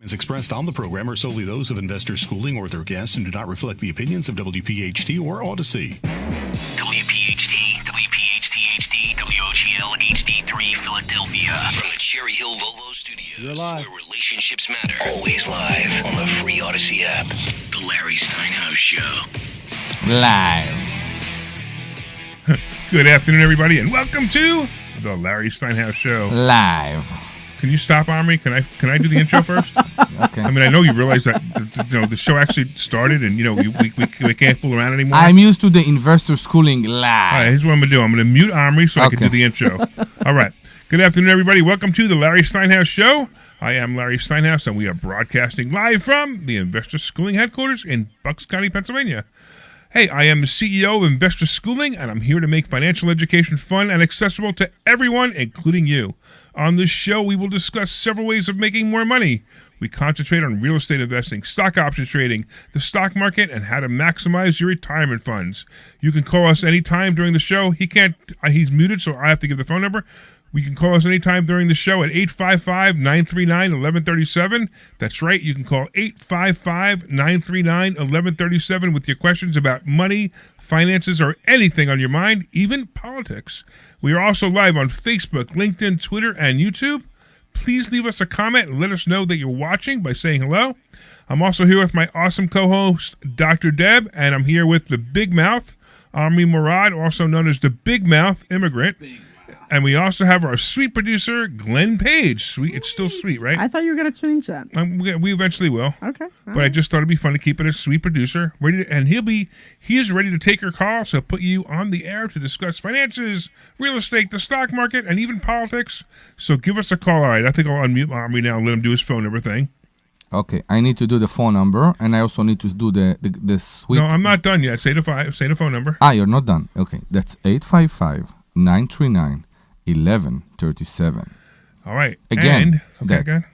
As expressed on the program are solely those of Investor Schooling or their guests and do not reflect the opinions of WPHT or Odyssey. WPHT, WPHT-HD, WOGL HD3 Philadelphia. From the Cherry Hill Volvo Studios, You're live. where relationships matter. Always live on the free Odyssey app. The Larry Steinhouse Show. Live. Good afternoon, everybody, and welcome to the Larry Steinhouse Show. Live. Can you stop, Omri? Can I do the intro first? Okay. I mean, I know you realize that the show actually started, and we can't fool around anymore. I'm used to the investor schooling All right, live. here's what I'm gonna do. I'm gonna mute Omri so I can Okay. do the intro. All right. Good afternoon, everybody. Welcome to the Larry Steinhouse Show. I am Larry Steinhouse, and we are broadcasting live from the Investor Schooling headquarters in Bucks County, Pennsylvania. Hey, I am the CEO of Investor Schooling, and I'm here to make financial education fun and accessible to everyone, including you. On this show, we will discuss several ways of making more money. We concentrate on real estate investing, stock options trading, the stock market, and how to maximize your retirement funds. You can call us anytime during the show. He's muted, so I have to give the phone number. You can call us anytime during the show at 855-939-1137. That's right. You can call 855-939-1137 with your questions about money, finances, or anything on your mind, even politics. We are also live on Facebook, LinkedIn, Twitter, and YouTube. Please leave us a comment and let us know that you're watching by saying hello. I'm also here with my awesome co-host, Dr. Deb, and I'm here with the Big Mouth, Omri Morad, also known as the Big Mouth Immigrant. And we also have our sweet producer, Glenn Page. Sweet, it's still sweet, right? I thought you were going to change that. We eventually will. Okay. But I just thought it'd be fun to keep it a sweet producer. He is ready to take your call, so put you on the air to discuss finances, real estate, the stock market, and even politics. So give us a call. All right, I think I'll unmute Omri now and let him do his phone number thing. Okay, I need to do the phone number, and I also need to do the sweet... No, I'm not done yet. Say the phone number. You're not done. Okay, that's 855-939-1137. All right. Again, and, okay, that's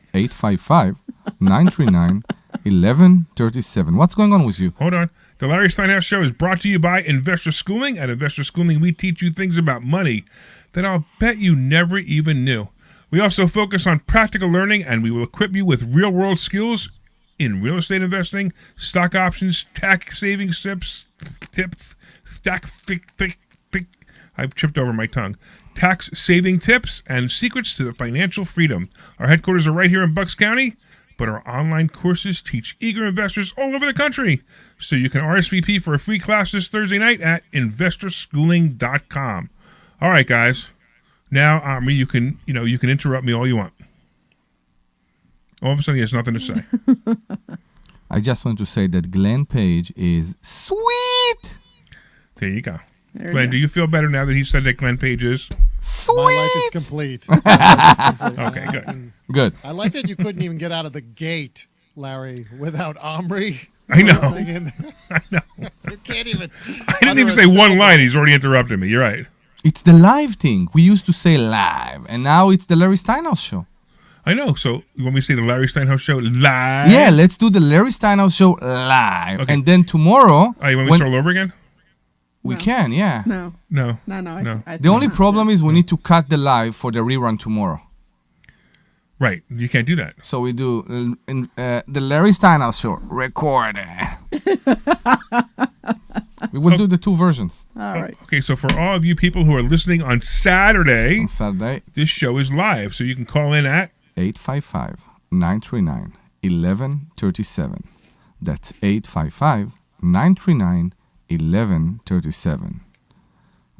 855-939-1137. What's going on with you? Hold on. The Larry Steinhouse Show is brought to you by Investor Schooling. At Investor Schooling, we teach you things about money that I'll bet you never even knew. We also focus on practical learning, and we will equip you with real-world skills in real estate investing, stock options, tax savings tips, I've tripped over my tongue. Tax saving tips and secrets to the financial freedom. Our headquarters are right here in Bucks County, but our online courses teach eager investors all over the country. So you can RSVP for a free class this Thursday night at investorschooling.com. All right, guys. Now, Omri, you can interrupt me all you want. All of a sudden, he has nothing to say. I just want to say that Glenn Page is sweet. There you go. Glenn, do you feel better now that he said that Glenn Page is? Sweet. My life is complete. Okay, good. Good. I like that you couldn't even get out of the gate, Larry, without Omri. I know. I know. You can't even. I didn't even say one line. He's already interrupted me. You're right. It's the live thing. We used to say live, and now it's the Larry Steinhouse Show. I know. So you want me to say the Larry Steinhouse Show live? Yeah, let's do the Larry Steinhouse Show live. Okay. And then tomorrow... Oh, you want me to start all over again? We can, yeah. No. No. The only problem is we need to cut the live for the rerun tomorrow. Right. You can't do that. So we do the Larry Steinhouse Show recorded. We will do the two versions. All right. Okay, so for all of you people who are listening on Saturday, On Saturday, this show is live. So you can call in at 855-939-1137. That's 855-939-1137.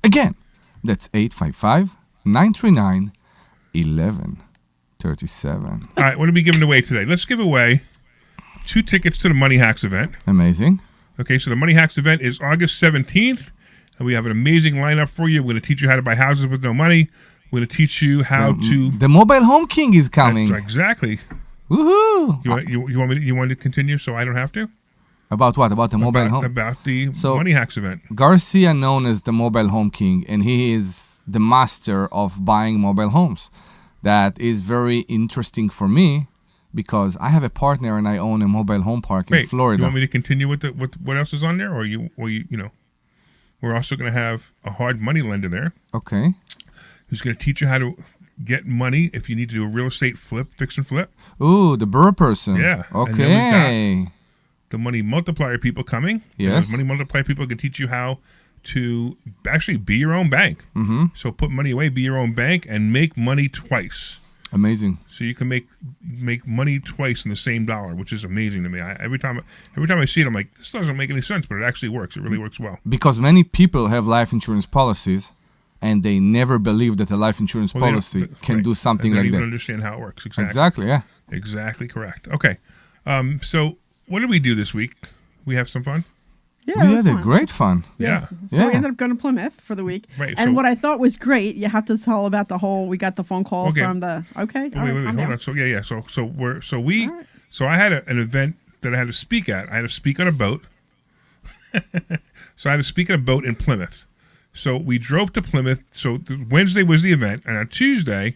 Again, that's 855-939-1137. All right, what are we giving away today? Let's give away 2 tickets to the Money Hacks event. Amazing. Okay, so the Money Hacks event is August 17th, and we have an amazing lineup for you. We're going to teach you how to buy houses with no money. We're going to teach you how to... The Mobile Home King is coming. Exactly. Woohoo! You want me to continue so I don't have to? About what? About the mobile home? About the Money Hacks event. Garcia, known as the Mobile Home King, and he is the master of buying mobile homes. That is very interesting for me because I have a partner and I own a mobile home park in Florida. You want me to continue with what else is on there, or you know, we're also going to have a hard money lender there. Okay. Who's going to teach you how to get money if you need to do a real estate flip, fix and flip. Ooh, the burr person. Yeah. And Okay. then we've got the money multiplier people coming. Yes. Those money multiplier people can teach you how to actually be your own bank. Mm-hmm. So put money away, be your own bank, and make money twice. Amazing. So you can make money twice in the same dollar, which is amazing to me. Every time I see it, I'm like, this doesn't make any sense, but it actually works. It really works well. Because many people have life insurance policies, and they never believe that a life insurance Well, they don't- policy can right. do something They don't like even that. understand how it works. Exactly. Exactly. Yeah. Exactly correct. Okay. So what did we do this week? We have some fun? Yeah, We it was had a fun. great fun. Yes. Yeah. So Yeah. we ended up going to Plymouth for the week. Right, And so- what I thought was great, you have to tell about the whole. We got the phone call Okay. from the. Okay. Wait, all right, wait, calm hold down. on. So yeah. So All right. so I had an event that I had to speak at. I had to speak on a boat. So I had to speak on a boat in Plymouth. So we drove to Plymouth. So Wednesday was the event, and on Tuesday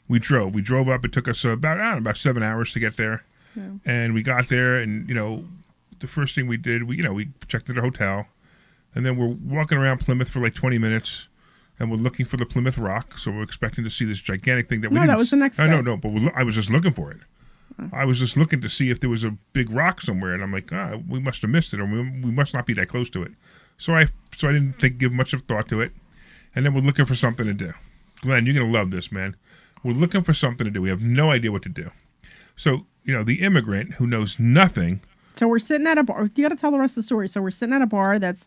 we drove. We drove up. It took us about 7 hours to get there, and we got there. And the first thing we did, we checked into the hotel, and then we're walking around Plymouth for like 20 minutes. And we're looking for the Plymouth Rock, so we're expecting to see this gigantic thing that we No, didn't. that was the next day. No, but I was just looking for it. I was just looking to see if there was a big rock somewhere, and I'm like, we must have missed it, or we must not be that close to it. So I didn't give much of thought to it, and then we're looking for something to do. Glenn, you're gonna love this, man. We're looking for something to do. We have no idea what to do. So the immigrant who knows nothing. So we're sitting at a bar. You got to tell the rest of the story. So we're sitting at a bar that's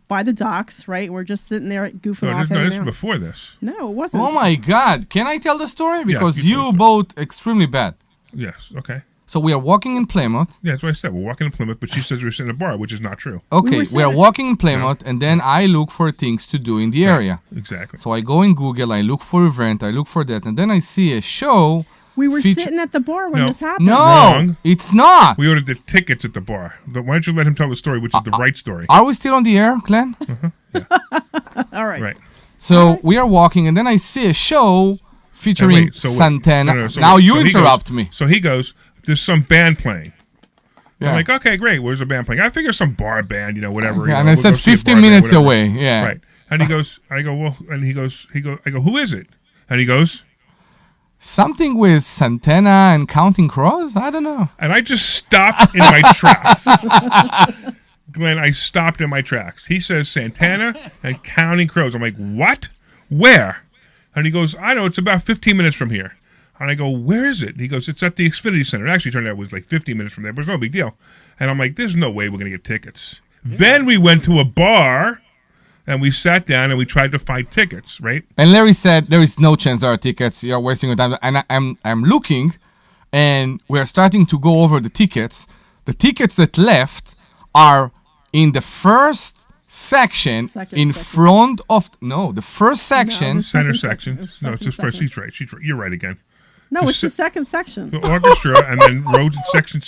by the docks, right? We're just sitting there goofing off. This hanging is out. before this. No, it wasn't. Oh my God! Can I tell the story? Because you you tell the both extremely bad. Yes. Okay. So we are walking in Plymouth. Yeah, that's what I said. We're walking to Plymouth, but she says we're sitting in a bar, which is not true. Okay, were we are sitting- walking in Plymouth, and then I look for things to do in the area. Exactly. So I go in Google, I look for event, I look for that, and then I see a show. We were feature- sitting at the bar when No. this happened. No, Wrong. it's not. We ordered the tickets at the bar. Why don't you let him tell the story, which is the right story? Are we still on the air, Glenn? All right. Right. So we are walking, and then I see a show featuring Wait, so wait. Santana. No, so now wait, you so he interrupt goes- me. So he goes, there's some band playing. Yeah. I'm like, okay, great. Where's the band playing? I figure some bar band, whatever. Yeah, you and know, I we'll said go see a 15 bar band, minutes whatever. away. Yeah. Right. And he goes, I go, well, and he goes, I go, who is it? And he goes, Something with Santana and Counting Crows? I don't know. and I just stopped in my tracks. Glenn, I stopped in my tracks. He says Santana and Counting Crows. I'm like, what? Where? And he goes, I know, it's about 15 minutes from here. And I go, where is it? And he goes, it's at the Xfinity Center. It actually turned out it was like 15 minutes from there, but it's no big deal. And I'm like, there's no way we're going to get tickets. Then we went to a bar, and we sat down, and we tried to find tickets, right? And Larry said, there is no chance there are tickets. You're wasting your time. And I'm looking, and we're starting to go over the tickets. The tickets that left are in the first section Second. front of... No, the first section. No, Center Second section. section. It was No, it's second just first. section. She's right. You're right again. No, it's The the second section. The orchestra, and then road section.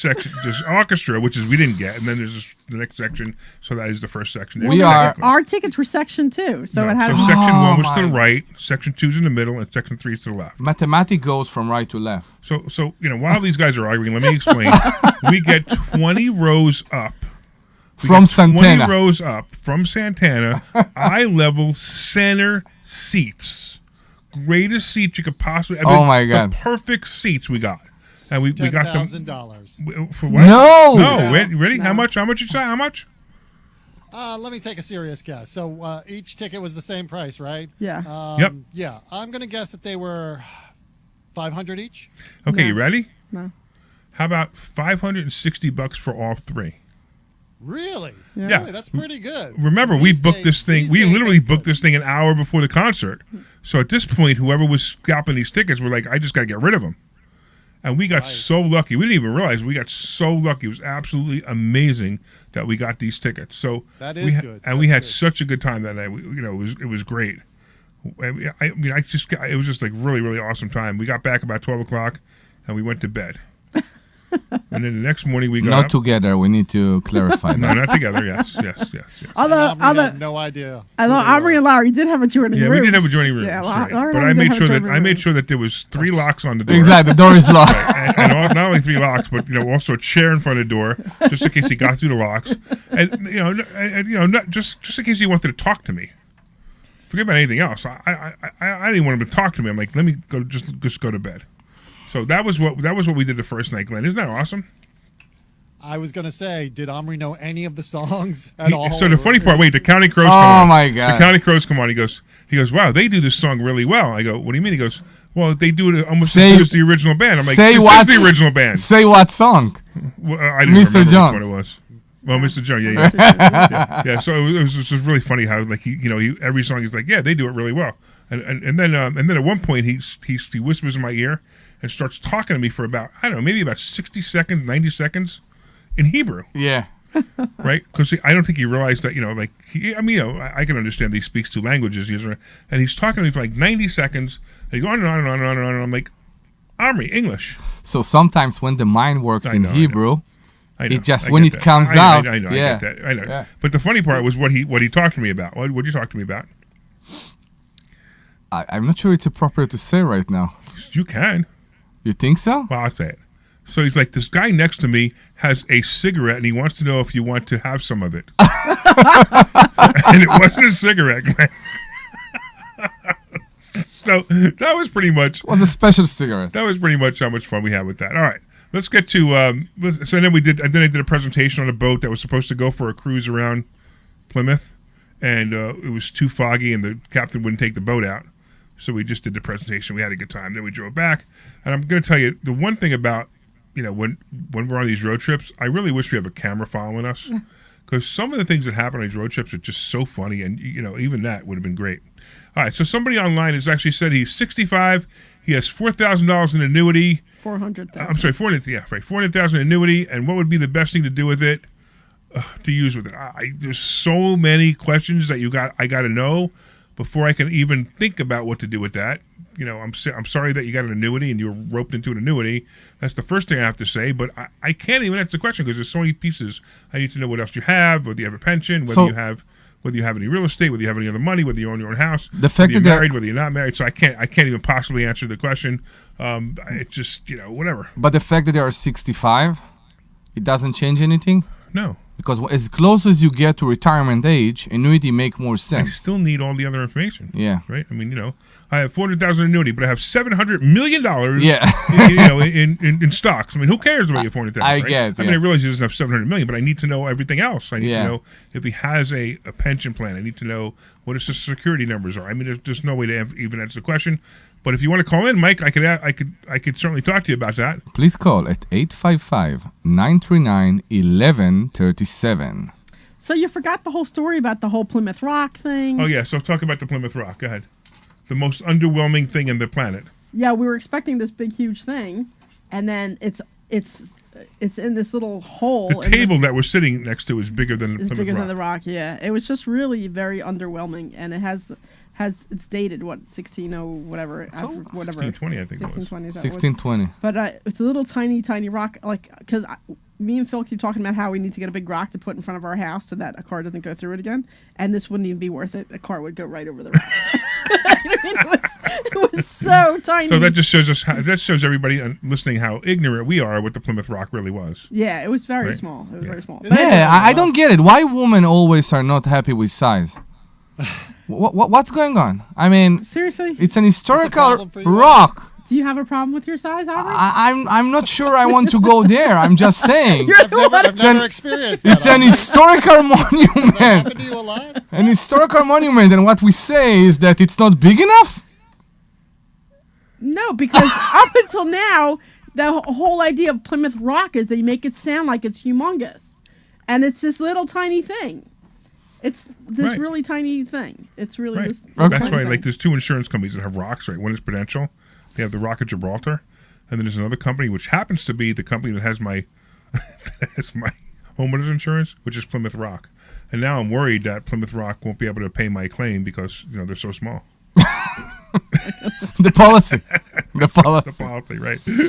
There's orchestra, which is we didn't get, and then there's the next section. So that is the first section. We are- Our tickets were section 2, so No, it had. so section 1 was to the my- right, section 2 is in the middle, and section 3 is to the left. Mathematics goes from right to left. So while these guys are arguing, let me explain. We get 20 rows up. From 20 Santana. rows up from Santana, eye level center seats. Greatest seats you could possibly. Oh, my God. The perfect seats we got, and we got them $10,000. for what? No! No, ready? No. How much? How much you say? How much? Let me take a serious guess. So each ticket was the same price, right? Yeah. Yep. Yeah. I'm going to guess that they were $500 each. Okay, No. you ready? No. How about $560 for all three? Really? Yeah. Really? That's pretty good. Remember, we These booked days- this thing. these We days, literally that's booked good. this thing an hour before the concert. So at this point, whoever was scalping these tickets were like, I just got to get rid of them. And we got Right. so lucky. We didn't even realize we got so lucky. It was absolutely amazing that we got these tickets. So That we is ha- good. And we That's had good. such a good time that night. It was great. I mean, it was just like really, really awesome time. We got back about 12 o'clock, and we went to bed. And then the next morning we got Not up. together. We need to clarify No, that. not together. Yes. Although, Omri had no idea. although who they Omri were. and Larry did have adjoining Yeah, rooms. we did have adjoining rooms. Yeah, right. Larry But and I did made have sure that adjoining rooms. there was 3 locks on the door. Exactly. The door is locked. And not only 3 locks, but also a chair in front of the door, just in case he got through the locks, and not just in case he wanted to talk to me. forget about anything else. I didn't even want him to talk to me. I'm like, let me go, just go to bed. So that was what we did the first night, Glenn. Isn't that awesome? I was going to say, did Omri know any of the songs at all? So the funny part, wait, the Counting Crows come Oh on. my God. The Counting Crows come on. He goes, wow, they do this song really well. I go, what do you mean? He goes, well, they do it almost as good as the original band. I'm like, this is the original band. Say what song? Well, I didn't Mr. remember Jones. which one it was. Well, Mr. Jones, yeah. So it was just really funny how like he every song he's like, yeah, they do it really well. And then at one point he whispers in my ear and starts talking to me for about, I don't know, maybe about 60 seconds, 90 seconds in Hebrew. Yeah. Right? Because I don't think he realized that, I can understand that he speaks two languages. And he's talking to me for like 90 seconds. And he goes on and on and on and on and on. And I'm like, Omri, English. So sometimes when the mind works in Hebrew, I know, it just I when get it that. comes I out, know, I yeah. get that. I know. Yeah. But the funny part was what he talked to me about. What did you talk to me about? I'm not sure it's appropriate to say right now. You can. You think so? Well, I'll say it. So he's like, this guy next to me has a cigarette, and he wants to know if you want to have some of it. And it wasn't a cigarette. So that was pretty much. It was a special cigarette. That was pretty much how much fun we had with that. All right, let's get to. So then I did a presentation on a boat that was supposed to go for a cruise around Plymouth, and it was too foggy, and the captain wouldn't take the boat out. So we just did the presentation. We had a good time. Then we drove back, and I'm going to tell you the one thing about when we're on these road trips, I really wish we have a camera following us, because some of the things that happen on these road trips are just so funny, and even that would have been great. All right, so somebody online has actually said he's 65. He has $4,000 in annuity. 400,000. I'm sorry, 400. Yeah, right, 400,000 annuity. And what would be the best thing to do with it? To use with it? There's so many questions that I got to know before I can even think about what to do with that. I'm sorry that you got an annuity and you were roped into an annuity. That's the first thing I have to say. But I can't even answer the question because there's so many pieces. I need to know what else you have, whether you have a pension, whether you have any real estate, whether you have any other money, whether you own your own house, the fact whether that you're married, whether you're not married. So I can't even possibly answer the question. It's just whatever. But the fact that they are 65, it doesn't change anything. No, because as close as you get to retirement age, annuity make more sense. I still need all the other information. Yeah, right. I mean, I have 400,000 annuity, but I have $700 million. Yeah, in stocks. I mean, who cares about your 400,000? I right? get. I mean, I realize he doesn't have 700 million, but I need to know everything else. I need to know if he has a pension plan. I need to know what his Social Security numbers are. I mean, there's no way to even answer the question. But if you want to call in, Mike, I could certainly talk to you about that. Please call at 855-939-1137. So you forgot the whole story about the whole Plymouth Rock thing. Oh yeah, so talk about the Plymouth Rock. Go ahead. The most underwhelming thing in the planet. Yeah, we were expecting this big, huge thing, and then it's in this little hole. The table that we're sitting next to is bigger than the Plymouth Rock. It's bigger than the Rock. Yeah, it was just really very underwhelming, and it's dated 1620, I think 1620. 1620. But it's a little tiny rock, because me and Phil keep talking about how we need to get a big rock to put in front of our house so that a car doesn't go through it again, and this wouldn't even be worth it. A car would go right over the rock. It was so tiny. So that just shows everybody listening how ignorant we are what the Plymouth Rock really was. Yeah, it was very small. It was very small. Yeah, I don't get it. Why women always are not happy with size? What's going on? I mean, seriously, it's an historical rock. Do you have a problem with your size, Omri? I'm not sure I want to go there. I'm just saying. I've never experienced that. It's an historical monument. That happened to you a lot? An historical monument, and what we say is that it's not big enough? No, because up until now, the whole idea of Plymouth Rock is they make it sound like it's humongous. And it's this little tiny thing. It's this really tiny thing. It's really this That's why, thing. like, there's two insurance companies that have rocks, right? One is Prudential. They have the Rock of Gibraltar. And then there's another company, which happens to be the company that has my homeowner's insurance, which is Plymouth Rock. And now I'm worried that Plymouth Rock won't be able to pay my claim because, they're so small. The policy, the policy, right? You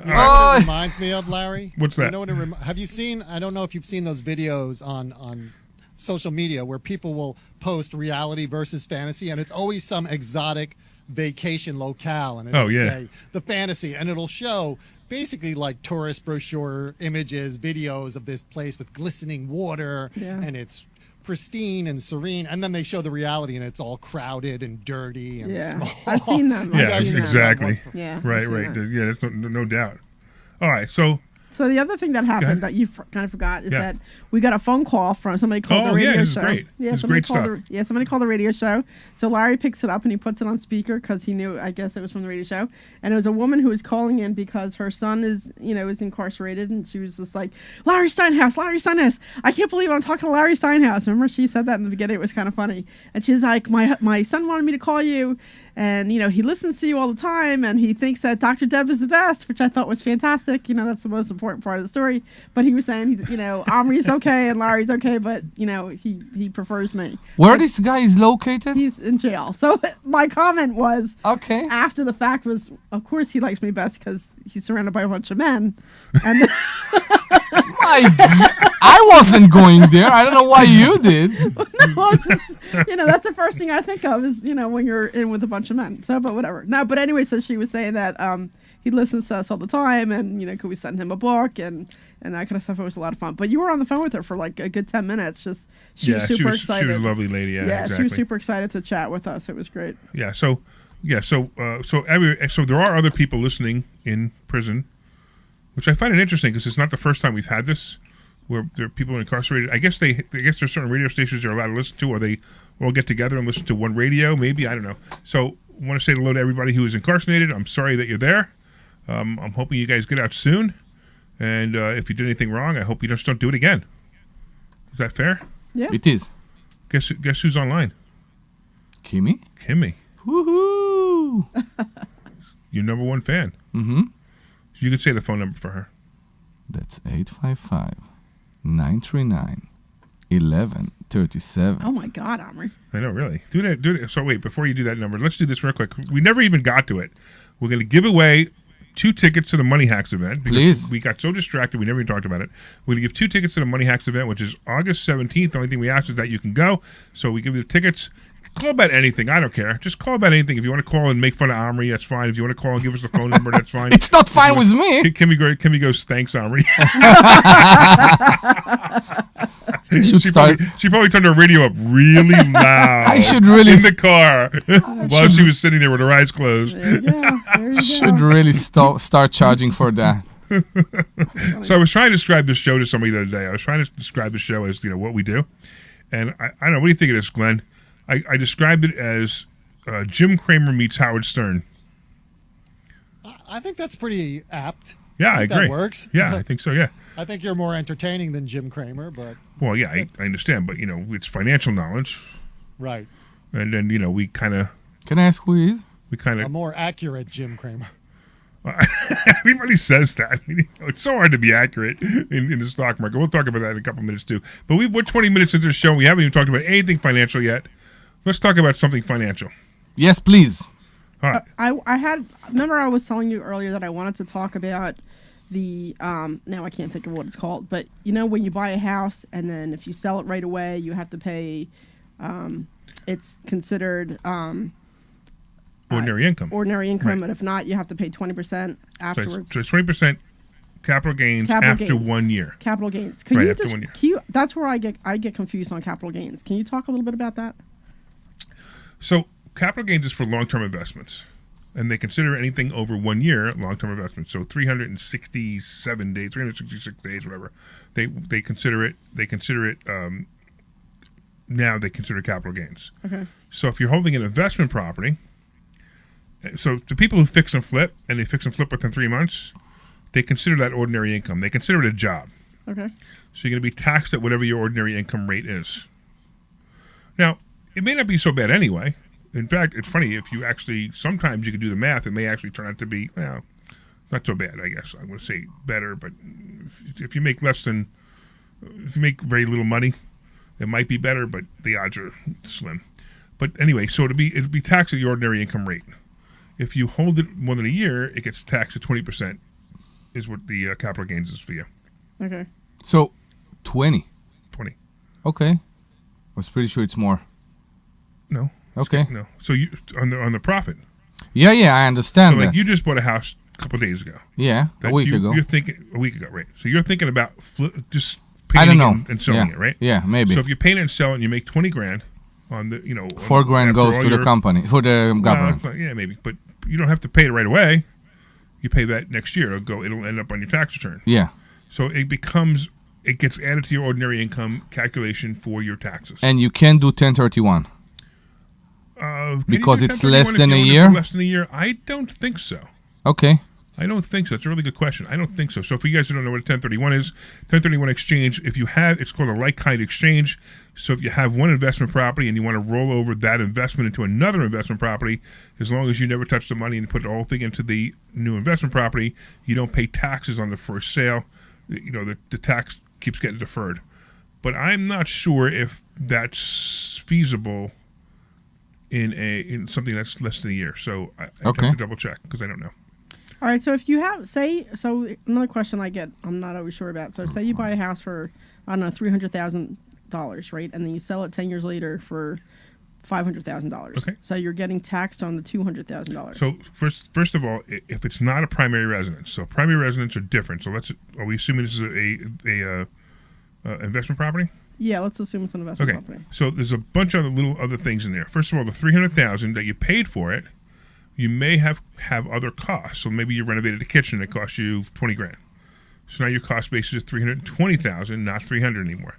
know what it reminds me of, Larry? What's that? You know what have you seen? I don't know if you've seen those videos on social media where people will post reality versus fantasy, and it's always some exotic vacation locale, and it'll say the fantasy, and it'll show basically like tourist brochure images, videos of this place with glistening water, and it's pristine and serene, and then they show the reality, and it's all crowded and dirty and small. I've seen them. Yeah, I've seen them. exactly. Yeah, Right, I've seen right. that. Yeah, that's no doubt. All right, so So the other thing that happened ahead. that you kind of forgot is Yeah. that we got a phone call from somebody called Oh, the yeah, radio this is show. great. Yeah, This is somebody great called stuff. somebody called the radio show. So Larry picks it up and he puts it on speaker because he knew, I guess it was from the radio show. And it was a woman who was calling in because her son is incarcerated, and she was just like, Larry Steinhouse, I can't believe I'm talking to Larry Steinhouse. Remember, she said that in the beginning. It was kind of funny. And she's like, my son wanted me to call you. And, he listens to you all the time, and he thinks that Dr. Deb is the best, which I thought was fantastic. That's the most important part of the story. But he was saying, Omri's okay and Larry's okay, but, he prefers me. Where this guy is located? He's in jail. So my comment was, Okay. after the fact was, of course he likes me best because he's surrounded by a bunch of men. And I wasn't going there. I don't know why you did. well, it's just, that's the first thing I think of is, when you're in with a bunch of men. So, but whatever. No, but anyway, so she was saying that he listens to us all the time, and, could we send him a book and that kind of stuff. It was a lot of fun. But you were on the phone with her for like a good 10 minutes. Just she was super excited. She was a lovely lady. Yeah, exactly. She was super excited to chat with us. It was great. Yeah. So there are other people listening in prison, which I find it interesting because it's not the first time we've had this, where there are people incarcerated. I guess there's certain radio stations they're allowed to listen to, or they all get together and listen to one radio. Maybe, I don't know. So I want to say hello to everybody who is incarcerated. I'm sorry that you're there. I'm hoping you guys get out soon. And if you did anything wrong, I hope you just don't do it again. Is that fair? Yeah. It is. Guess who's online? Kimmy? Kimmy, Woohoo! your number one fan. Mm-hmm. You could say the phone number for her. That's 855-939-1137. Oh my God, Omri. I know, really. Do that. So wait, before you do that number, let's do this real quick. We never even got to it. We're going to give away 2 tickets to the Money Hacks event. Because Please. We got so distracted, we never even talked about it. We're going to give 2 tickets to the Money Hacks event, which is August 17th. The only thing we ask is that you can go. So we give you the tickets. Call about anything. I don't care. Just call about anything. If you want to call and make fun of Omri, that's fine. If you want to call and give us the phone number, that's fine. It's not fine with me. Kimmy goes, thanks, Omri. She probably turned her radio up really loud. I should really in the car while she was sitting there with her eyes closed. There you go. There you should go. really start charging for that. So I was trying to describe this show to somebody the other day. I was trying to describe the show as what we do, and I don't know. What do you think of this, Glenn? I described it as Jim Cramer meets Howard Stern. I think that's pretty apt. Yeah, I think agree. That works. Yeah, I think so. Yeah. I think you're more entertaining than Jim Cramer, but Well, yeah, I understand, but it's financial knowledge, right. and then we kind of Can I ask who he is? A more accurate Jim Cramer. Everybody says that. It's so hard to be accurate in the stock market. We'll talk about that in a couple minutes too. But we're 20 minutes into the show. We haven't even talked about anything financial yet. Let's talk about something financial. Yes, please. All right. Remember I was telling you earlier that I wanted to talk about the now I can't think of what it's called, but when you buy a house and then if you sell it right away, you have to pay it's considered Ordinary income. Ordinary income, Right. and if not, you have to pay 20% afterwards. So it's 20% capital gains Capital after gains. 1 year. Capital gains. Right, after 1 year. That's where I get confused on capital gains. Can you talk a little bit about that? So capital gains is for long-term investments, and they consider anything over 1 year long-term investments. So 367 days, 366 days, whatever. They consider it. Now they consider capital gains. Okay. So if you're holding an investment property, so the people who fix and flip, and they fix and flip within 3 months, they consider that ordinary income. They consider it a job. Okay. So you're going to be taxed at whatever your ordinary income rate is. Now, it may not be so bad anyway. In fact, it's funny, if you actually, sometimes you can do the math, it may actually turn out to be, well, not so bad, I guess. I'm going to say better, but if you make if you make very little money, it might be better, but the odds are slim. But anyway, so it'd be taxed at the ordinary income rate. If you hold it more than a year, it gets taxed at 20%, is what the capital gains is for you. Okay. So, 20. 20. Okay. I was pretty sure it's more. No. Okay. No. So you on the profit. Yeah, I understand So like that. you just bought a house a couple of days ago. Yeah, a That week ago. You're thinking a week ago, right? So you're thinking about just I don't painting know. and selling it, right? Yeah, maybe. So if you paint it and sell it and you make 20 grand on the, $4,000 goes to the company, for the government. Yeah, maybe. But you don't have to pay it right away. You pay that next year. It'll end up on your tax return. Yeah. So it gets added to your ordinary income calculation for your taxes. And you can do 1031. Because it's less than a year? Less than a year? I don't think so. Okay. I don't think so. That's a really good question. I don't think so. So for you guys who don't know what a 1031 is, 1031 exchange, it's called a like-kind exchange. So if you have one investment property and you want to roll over that investment into another investment property, as long as you never touch the money and put the whole thing into the new investment property, you don't pay taxes on the first sale. The tax keeps getting deferred. But I'm not sure if that's feasible in something that's less than a year. So I have to double check because I don't know. All right, so if you have, another question I get, I'm not always sure about. So say you buy a house for, I don't know, $300,000, right? And then you sell it 10 years later for $500,000. Okay. So you're getting taxed on the $200,000. So first of all, if it's not a primary residence, so primary residents are different. So are we assuming this is a investment property? Yeah, let's assume it's an investment property. So there's a bunch of other things in there. First of all, the $300,000 that you paid for it, you may have other costs. So maybe you renovated the kitchen, it cost you 20 grand. So now your cost basis is 320,000, not 300 anymore.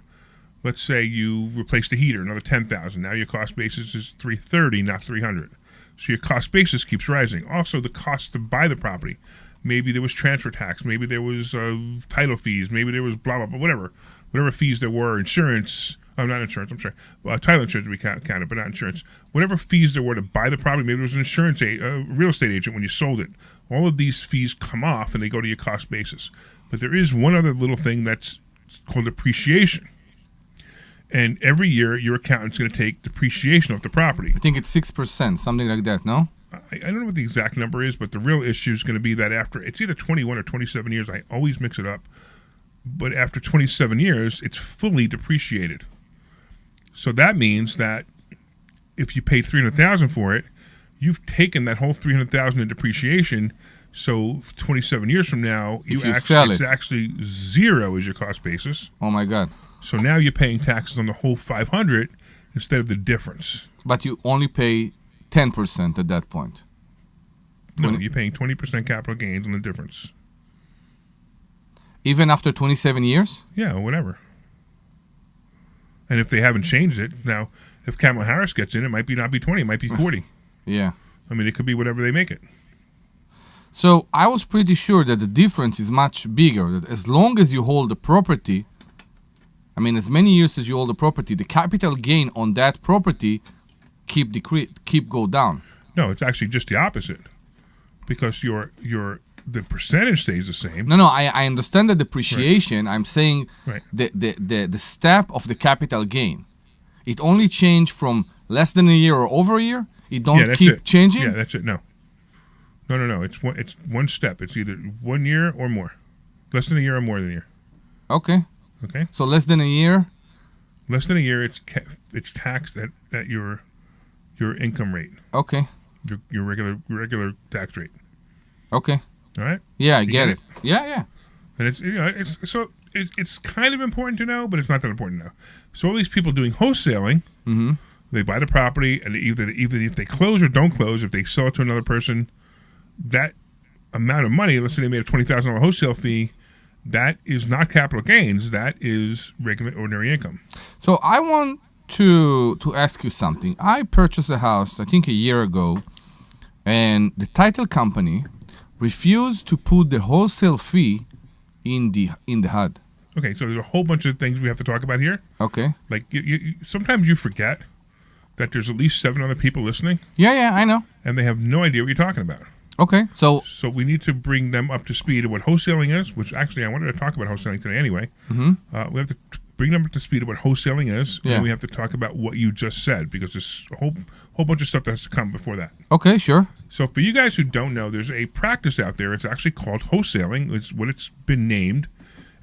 Let's say you replaced the heater, another 10,000. Now your cost basis is 330, not 300. So your cost basis keeps rising. Also, the cost to buy the property. Maybe there was transfer tax. Maybe there was title fees. Maybe there was blah, blah, blah, whatever fees there were, insurance. Not insurance, I'm sorry. Title insurance we counted, but not insurance. Whatever fees there were to buy the property, maybe there was a real estate agent when you sold it. All of these fees come off and they go to your cost basis. But there is one other little thing that's called depreciation. And every year your accountant's going to take depreciation off the property. I think it's 6%, something like that, no? I don't know what the exact number is, but the real issue is going to be that after, it's either 21 or 27 years, I always mix it up, but after 27 years, it's fully depreciated. So that means that if you paid $300,000 for it, you've taken that whole $300,000 in depreciation. So 27 years from now, it's actually zero is your cost basis. Oh my God! So now you're paying taxes on the whole 500 instead of the difference. But you only pay 10% at that point. No, you're paying 20% capital gains on the difference. Even after 27 years? Yeah, whatever. And if they haven't changed it, now, if Kamala Harris gets in, it might not be 20, it might be 40. Yeah. I mean, it could be whatever they make it. So I was pretty sure that the difference is much bigger. That as long as you hold the property, as many years as you hold the property, the capital gain on that property keep go down. No, it's actually just the opposite. Because the percentage stays the same. No, I understand the depreciation. Right. I'm saying the step of the capital gain. It only changed from less than a year or over a year. It don't keep changing. Yeah, that's it. No. It's one step. It's either 1 year or more, less than a year or more than a year. Okay. So less than a year. Less than a year, it's taxed at your income rate. Okay. Your regular tax rate. Okay. All right. Yeah, I get it. Yeah. And it's kind of important to know, but it's not that important to know. So all these people doing wholesaling, they buy the property, and either if they close or don't close, if they sell it to another person, that amount of money, let's say they made a $20,000 wholesale fee, that is not capital gains. That is regular ordinary income. So I want to ask you something. I purchased a house, I think a year ago, and the title company refused to put the wholesale fee in the HUD. Okay, so there's a whole bunch of things we have to talk about here. Okay. Like you sometimes you forget that there's at least 7 other people listening. Yeah, I know. And they have no idea what you're talking about. Okay, so we need to bring them up to speed of what wholesaling is, which actually I wanted to talk about wholesaling today anyway. We have to bring them up to speed of what wholesaling is, and we have to talk about what you just said, because there's a whole bunch of stuff that has to come before that. Okay, sure. So for you guys who don't know, there's a practice out there. It's actually called wholesaling. It's what it's been named.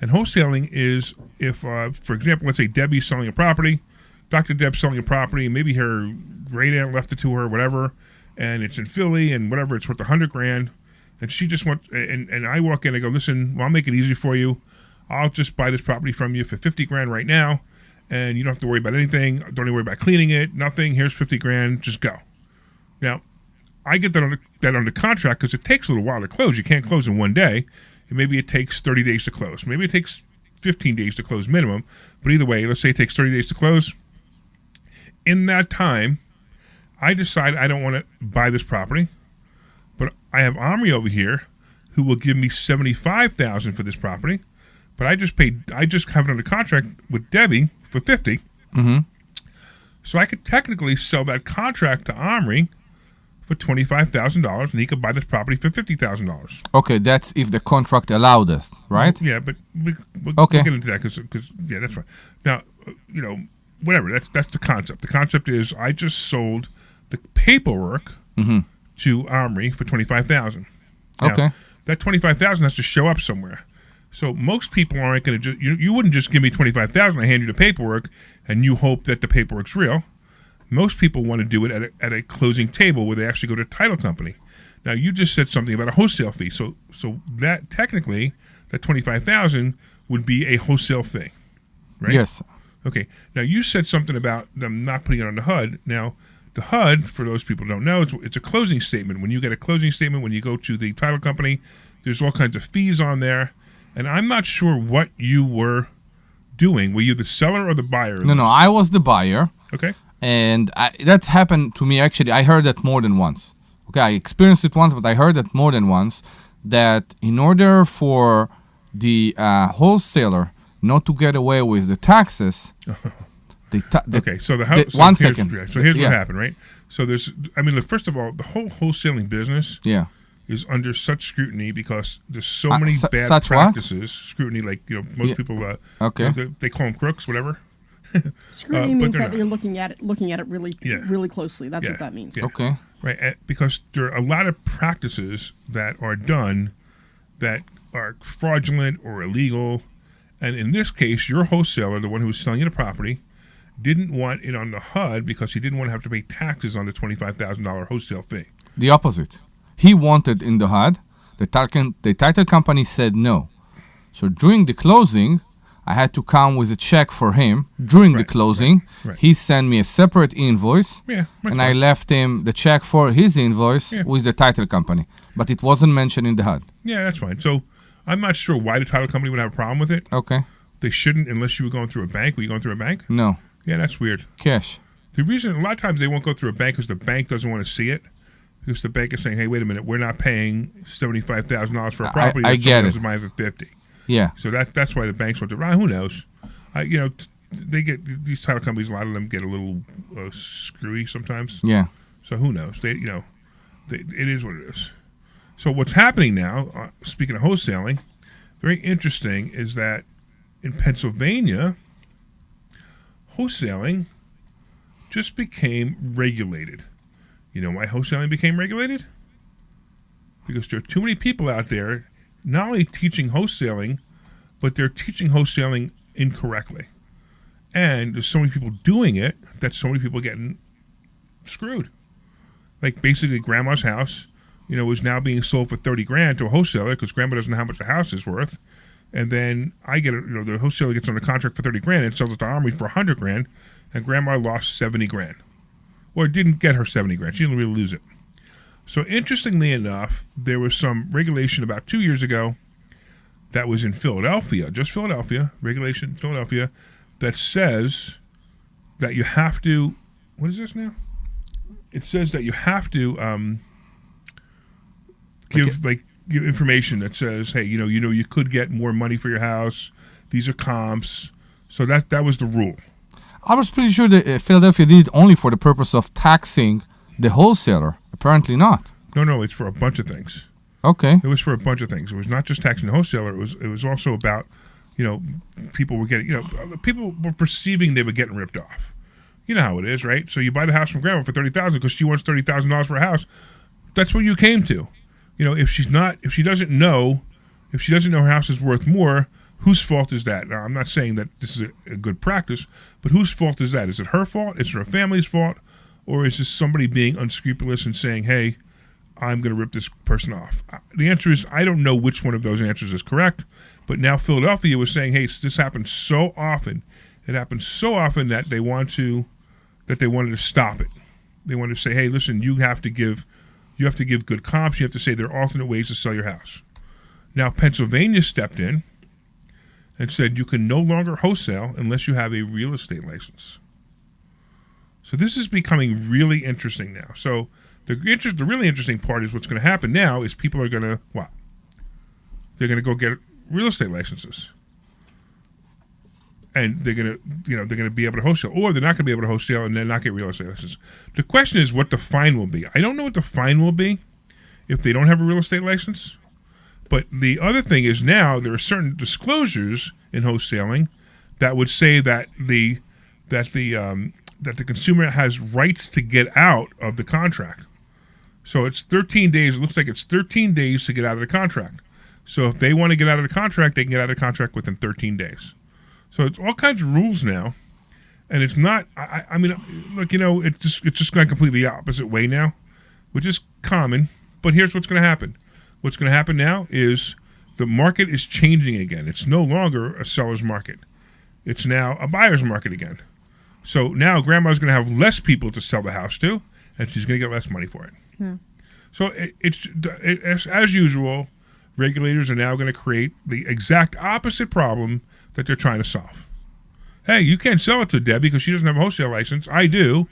And wholesaling is if, for example, let's say Debbie's selling a property, Dr. Deb's selling a property, maybe her great aunt left it to her, whatever, and it's in Philly, and whatever, it's worth $100,000, and she just wants, and I walk in and go, listen, well, I'll make it easy for you. I'll just buy this property from you for 50 grand right now, and you don't have to worry about anything. Don't even worry about cleaning it. Nothing. Here's 50 grand. Just go. Now, I get that under contract because it takes a little while to close. You can't close in one day. And maybe it takes 30 days to close. Maybe it takes 15 days to close minimum. But either way, let's say it takes 30 days to close. In that time, I decide I don't want to buy this property, but I have Omri over here who will give me $75,000 for this property. But I just have it under contract with Debbie for 50. Mm-hmm. So I could technically sell that contract to Omri for $25,000, and he could buy this property for $50,000. Okay, that's if the contract allowed us, right? Yeah, but we'll Okay. get into that because yeah, that's right. Now, whatever. That's the concept. The concept is I just sold the paperwork to Omri for $25,000. Okay. That $25,000 has to show up somewhere. So most people aren't going to you wouldn't just give me $25,000. I hand you the paperwork, and you hope that the paperwork's real. Most people want to do it at a closing table where they actually go to a title company. Now, you just said something about a wholesale fee. So that technically, that $25,000 would be a wholesale fee, right? Yes. Okay. Now, you said something about them not putting it on the HUD. Now, the HUD, for those people who don't know, it's a closing statement. When you get a closing statement, when you go to the title company, there's all kinds of fees on there. And I'm not sure what you were doing. Were you the seller or the buyer? No, I was the buyer. Okay. And that's happened to me, actually. I heard that more than once. Okay, I experienced it once, but I heard that more than once, that in order for the wholesaler not to get away with the taxes, okay, so So here's what happened, right? So first of all, the whole wholesaling business is under such scrutiny because there's so many bad practices. What? Scrutiny, like, most people, they call them crooks, whatever. Scrutiny means that you're looking at it really closely. That's what that means. Yeah. Okay. Right, because there are a lot of practices that are done that are fraudulent or illegal. And in this case, your wholesaler, the one who was selling you the property, didn't want it on the HUD because he didn't want to have to pay taxes on the $25,000 wholesale fee. The opposite. He wanted in the HUD. The title company said no. So during the closing, I had to come with a check for him during the closing. Right. He sent me a separate invoice, and I left him the check for his invoice with the title company. But it wasn't mentioned in the HUD. Yeah, that's fine. So I'm not sure why the title company would have a problem with it. Okay. They shouldn't unless you were going through a bank. Were you going through a bank? No. Yeah, that's weird. Cash. The reason, a lot of times they won't go through a bank because the bank doesn't want to see it. Because the bank is saying, hey, wait a minute, we're not paying $75,000 for a property. I get it. Buying for $50,000. Yeah. So that's why the banks want to. Who knows? They get these title companies. A lot of them get a little screwy sometimes. Yeah. So who knows? It is what it is. So what's happening now? Speaking of wholesaling, very interesting is that in Pennsylvania, wholesaling just became regulated. You know why wholesaling became regulated? Because there are too many people out there not only teaching wholesaling, but they're teaching wholesaling incorrectly. And there's so many people doing it that so many people are getting screwed. Like basically grandma's house, is now being sold for $30,000 to a wholesaler because grandma doesn't know how much the house is worth. And then I get it, the wholesaler gets on a contract for $30,000 and sells it to Omri for $100,000, and grandma lost $70,000. Or didn't get her $70,000. She didn't really lose it. So interestingly enough, there was some regulation about 2 years ago that was in Philadelphia, just Philadelphia, regulation in Philadelphia, that says that you have to, what is this now? It says that you have to give information that says, hey, you could get more money for your house. These are comps. So that was the rule. I was pretty sure that Philadelphia did it only for the purpose of taxing the wholesaler. Apparently not. No, it's for a bunch of things. Okay. It was for a bunch of things. It was not just taxing the wholesaler. It was also about, people were getting, people were perceiving they were getting ripped off. You know how it is, right? So you buy the house from grandma for $30,000 because she wants $30,000 for a house. That's what you came to. If she doesn't know her house is worth more, whose fault is that? Now, I'm not saying that this is a good practice, but whose fault is that? Is it her fault? Is it her family's fault? Or is this somebody being unscrupulous and saying, hey, I'm going to rip this person off? The answer is I don't know which one of those answers is correct, But now Philadelphia was saying, hey, this happens so often. It happens so often that they wanted to stop it. They wanted to say, hey, listen, you have to give good comps. You have to say there are alternate ways to sell your house. Now Pennsylvania stepped in and said you can no longer wholesale unless you have a real estate license. So this is becoming really interesting now. So the really interesting part is what's going to happen now is people are going to what? They're going to go get real estate licenses, and they're going to be able to wholesale, or they're not going to be able to wholesale and then not get real estate licenses. The question is what the fine will be. I don't know what the fine will be if they don't have a real estate license. But the other thing is now there are certain disclosures in wholesaling that would say that the consumer has rights to get out of the contract. So it's 13 days. It looks like it's 13 days to get out of the contract. So if they want to get out of the contract, they can get out of the contract within 13 days. So it's all kinds of rules now, and it's not. I mean, look, it's just going completely the opposite way now, which is common. But here's what's going to happen. What's going to happen now is the market is changing again. It's no longer a seller's market. It's now a buyer's market again. So now grandma's going to have less people to sell the house to, and she's going to get less money for it. Yeah. So it's as usual, regulators are now going to create the exact opposite problem that they're trying to solve. Hey, you can't sell it to Debbie because she doesn't have a wholesale license. I do.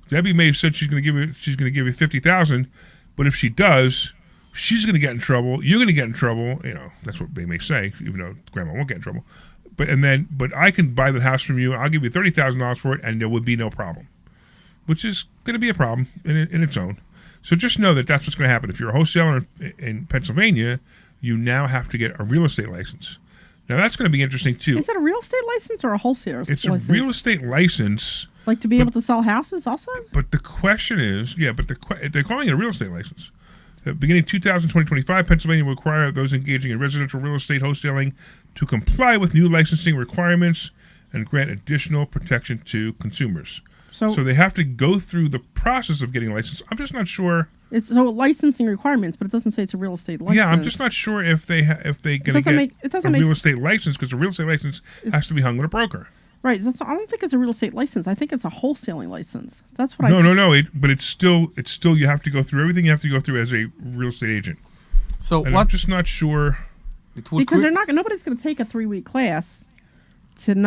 Debbie may have said she's going to give you $50,000, but if she does, she's going to get in trouble. You're going to get in trouble. That's what they may say, even though grandma won't get in trouble. But I can buy the house from you. I'll give you $30,000 for it, and there would be no problem, which is going to be a problem in its own. So just know that that's what's going to happen. If you're a wholesaler in Pennsylvania, you now have to get a real estate license. Now that's going to be interesting too. Is it a real estate license or a wholesaler's license? It's a real estate license. Like to be able to sell houses also? But the question is, they're calling it a real estate license. Beginning 2025, Pennsylvania will require those engaging in residential real estate wholesaling to comply with new licensing requirements and grant additional protection to consumers. So they have to go through the process of getting a license. I'm just not sure. It's so licensing requirements, but it doesn't say it's a real estate license. Yeah, I'm just not sure if they going to get a real estate license, because a real estate license has to be hung with a broker. Right. I don't think it's a real estate license. I think it's a wholesaling license. That's what No. But it's still you have to go through everything you have to go through as a real estate agent. So I'm just not sure. Because nobody's going to take a 3-week class to do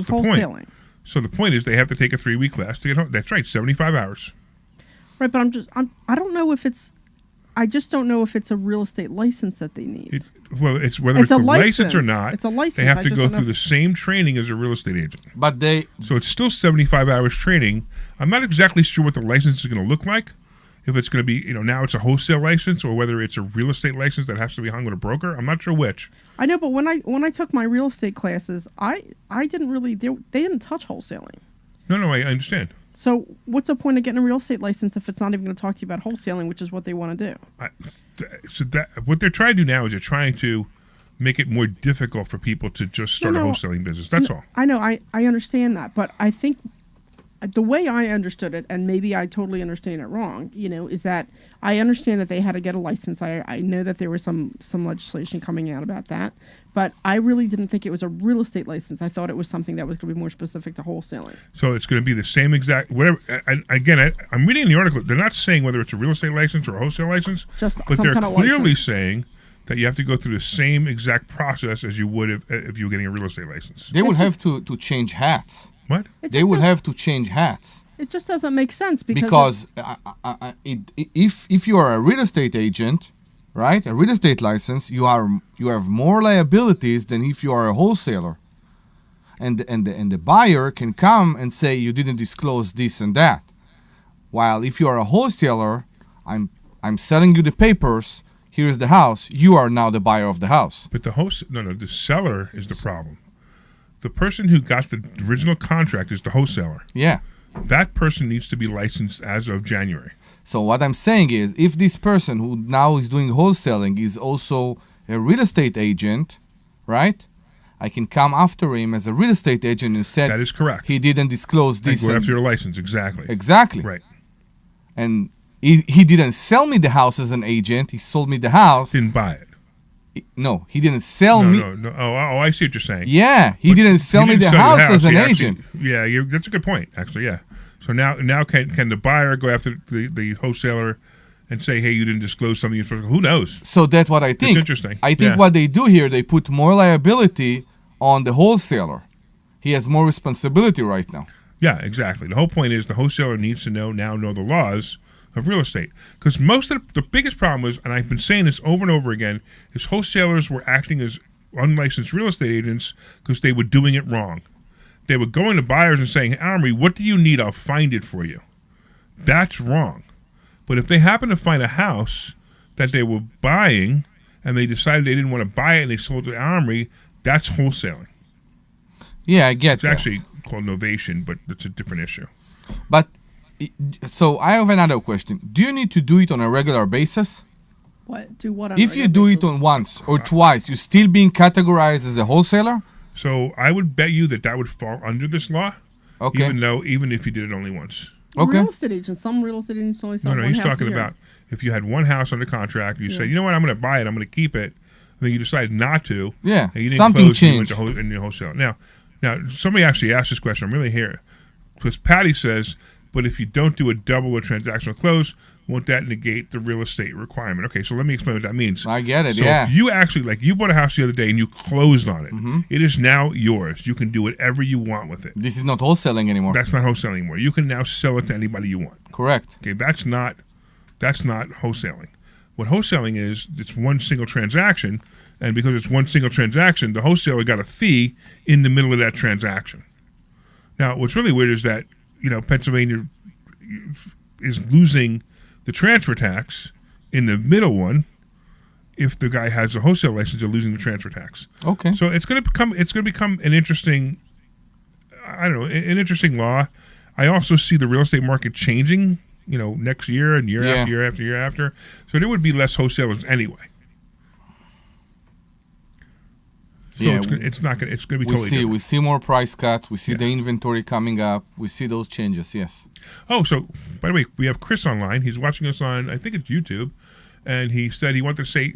wholesaling. So the point is they have to take a 3-week class to get home. That's right, 75 hours. Right, but I don't know if it's. I just don't know if it's a real estate license that they need. Whether it's a license or not. It's a license. They have to go through the same training as a real estate agent. So it's still 75 hours training. I'm not exactly sure what the license is going to look like. If it's going to be, now it's a wholesale license, or whether it's a real estate license that has to be hung with a broker. I'm not sure which. I know, but when I took my real estate classes, I didn't really they didn't touch wholesaling. No, I understand. So what's the point of getting a real estate license if it's not even going to talk to you about wholesaling, which is what they want to do? What they're trying to do now is they're trying to make it more difficult for people to just start a wholesaling business. That's all. I know, I understand that, but I think the way I understood it, and maybe I totally understand it wrong, is that I understand that they had to get a license. I know that there was some legislation coming out about that, but I really didn't think it was a real estate license. I thought it was something that was going to be more specific to wholesaling. So it's going to be the same exact whatever. I'm reading the article. They're not saying whether it's a real estate license or a wholesale license, but they're clearly saying that you have to go through the same exact process as you would if you were getting a real estate license. They will have to change hats. What? They will have to change hats. It just doesn't make sense because if you are a real estate agent, right, a real estate license, you have more liabilities than if you are a wholesaler, and the buyer can come and say you didn't disclose this and that, while if you are a wholesaler, I'm selling you the papers. Here's the house. You are now the buyer of the house. But the seller is the problem. The person who got the original contract is the wholesaler. Yeah. That person needs to be licensed as of January. So what I'm saying is, if this person who now is doing wholesaling is also a real estate agent, right? I can come after him as a real estate agent and say that is correct. He didn't disclose this. Go after your license, exactly. Exactly. Right. And he didn't sell me the house as an agent. He sold me the house. Didn't buy it. No, he didn't sell me. No. Oh, I see what you're saying. Yeah, he didn't sell me the house as an agent. That's a good point, actually. Yeah. So now can the buyer go after the wholesaler and say, hey, you didn't disclose something? Who knows? So that's what I think. It's interesting. I think what they do here, they put more liability on the wholesaler. He has more responsibility right now. Yeah, exactly. The whole point is the wholesaler needs to know the laws of real estate. Because most of the biggest problem is, and I've been saying this over and over again, is wholesalers were acting as unlicensed real estate agents because they were doing it wrong. They were going to buyers and saying, hey, Omri, what do you need? I'll find it for you. That's wrong. But if they happen to find a house that they were buying and they decided they didn't want to buy it and they sold it to Omri, that's wholesaling. Yeah, I get that. It's actually called novation, but it's a different issue. But so I have another question. Do you need to do it on a regular basis? What? Do what? If you do it on once or twice, you still being categorized as a wholesaler? So I would bet you that would fall under this law. Okay. Even if you did it only once. Okay. Real estate agents. Some real estate agents only sell one house he's a talking year. about if you had one house under contract, you said, you know what, I'm going to buy it, I'm going to keep it. And then you decided not to. Yeah. And you didn't Something close, changed. You went to the wholesale. Now, somebody actually asked this question. I'm really here because Patty says, but if you don't do a double or transactional close, won't that negate the real estate requirement? Okay, so let me explain what that means. I get it, so yeah. If you actually, you bought a house the other day and you closed on it. Mm-hmm. It is now yours. You can do whatever you want with it. This is not wholesaling anymore. That's not wholesaling anymore. You can now sell it to anybody you want. Correct. Okay, that's not wholesaling. What wholesaling is, it's one single transaction, and because it's one single transaction, the wholesaler got a fee in the middle of that transaction. Now, what's really weird is that, Pennsylvania is losing the transfer tax in the middle one. If the guy has a wholesale license, they're losing the transfer tax. Okay. So it's going to become an interesting, an interesting law. I also see the real estate market changing, next year and year after year after year after. So there would be less wholesalers anyway. So it's going to be totally different. We see more price cuts. We see the inventory coming up. We see those changes, yes. Oh, so, by the way, we have Chris online. He's watching us on, I think it's YouTube. And he said he wanted to say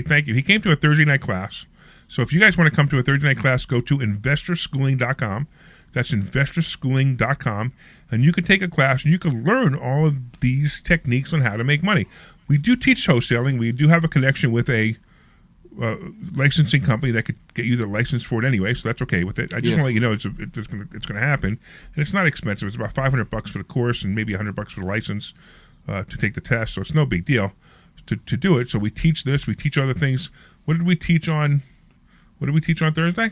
thank you. He came to a Thursday night class. So if you guys want to come to a Thursday night class, go to investorschooling.com. That's investorschooling.com. And you can take a class and you can learn all of these techniques on how to make money. We do teach wholesaling. We do have a connection with a licensing company that could get you the license for it anyway, so that's okay with it. I just want to let you know it's going to happen, and it's not expensive. It's about $500 for the course and maybe $100 for the license to take the test. So it's no big deal to do it. So we teach this. We teach other things. What did we teach on Thursday?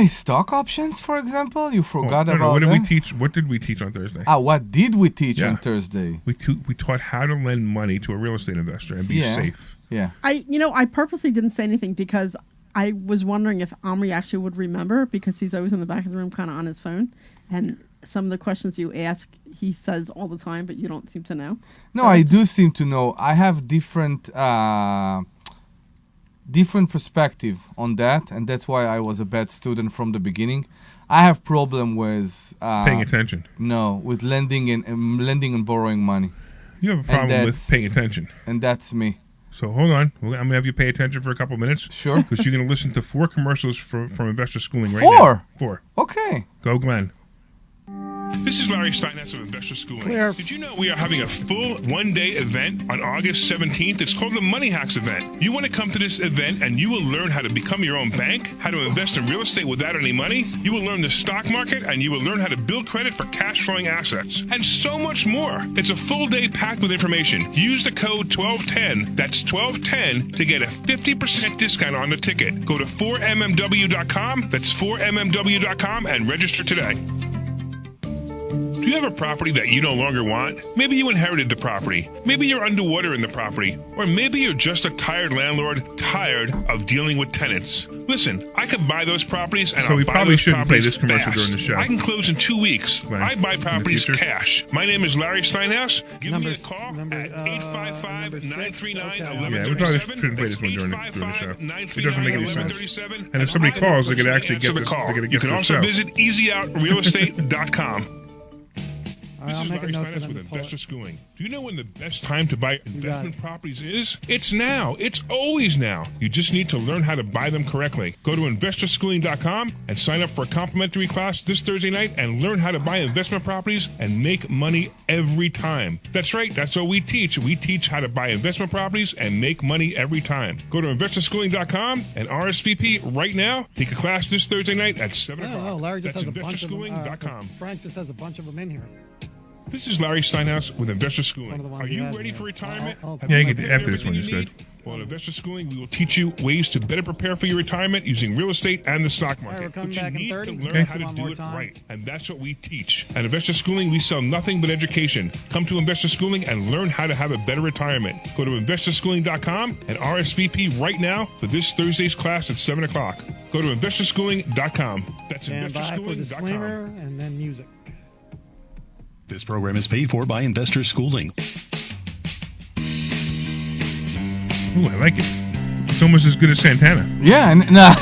Stock options, for example. You forgot about what did that? we teach? What did we teach on Thursday? What did we teach on Thursday? We taught how to lend money to a real estate investor and be safe. Yeah. I purposely didn't say anything because I was wondering if Omri actually would remember, because he's always in the back of the room kind of on his phone. And some of the questions you ask, he says all the time, but you don't seem to know. No, I do seem to know. I have different perspective on that, and that's why I was a bad student from the beginning. I have problem with paying attention. No, with lending and borrowing money. You have a problem with paying attention, and that's me. So hold on, I'm gonna have you pay attention for a couple minutes. Sure. Because you're gonna listen to 4 commercials from Investor Schooling right now. 4. Okay. Go, Glenn. This is Larry Steinhouse of Investor Schooling. Clear. Did you know we are having a full one-day event on August 17th? It's called the Money Hacks event. You want to come to this event and you will learn how to become your own bank, how to invest in real estate without any money. You will learn the stock market, and you will learn how to build credit for cash-flowing assets, and so much more. It's a full day packed with information. Use the code 1210, that's 1210, to get a 50% discount on the ticket. Go to 4mmw.com, that's 4mmw.com, and register today. Do you have a property that you no longer want? Maybe you inherited the property. Maybe you're underwater in the property. Or maybe you're just a tired landlord, tired of dealing with tenants. Listen, I could buy those proproperties, and I'll buy those properties this commercial fast. during the show. I can close in 2 weeks. I buy properties cash. My name is Larry Steinhouse. Give me a call at 855-939-1137. Yeah, we probably shouldn't play this one during the show. It doesn't make any sense. And if somebody calls, they could actually get the call. You can also visit easyOutRealestate.com. I'll make a note for them with to pull Investor it. Schooling. Do you know when the best time to buy investment properties is? It's now. It's always now. You just need to learn how to buy them correctly. Go to investorschooling.com and sign up for a complimentary class this Thursday night and learn how to buy investment properties and make money every time. That's right. That's what we teach. We teach how to buy investment properties and make money every time. Go to investorschooling.com and RSVP right now. Take a class this Thursday night at 7 o'clock. Oh, Larry just That's has a bunch of them. investorschooling.com. Frank just has a bunch of them in here. This is Larry Steinhouse with Investor One of the Schooling. ones Are he you has ready there. for retirement? I'll Have you prepared get everything after you this one need? Well, at Investor Schooling, we will teach you ways to better prepare for your retirement using real estate and the stock market. we're coming But you back in need 30. to learn Okay. how to One do more it time. right. And that's what we teach. At Investor Schooling, we sell nothing but education. Come to Investor Schooling and learn how to have a better retirement. Go to investorschooling.com and RSVP right now for this Thursday's class at 7 o'clock. Go to investorschooling.com. That's Stand by for disclaimer investorschooling.com. and then music. This program is paid for by Investor Schooling. Ooh, I like it. It's almost as good as Santana. Yeah, no.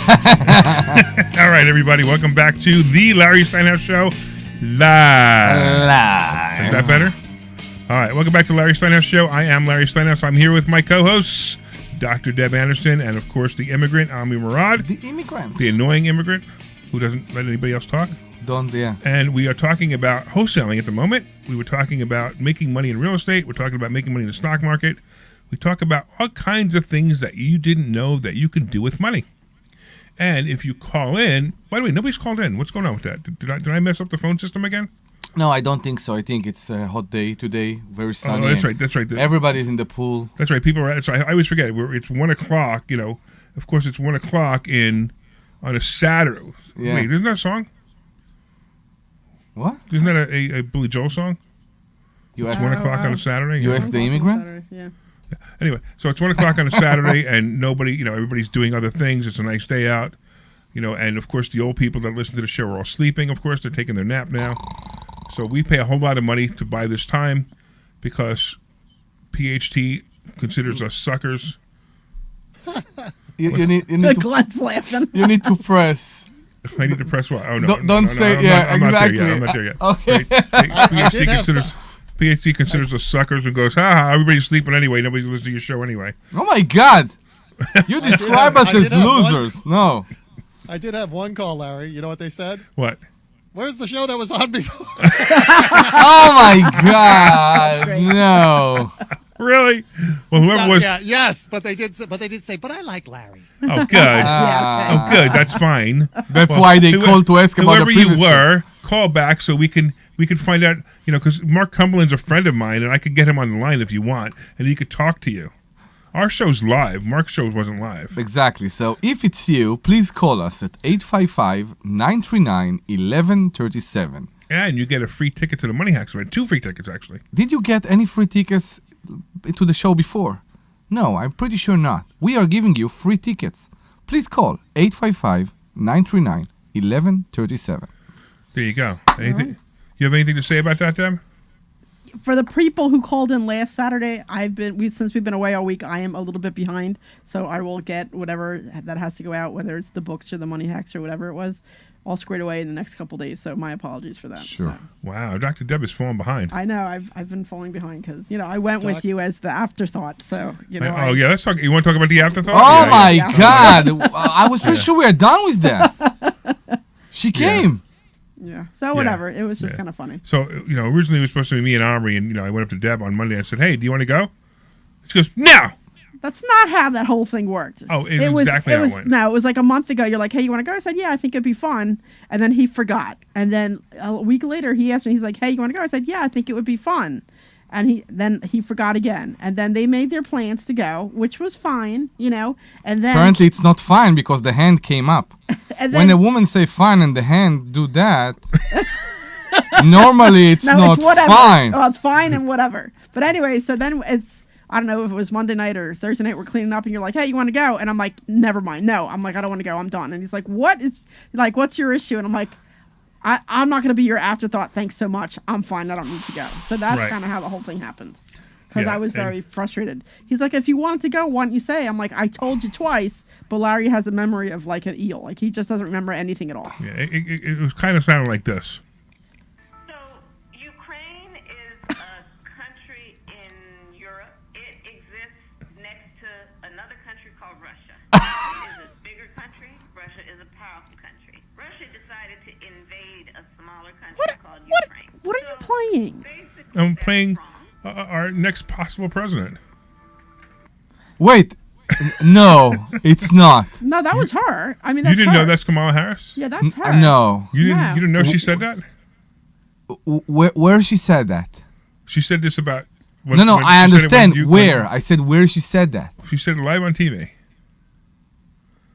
All right, everybody, welcome back to the Larry Steinhouse Show live. Is that better? All right, welcome back to Larry Steinhouse Show. I am Larry Steinhouse. I'm here with my co-hosts, Dr. Deb Anderson, and of course the immigrant, Omri Morad. The immigrant. The annoying immigrant who doesn't let anybody else talk. Yeah. And we are talking about wholesaling at the moment. We were talking about making money in real estate. We're talking about making money in the stock market. We talk about all kinds of things that you didn't know that you can do with money. And if you call in, by the way, nobody's called in. What's going on with that? Did I mess up the phone system again? No, I don't think so. I think it's a hot day today, very sunny. Oh, that's right. That's right. Everybody's in the pool. That's right. People are. So I always forget. It's 1 o'clock. You know, of course, it's 1 o'clock on a Saturday. Yeah. Wait, isn't that a song? What? Isn't that a Billy Joel song? You It's asked, 1 o'clock on a Saturday. you asked the immigrant? Yeah. Anyway, so it's 1 o'clock on a Saturday, and nobody, everybody's doing other things. It's a nice day out, and of course the old people that listen to the show are all sleeping. Of course, they're taking their nap now. So we pay a whole lot of money to buy this time because PHT considers us suckers. You need to, Glenn's laughing. you need to press. I need to press what? Oh no! Don't say. I'm Exactly. Not there yet. Okay. PHT considers us suckers and goes, ha! Everybody's sleeping anyway. Nobody's listening to your show anyway. Oh my God! You describe us as losers. No. I did have one call, Larry. You know what they said? What? Where's the show that was on before? Oh my God! No. Really? Well, whoever was. Yeah, yes, but they did say, but I like Larry. Oh, good. Yeah, Oh, good. That's fine. That's Well, why they called to ask about the whoever you previous show. were, call back so we can find out. Because Mark Cumberland's a friend of mine, and I could get him on the line if you want, and he could talk to you. Our show's live. Mark's show wasn't live. Exactly. So if it's you, please call us at 855-939-1137. And you get a free ticket to the Money Hacks event. 2 free tickets, actually. Did you get any free tickets to the show before? No, I'm pretty sure not. We are giving you free tickets. Please call 855-939-1137. There you go. Anything? You have anything to say about that, Deb? For the people who called in last Saturday, since we've been away all week, I am a little bit behind, so I will get whatever that has to go out, whether it's the books or the money hacks or whatever it was, all squared away in the next couple days. So my apologies for that. Sure. So, Wow, Dr. Deb is falling behind. I know I've been falling behind because I went with you as the afterthought. So yeah, let's talk. You want to talk about the afterthought? Oh Yeah, my yeah. God! I was pretty sure we were done with that. She came. Yeah. So whatever. It was just kind of funny. So, originally it was supposed to be me and Omri, and, I went up to Deb on Monday and I said, hey, do you want to go? She goes, no! That's not how that whole thing worked. Oh, it was exactly how it went. No, it was like a month ago. You're like, hey, you want to go? I said, yeah, I think it'd be fun. And then he forgot. And then a week later, he asked me, he's like, hey, you want to go? I said, yeah, I think it would be fun. And he forgot again. And then they made their plans to go, which was fine, And then Apparently, it's not fine because the hand came up. and then, When a woman say fine and the hand do that, normally it's not it's whatever. fine. Well, it's fine and whatever. But anyway, so then I don't know if it was Monday night or Thursday night, we're cleaning up and you're like, hey, you want to go? And I'm like, never mind. No. I'm like, I don't want to go. I'm done. And he's like, what's your issue? And I'm like, I'm not going to be your afterthought. Thanks so much. I'm fine. I don't need to go. So that's Right. kind of how the whole thing happened. Because Yeah, I was and- very frustrated. He's like, if you wanted to go, why don't you say? I'm like, I told you twice, but Larry has a memory of like an eel. Like he just doesn't remember anything at all. Yeah, it was kind of sounding like this. So Ukraine is a country playing? I'm playing our next possible president. Wait, no, it's not. No, that was her. I mean, You that's didn't her. know that's Kamala Harris? Yeah, that's her. No. You didn't. No. You didn't know she said that? Where she said that? She said this about. No, when I she said it understand when you- where. I said where she said that. She said it live on TV.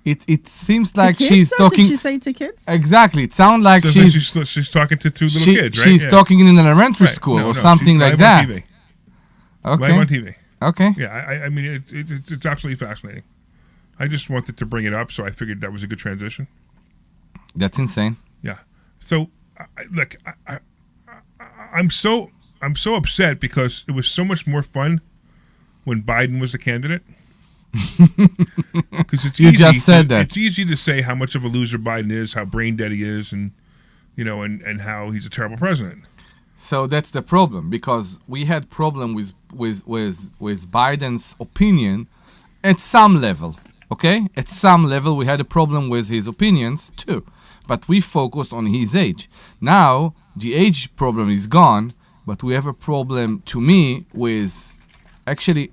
It seems To like kids, she's though? talking. Did she say to kids? Exactly. It sounds like So she's talking to two little kids, right? she's Yeah. talking in an elementary Right. school No, or no, something she's like live on that. TV. Live on Okay. TV. Okay. Yeah, I mean, it's absolutely fascinating. I just wanted to bring it up, so I figured that was a good transition. That's insane. Yeah. So, look, I'm so upset because it was so much more fun when Biden was the candidate. Because it's You easy, just said that. It's easy to say how much of a loser Biden is, how brain dead he is, and and how he's a terrible president. So that's the problem, because we had problem with Biden's opinion at some level. Okay, at some level we had a problem with his opinions too, but we focused on his age. Now the age problem is gone, but we have a problem, to me, with actually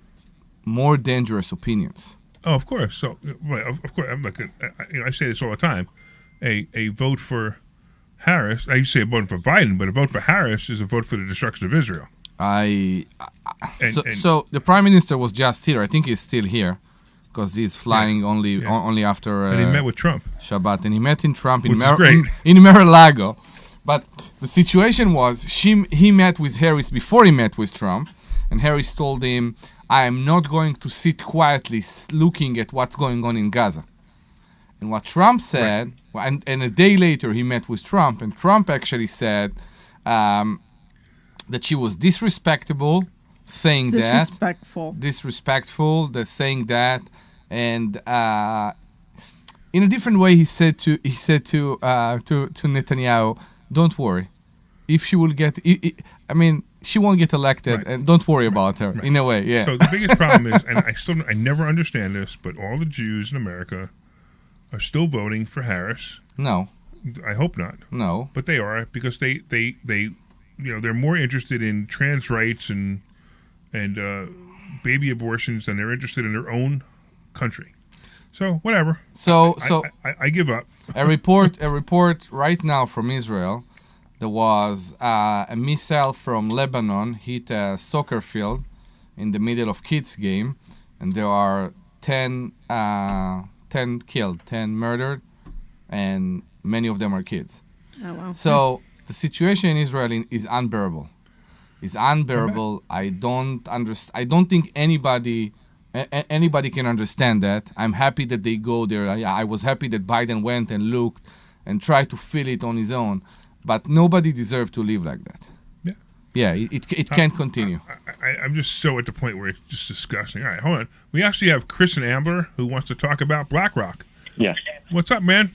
more dangerous opinions. Oh, of course. So, well, of course, I'm like, I say this all the time. A vote for Harris. I used to say a vote for Biden, but a vote for Harris is a vote for the destruction of Israel. So the prime minister was just here. I think he's still here, because he's flying only after And he met with Trump. Shabbat, and he met in Trump in Which is great. in Mar-a-Lago. But the situation was he met with Harris before he met with Trump, and Harris told him, "I am not going to sit quietly looking at what's going on in Gaza." And what Trump said, and a day later he met with Trump, and Trump actually said that she was disrespectful, saying disrespectful, saying that, and in a different way he said to Netanyahu, "Don't worry, if she will get, she won't get elected, and don't worry about her." In a way, yeah. So the biggest problem is, and I never understand this, but all the Jews in America are still voting for Harris. No, I hope not. no. But they are, because they they're more interested in trans rights and baby abortions than they're interested in their own country. So whatever. So I give up. a report right now from Israel. There was a missile from Lebanon hit a soccer field in the middle of kids' game, and there are 10 killed, 10 murdered, and many of them are kids. Oh, wow. So the situation in Israel is unbearable. It's unbearable. I don't think anybody can understand that. I'm happy that they go there. I was happy that Biden went and looked and tried to feel it on his own. But nobody deserves to live like that. Yeah, it can't continue. I'm just so at the point where it's just disgusting. All right, hold on. We actually have Chris and Ambler who wants to talk about BlackRock. Yes. What's up, man?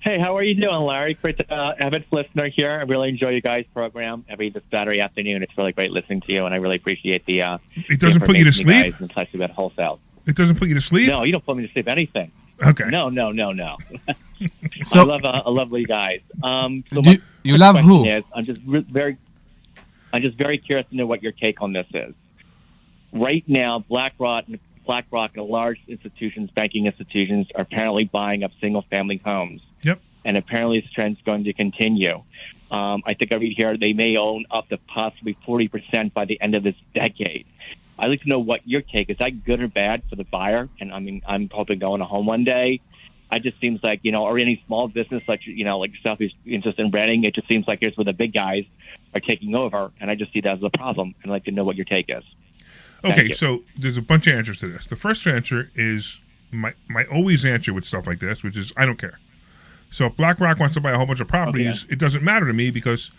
Hey, how are you doing, Larry? Great to avid listener here. I really enjoy you guys' program every Saturday afternoon. It's really great listening to you, and I really appreciate the. It doesn't put you to sleep? Guys, especially about wholesale. It doesn't put you to sleep? No, you don't put me to sleep anything. Okay. No. So I love you guys. So you love who? I'm just very curious to know what your take on this is. Right now, BlackRock and large institutions, banking institutions, are apparently buying up single-family homes. Yep. And apparently this trend is going to continue. I think I read here they may own up to possibly 40% by the end of this decade. I'd like to know what your take is. Is that good or bad for the buyer? And I mean, I'm hoping to own a home one day. It just seems like, or any small business like yourself who's interested in renting, it just seems like here's where the big guys are taking over. And I just see that as a problem. And I'd like to know what your take is. Okay, so there's a bunch of answers to this. The first answer is my always answer with stuff like this, which is I don't care. So if BlackRock wants to buy a whole bunch of properties, It doesn't matter to me, because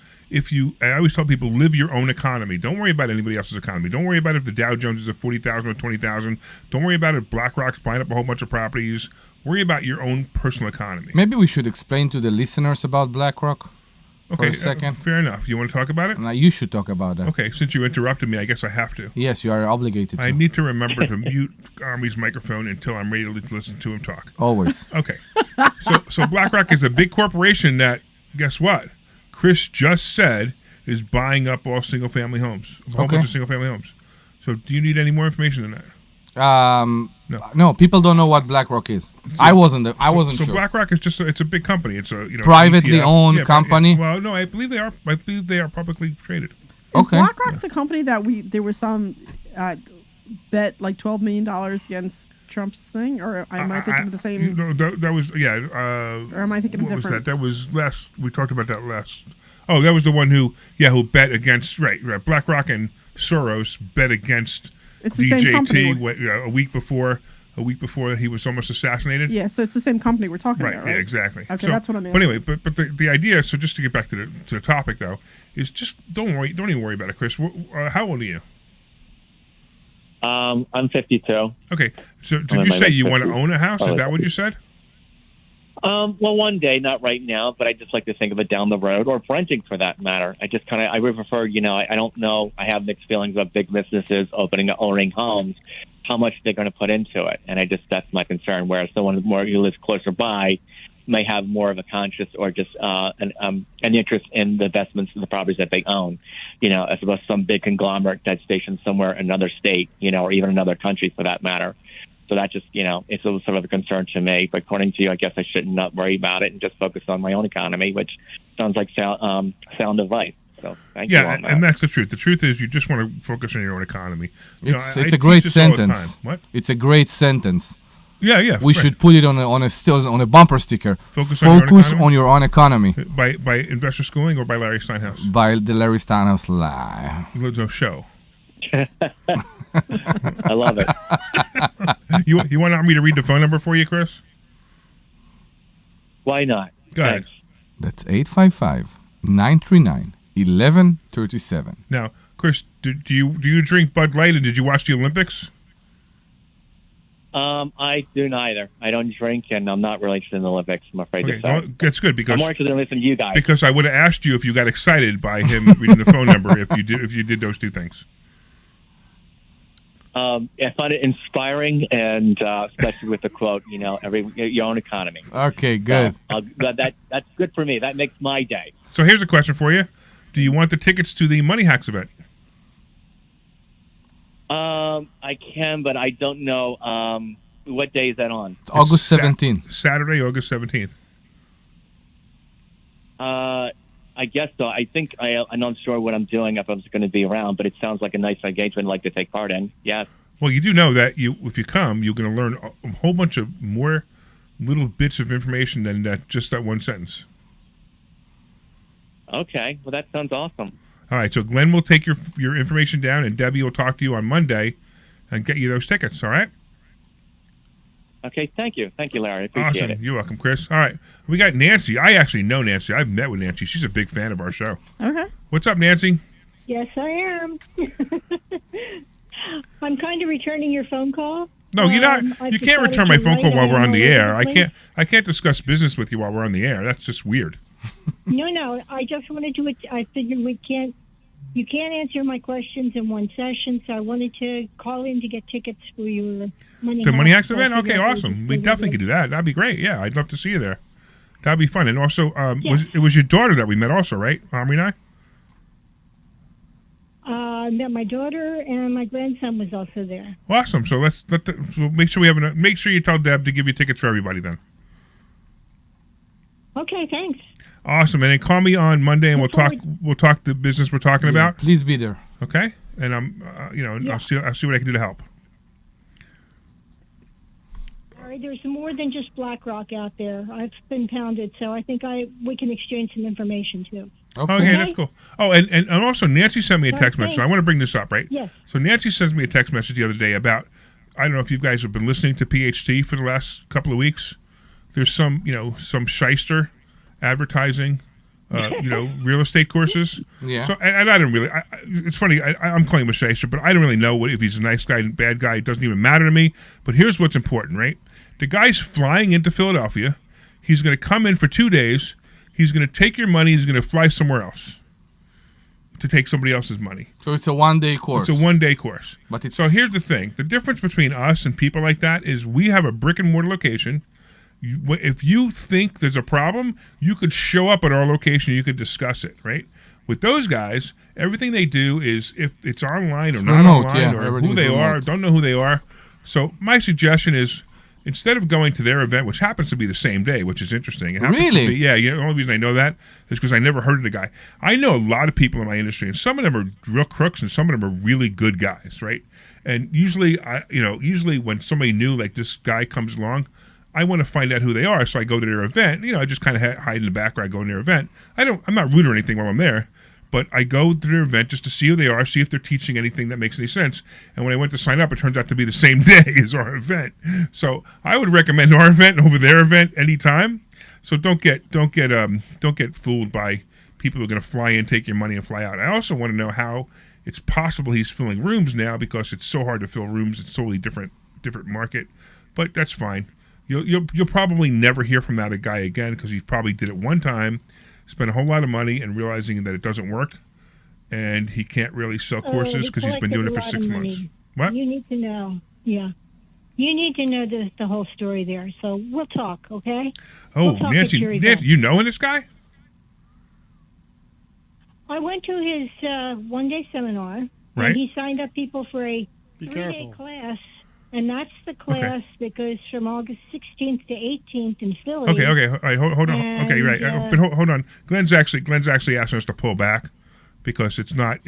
I always tell people, live your own economy. Don't worry about anybody else's economy. Don't worry about if the Dow Jones is at 40,000 or 20,000. Don't worry about if BlackRock's buying up a whole bunch of properties. Worry about your own personal economy. Maybe we should explain to the listeners about BlackRock for a second. Fair enough. You want to talk about it? Now you should talk about that. Okay, since you interrupted me, I guess I have to. Yes, you are obligated to. I need to remember to mute Omri's microphone until I'm ready to listen to him talk. Always. Okay. So BlackRock is a big corporation that, guess what? Chris just said is buying up all single-family homes, a whole bunch of single-family homes. So do you need any more information than that? No, people don't know what BlackRock is. I wasn't So sure. BlackRock is it's a big company. It's a Privately ETF. owned company. Well, no, I believe they are. I believe they are publicly traded. Is BlackRock the company that there was some bet like $12 million against Trump's thing, or am I thinking of the same? No, that was or am I thinking of what different? was that? That was last. We talked about that last. Oh, that was the one who bet against right. BlackRock and Soros bet against it's the same company. a week before he was almost assassinated. Yeah, so it's the same company we're talking about, right? Yeah, exactly. Okay, so, that's what I mean. But anyway, but the idea. So just to get back to the topic though, is just don't even worry about it, Chris. How old are you? I'm 52. Okay, so did you say you want to own a house? Is that what you said? Well, one day, not right now, but I just like to think of it down the road, or renting for that matter. I would prefer, I don't know. I have mixed feelings about big businesses owning homes, how much they're going to put into it, and that's my concern. Whereas someone who lives closer by may have more of a conscious or just an interest in the investments in the properties that they own, as opposed to some big conglomerate that's stationed somewhere in another state, or even another country for that matter. So that just, it's a sort of a concern to me. But according to you, I guess I should not worry about it and just focus on my own economy, which sounds like sound advice. So thank you on that. And that's the truth. The truth is you just want to focus on your own economy. It's a great sentence. What? It's a great sentence. Yeah. We should put it on a bumper sticker. Focus on your own economy. By Investor Schooling or by Larry Steinhouse? By the Larry Steinhouse Live. No show. I love it. You want me to read the phone number for you, Chris? Why not? Go ahead. That's 855-939-1137. Now, Chris, do you drink Bud Light and did you watch the Olympics? I do neither. I don't drink, and I'm not really interested in the Olympics, I'm afraid to say. Well, that's good because I'm more interested in listening to you guys. Because I would have asked you if you got excited by him reading the phone number if you did those two things. I find it inspiring, and especially with the quote, your own economy. Okay, good. That's good for me. That makes my day. So here's a question for you: do you want the tickets to the Money Hacks event? I can, but I don't know. What day is that on? It's August 17th. Saturday, August 17th. I guess so. I think I'm not sure what I'm doing if I'm going to be around, but it sounds like a nice engagement I'd like to take part in. Yes. Well, you do know that if you come, you're going to learn a whole bunch of more little bits of information than just that one sentence. Okay. Well, that sounds awesome. All right. So Glenn will take your information down, and Debbie will talk to you on Monday and get you those tickets. All right. Okay, thank you, Larry. I appreciate it. You're welcome, Chris. All right, we got Nancy. I actually know Nancy. I've met with Nancy. She's a big fan of our show. Okay. What's up, Nancy? Yes, I am. I'm kind of returning your phone call. No, you're not. You can't return my phone call while we're on the air. I can't discuss business with you while we're on the air. That's just weird. No. I just wanted to. I figured you can't answer my questions in one session, so I wanted to call in to get tickets for your Money Hacks event. Okay, awesome. We definitely could do that. That'd be great. Yeah, I'd love to see you there. That'd be fun. And also, it was your daughter that we met, also, right? Omri and I met my daughter, and my grandson was also there. Awesome. So so make sure make sure you tell Deb to give you tickets for everybody then. Okay, thanks. Awesome. And then call me on Monday, and we'll talk the business we're talking about. Please be there. Okay. And I'll see what I can do to help. All right, there's more than just BlackRock out there. I've been pounded, so I think we can exchange some information too. Okay, that's cool. Oh, and also Nancy sent me a text message. I want to bring this up, right? Yes. So Nancy sends me a text message the other day about, I don't know if you guys have been listening to PHT for the last couple of weeks. There's some shyster advertising, real estate courses. Yeah. So and I don't really. It's funny. I'm calling him a shyster, but I don't really know if he's a nice guy, bad guy. It doesn't even matter to me. But here's what's important, right? The guy's flying into Philadelphia. He's going to come in for 2 days. He's going to take your money. He's going to fly somewhere else to take somebody else's money. So it's a one-day course. It's a one-day course. But so here's the thing. The difference between us and people like that is we have a brick-and-mortar location. If you think there's a problem, you could show up at our location. You could discuss it, right? With those guys, everything they do is if it's online or not remote, online yeah, or who they remote. are, don't know who they are. So my suggestion is instead of going to their event, which happens to be the same day, which is interesting. It happens Really? to be, yeah, the only reason I know that is because I never heard of the guy. I know a lot of people in my industry, and some of them are real crooks, and some of them are really good guys, right? And usually, usually when somebody new like this guy comes along, I want to find out who they are, so I go to their event. I just kind of hide in the back where I go to their event. I'm not rude or anything while I'm there, but I go to their event just to see who they are, see if they're teaching anything that makes any sense. And when I went to sign up, it turns out to be the same day as our event. So I would recommend our event over their event anytime. So don't get fooled by people who are going to fly in, take your money, and fly out. I also want to know how it's possible he's filling rooms now because it's so hard to fill rooms. It's totally different market, but that's fine. You'll probably never hear from that guy again because he probably did it one time, spent a whole lot of money, and realizing that it doesn't work, and he can't really sell courses because he's been doing it for 6 months. What? You need to know, yeah. You need to know the whole story there. So we'll talk, okay? Oh, We'll talk Nancy, you know this guy? I went to his one-day seminar, Right. and he signed up people for a Be 3-day careful. class. And that's the class that goes from August 16th to 18th in Philly. Okay, all right, hold on. Okay, right, And, but hold on. Glenn's actually asking us to pull back because it's not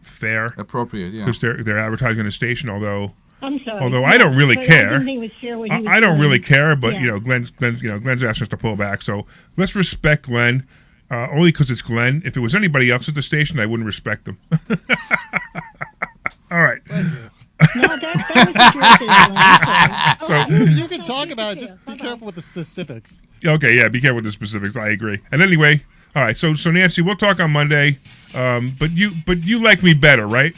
fair Appropriate, yeah. because they're advertising on the station. Although I'm sorry. I don't really But I care. didn't think it was fair what he was I don't doing. really care, but Yeah. Glenn's asking us to pull back. So let's respect Glenn. Only because it's Glenn. If it was anybody else at the station, I wouldn't respect them. All right. No, that was a So You can talk about it. Just be careful with the specifics. okay, yeah, be careful with the specifics. I agree. And anyway, all right. So Nancy, we'll talk on Monday. But you like me better, right?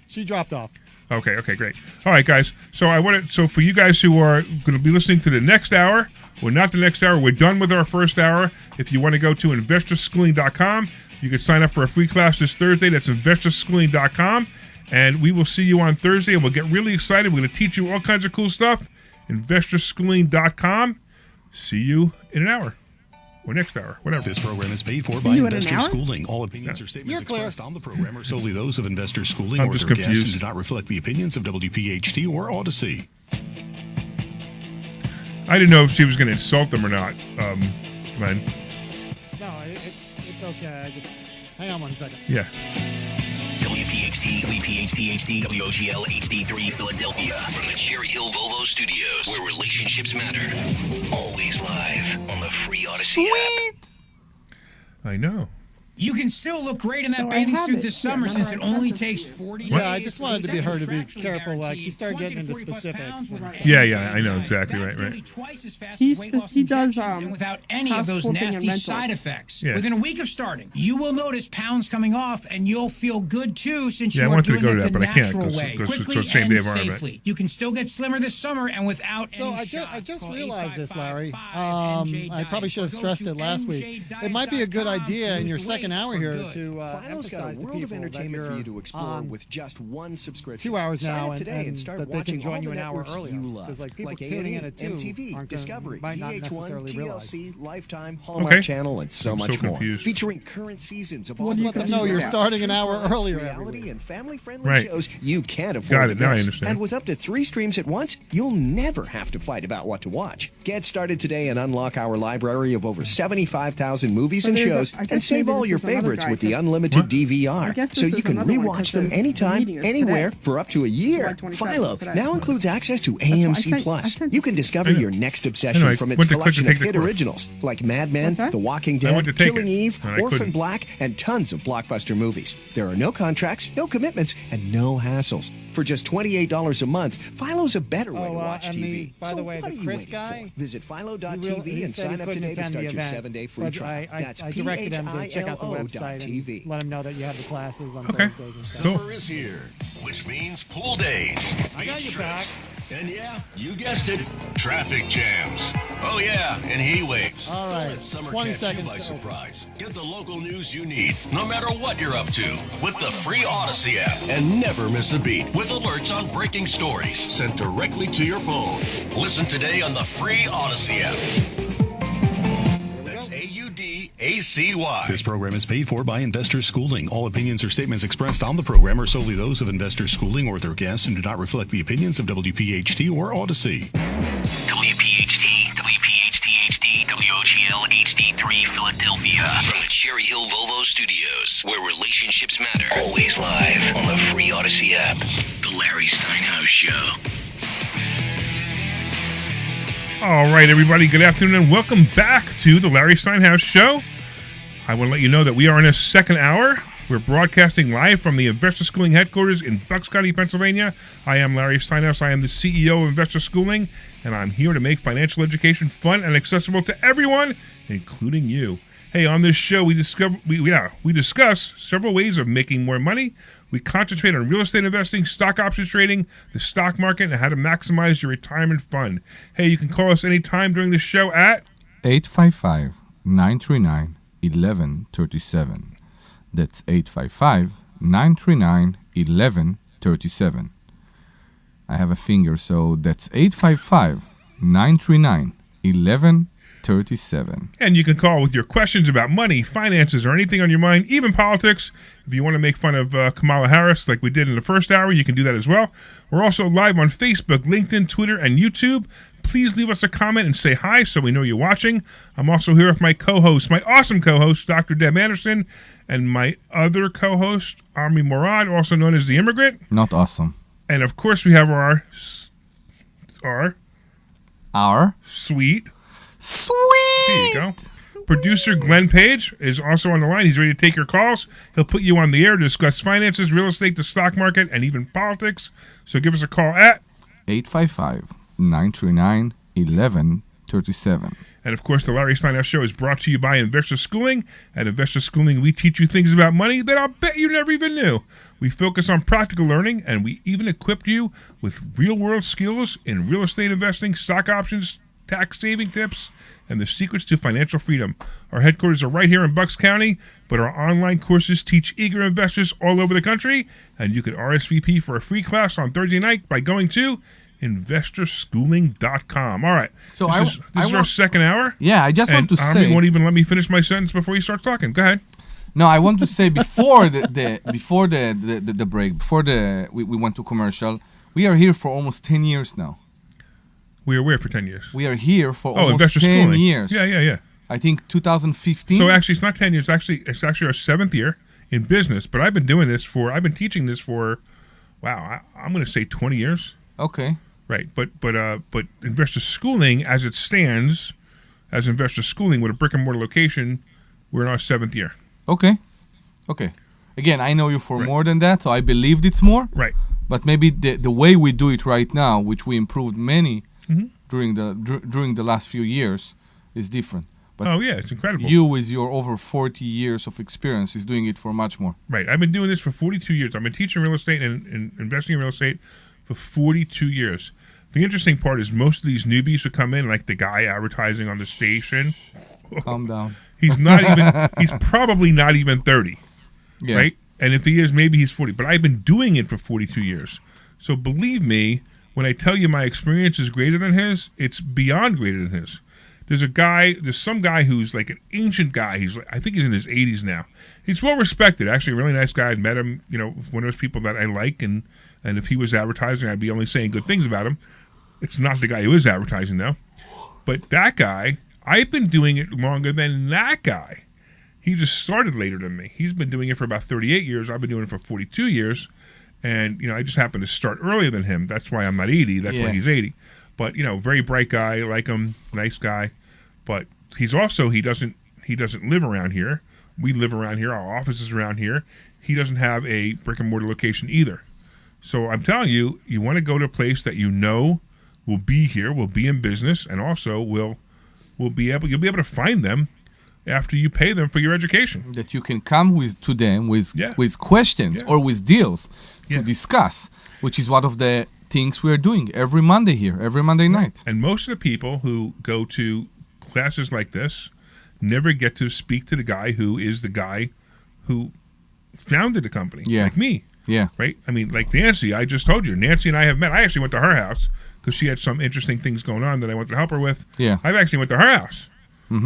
She dropped off. Okay, great. All right, guys. So for you guys who are going to be listening to the next hour, well, not the next hour. We're done with our first hour. If you want to go to investorschooling.com, you can sign up for a free class this Thursday. That's investorschooling.com. And we will see you on Thursday, and we'll get really excited. We're going to teach you all kinds of cool stuff. investorschooling.com. See you in an hour. Or next hour, whatever. This program is paid for See by you in an Investor hour? Schooling. All opinions or statements You're clear. expressed on the program are solely those of Investor Schooling I'm or just their guests confused. and do not reflect the opinions of WPHT or Odyssey. I didn't know if she was going to insult them or not, Glenn. No, it's okay. I just hang on 1 second. Yeah. WPHT, WPHT-HD, WOGL HD3 Philadelphia. From the Cherry Hill Volvo Studios, where relationships matter. Always live on the free Odyssey app. I know. You can still look great in that So I bathing have suit it this here. summer since it Remember, I only got this takes here. 40 Yeah, days. I just wanted to be her to be Contractually careful. Like guaranteed she started getting into 20 to 40+ specifics. pounds and without stuff. Yeah, I know exactly That's right. nearly twice as fast He's as weight loss he does injections and without any of house those flipping and nasty rentals. side effects. Yeah. Within a week of starting, you will notice pounds coming off, and you'll feel good too, since Yeah, I you are wanted to doing go it to that, the but I can't natural 'cause- way, 'cause it's the quickly same day and of our event. safely. You can still get slimmer this summer and without So any I shots. just Call realized this, Larry. 855-NJ I probably should have Go stressed to it last week. It might be a good idea in your second hour here to Filo's got a emphasize to world of people that entertainment for you're you to explore on with just one subscription. 2 hours Sign now, up today and start that they watching can join all you the an hour networks earlier. you love, Because like people like tuning in A&E, at 2 MTV, aren't Discovery, might not VH1, necessarily realize. TLC, Lifetime, Hallmark Okay. Channel, and so I'm much so more. confused. Featuring current seasons of all Just the let them best know you're drama, starting an true hour crime, earlier every reality, week. and family-friendly Right. shows you can't afford Got to it. Now I miss. understand. And with up to 3 streams at once, you'll never have to fight about what to watch. Get started today and unlock our library of over 75,000 movies So and there's shows, I guess and save maybe all this your is another favorites guy, with the 'cause- unlimited What? DVR, I guess so this you is can another one, rewatch 'cause them the anytime, meeting is anywhere, today. for up to a year. July 27th, Philo today. now includes access to why I AMC sent- I Plus. sent You it can to discover I know. your next obsession I know, I from its went to click to collection take of the hit course. originals like Mad Men, What's that? The Walking I went Dead, to take Killing it, Eve, and I Orphan couldn't. Black, and tons of blockbuster movies. There are no contracts, no commitments, and no hassles. For just $28 a month, Philo's a better way to watch and TV. by So the way, what the are you Chris waiting guy, for? Visit philo.tv he and said he sign up couldn't today to attend start the your event, 7-day free but trial. That's I directed him to check out the website PHILO.tv. and let him know that you have the classes on Okay. Thursdays and stuff. Cool. Is here, which means pool days, I got beach your back. trips, and yeah, you guessed it, traffic jams. Oh yeah, and heat waves. All right, Don't let summer 20 catch you seconds by to open. surprise. Get the local news you need, no matter what you're up to, with the free Odyssey app, and never miss a beat with alerts on breaking stories sent directly to your phone. Listen today on the free Odyssey app. That's ACY. This program is paid for by Investors Schooling. All opinions or statements expressed on the program are solely those of Investors Schooling or their guests and do not reflect the opinions of WPHT or Odyssey. WPHT, WPHT-HD, WOGL HD3 Philadelphia. From the Cherry Hill Volvo Studios, where relationships matter. Always live on the free Odyssey app. The Larry Steinhouse Show. All right, everybody, good afternoon and welcome back to the Larry Steinhouse Show. I want to let you know that we are in a second hour. We're broadcasting live from the Investor Schooling headquarters in Bucks County, Pennsylvania. I am Larry Steinhouse. I am the CEO of Investor Schooling, and I'm here to make financial education fun and accessible to everyone, including you. Hey, on this show, we discuss several ways of making more money. We concentrate on real estate investing, stock options trading, the stock market, and how to maximize your retirement fund. Hey, you can call us anytime during the show at 855-939-1137. That's 855-939-1137. I have a finger, so that's 855-939-1137. And you can call with your questions about money, finances, or anything on your mind, even politics. If you want to make fun of Kamala Harris like we did in the first hour, you can do that as well. We're also live on Facebook, LinkedIn, Twitter, and YouTube. Please leave us a comment and say hi so we know you're watching. I'm also here with my co-host, my awesome co-host, Dr. Deb Anderson, and my other co-host, Omri Morad, also known as The Immigrant. Not awesome. And, of course, we have our sweet. There you go. Producer Glenn Page is also on the line. He's ready to take your calls. He'll put you on the air to discuss finances, real estate, the stock market, and even politics. So give us a call at 855-939-1137. And, of course, the Larry Steinhouse Show is brought to you by Investor Schooling. At Investor Schooling, we teach you things about money that I'll bet you never even knew. We focus on practical learning, and we even equip you with real-world skills in real estate investing, stock options, tax saving tips, and the secrets to financial freedom. Our headquarters are right here in Bucks County, but our online courses teach eager investors all over the country, and you can RSVP for a free class on Thursday night by going to investorschooling.com. All right. So this is our second hour. Yeah, I just want to say. Omri won't even let me finish my sentence before he starts talking. Go ahead. No, I want to say before the break, before we went to commercial, we are here for almost 10 years now. We are where for 10 years? We are here for almost Investor 10 Schooling. years. Yeah. I think 2015. So actually, it's not 10 years. It's actually our 7th year in business. But I've been teaching this for, I'm going to say 20 years. Okay. Right. But Investor Schooling, as it stands, as Investor Schooling with a brick and mortar location, we're in our 7th year. Okay. Again, I know you for more than that, so I believed it's more. Right. But maybe the way we do it right now, which we improved many during the last few years, is different. But it's incredible. You, with your over 40 years of experience, is doing it for much more. Right. I've been doing this for 42 years. I've been teaching real estate and investing in real estate for 42 years. The interesting part is most of these newbies who come in, like the guy advertising on the station. Calm down. He's probably not even 30. Yeah. Right? And if he is, maybe he's 40. But I've been doing it for 42 years. So believe me, when I tell you my experience is greater than his, it's beyond greater than his. There's some guy who's like an ancient guy. I think he's in his 80s now. He's well respected. Actually, a really nice guy. I'd met him, one of those people that I like. And if he was advertising, I'd be only saying good things about him. It's not the guy who is advertising, though. But that guy, I've been doing it longer than that guy. He just started later than me. He's been doing it for about 38 years. I've been doing it for 42 years. And, I just happened to start earlier than him. That's why I'm not 80. That's why he's 80. But, very bright guy. I like him. Nice guy. But he's also, he doesn't live around here. We live around here. Our office is around here. He doesn't have a brick and mortar location either. So I'm telling you, you want to go to a place that will be here, will be in business, and also you'll be able to find them after you pay them for your education. That you can come to them with questions or with deals to discuss, which is one of the things we are doing every Monday here, every Monday night. And most of the people who go to classes like this never get to speak to the guy who is the guy who founded the company, like me. Yeah. Right? I mean, like Nancy, I just told you. Nancy and I have met. I actually went to her house because she had some interesting things going on that I wanted to help her with. Yeah. I actually went to her house.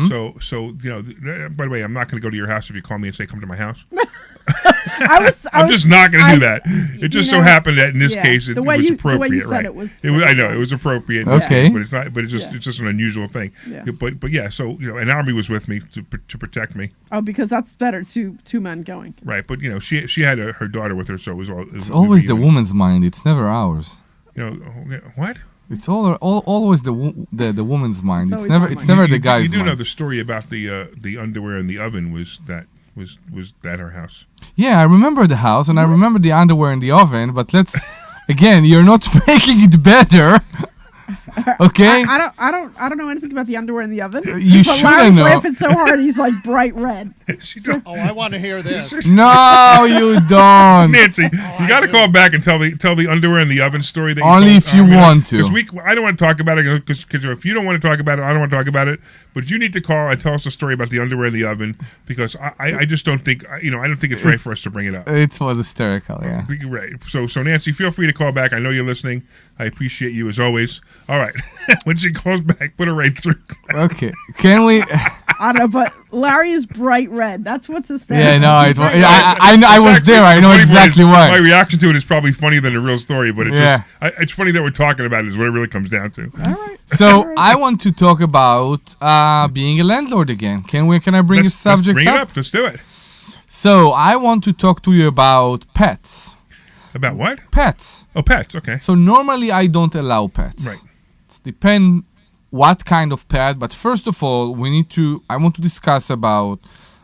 So by the way, I'm not going to go to your house if you call me and say come to my house. I'm just not going to do that. It just so happened that in this case it was appropriate. The way you said right? it was. I know it was appropriate. Okay, but it's not. But it's just an unusual thing. Yeah. But yeah. So and Omri was with me to protect me. Oh, because that's better. Two men going. Right. But she had her daughter with her, so it was all. It's always the woman's mind. It's never ours. What? It's always the woman's mind. It's always never the guy's mind. You do know the story about the underwear in the oven was that her house? Yeah, I remember the house and I remember the underwear in the oven. But again, you're not making it better. Okay. I don't know anything about the underwear in the oven. You shouldn't know. Laughing so hard, he's like bright red. I want to hear this. No, you don't. Nancy, you got to call back and tell the underwear in the oven story. That only if you want to. I don't want to talk about it because if you don't want to talk about it, I don't want to talk about it. But you need to call and tell us a story about the underwear in the oven because I just don't think I don't think it's right for us to bring it up. It was hysterical, yeah. Right. So Nancy, feel free to call back. I know you're listening. I appreciate you as always. All right. When she calls back, put her right through. Okay. Can we? I don't know, but Larry is bright red. That's what's hysterical. Yeah, no, I was there. I know exactly why. My reaction to it is probably funnier than the real story, but it's funny that we're talking about it is what it really comes down to. All right. So I want to talk about being a landlord again. Can I bring a subject bring up? It up. Let's do it. So I want to talk to you about pets. About what? Pets. Oh, pets. Okay. So normally I don't allow pets. Right. It depends what kind of pet, but first of all, I want to discuss about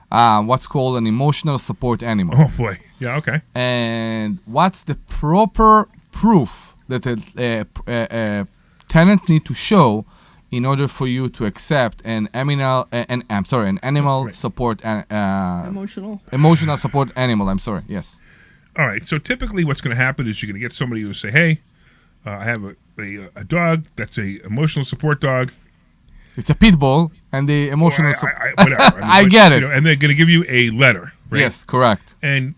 what's called an emotional support animal. Oh boy. Yeah, okay. And what's the proper proof that a tenant need to show in order for you to accept an animal Right. support Emotional support animal. I'm sorry. Yes. All right. So typically, what's going to happen is you're going to get somebody who say, "Hey, I have a dog that's a emotional support dog. It's a pit bull, and the emotional whatever. I get it. And they're going to give you a letter, right? Yes, correct. And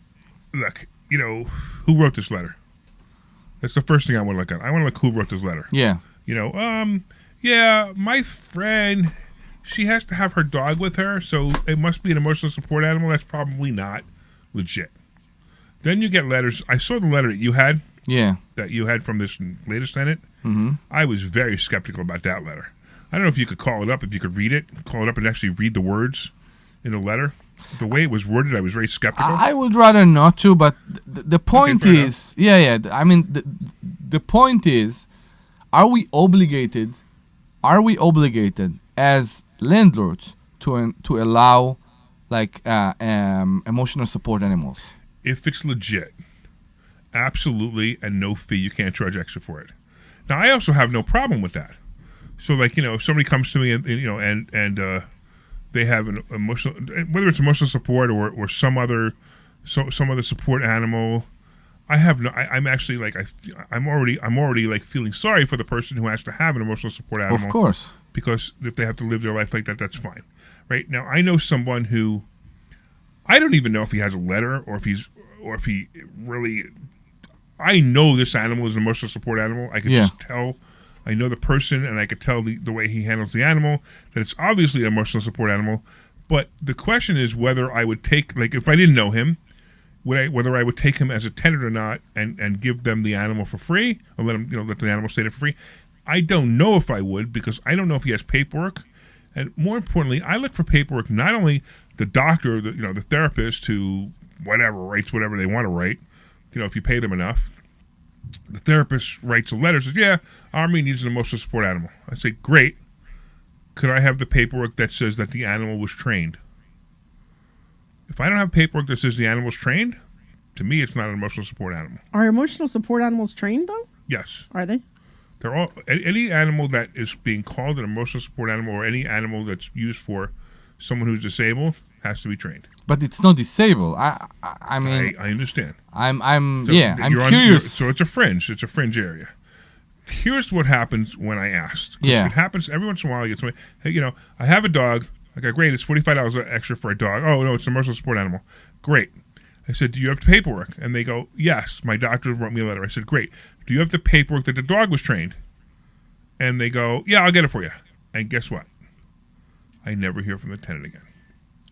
look, who wrote this letter? That's the first thing I want to look at. I want to look who wrote this letter. Yeah. Yeah, my friend, she has to have her dog with her, so it must be an emotional support animal. That's probably not legit. Then you get letters. I saw the letter that you had. Yeah. That you had from this latest tenant. Mm-hmm. I was very skeptical about that letter. I don't know if you could call it up, if you could read it, call it up and actually read the words in the letter. The way it was worded, I was very skeptical. I would rather not to, but the point is, I mean, the point is, are we obligated as landlords to allow emotional support animals? If it's legit, absolutely, and no fee, you can't charge extra for it. Now, I also have no problem with that. So, if somebody comes to me and they have an emotional, whether it's emotional support or some other support animal, I have no. I'm actually I'm already feeling sorry for the person who has to have an emotional support animal. Of course, because if they have to live their life like that, that's fine. Right now, I know someone who I don't even know if he has a letter or if he really. I know this animal is an emotional support animal. I can just tell. I know the person, and I could tell the way he handles the animal that it's obviously an emotional support animal. But the question is whether I would take, if I didn't know him, whether I would take him as a tenant or not, and give them the animal for free, or let the animal stay there for free. I don't know if I would, because I don't know if he has paperwork, and more importantly, I look for paperwork. Not only the doctor, the therapist who writes whatever they want to write, if you pay them enough. The therapist writes a letter, says, yeah, Omri needs an emotional support animal. I say, great. Could I have the paperwork that says that the animal was trained? If I don't have paperwork that says the animal was trained, to me, it's not an emotional support animal. Are emotional support animals trained, though? Yes. Are they? They're all any animal that is being called an emotional support animal, or any animal that's used for someone who's disabled, has to be trained. But it's not disabled. I mean, I understand. I'm curious. So it's a fringe area. Here's what happens when I asked. Yeah. It happens every once in a while. I get somebody, hey, I have a dog. I go, great, it's $45 extra for a dog. Oh, no, it's an emotional support animal. Great. I said, do you have the paperwork? And they go, yes, my doctor wrote me a letter. I said, great. Do you have the paperwork that the dog was trained? And they go, yeah, I'll get it for you. And guess what? I never hear from the tenant again.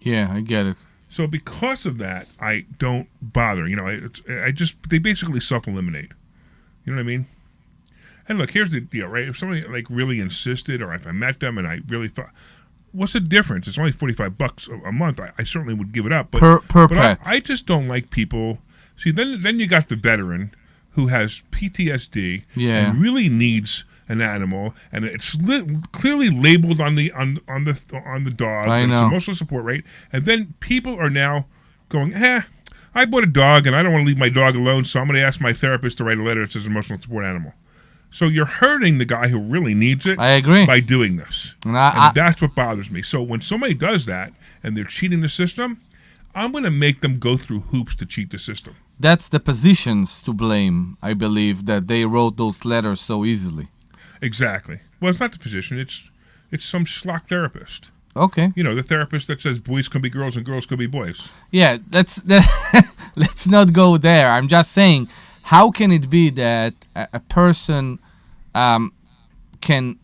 Yeah, I get it. So because of that, I don't bother. I just they basically self-eliminate. You know what I mean? And look, here's the deal, right? If somebody like really insisted, or if I met them and I really thought, what's the difference? It's only $45 a month. I certainly would give it up. But, per but pet. I just don't like people. See, then you got the veteran who has PTSD and really needs an animal, and it's clearly labeled on the dog. I know. It's emotional support, right? And then people are now going, I bought a dog and I don't want to leave my dog alone, so I'm going to ask my therapist to write a letter that says emotional support animal. So you're hurting the guy who really needs it. I agree. By doing this, and that's what bothers me. So when somebody does that and they're cheating the system, I'm going to make them go through hoops to cheat the system. That's the physicians to blame, I believe, that they wrote those letters so easily. Exactly. Well, it's not the physician. It's some schlock therapist. Okay. The therapist that says boys can be girls and girls can be boys. Yeah, let's not go there. I'm just saying, how can it be that a person can?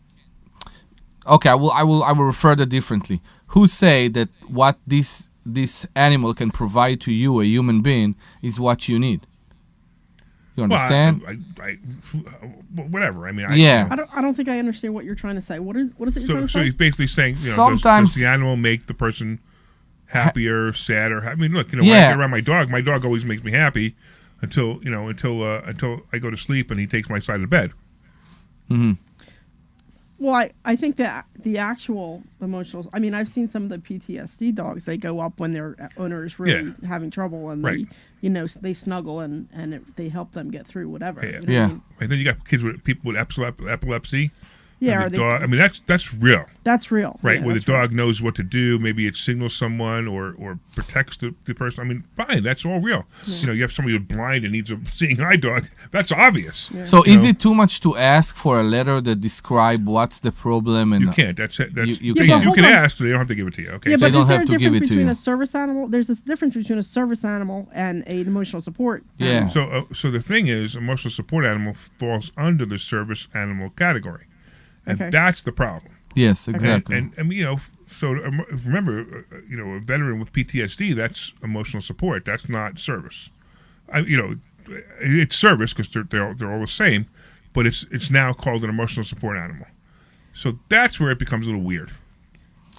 Okay, I will refer that differently. Who say that what this animal can provide to you, a human being, is what you need? You understand? Well, whatever. I mean, I don't think I understand what you're trying to say. What is it you're trying to say? So he's basically saying, sometimes does the animal make the person happier, sadder? I mean, look, when I get around my dog always makes me happy until I go to sleep and he takes my side of the bed. Mm-hmm. Well, I think that the actual emotional. I mean, I've seen some of the PTSD dogs. They go up when their owner is really having trouble, and they snuggle and they help them get through whatever. Yeah. You know what I mean? And then you got people with epilepsy. Yeah, I mean that's real. That's real, right? Yeah, Where the dog knows what to do. Maybe it signals someone or protects the person. I mean, fine, that's all real. Yeah. You have somebody who's blind and needs a seeing eye dog. That's obvious. Yeah. So is it too much to ask for a letter that describe what's the problem? And you can't. That's it. You can ask, but they don't have to give it to you. Okay. Yeah, but they don't have to give it to you. A service animal. There's a difference between a service animal and an emotional support. Yeah. Animal. So the thing is, emotional support animal falls under the service animal category. And that's the problem. Yes, exactly. And so remember, a veteran with PTSD, that's emotional support. That's not service. It's service because they're all the same, but it's now called an emotional support animal. So that's where it becomes a little weird.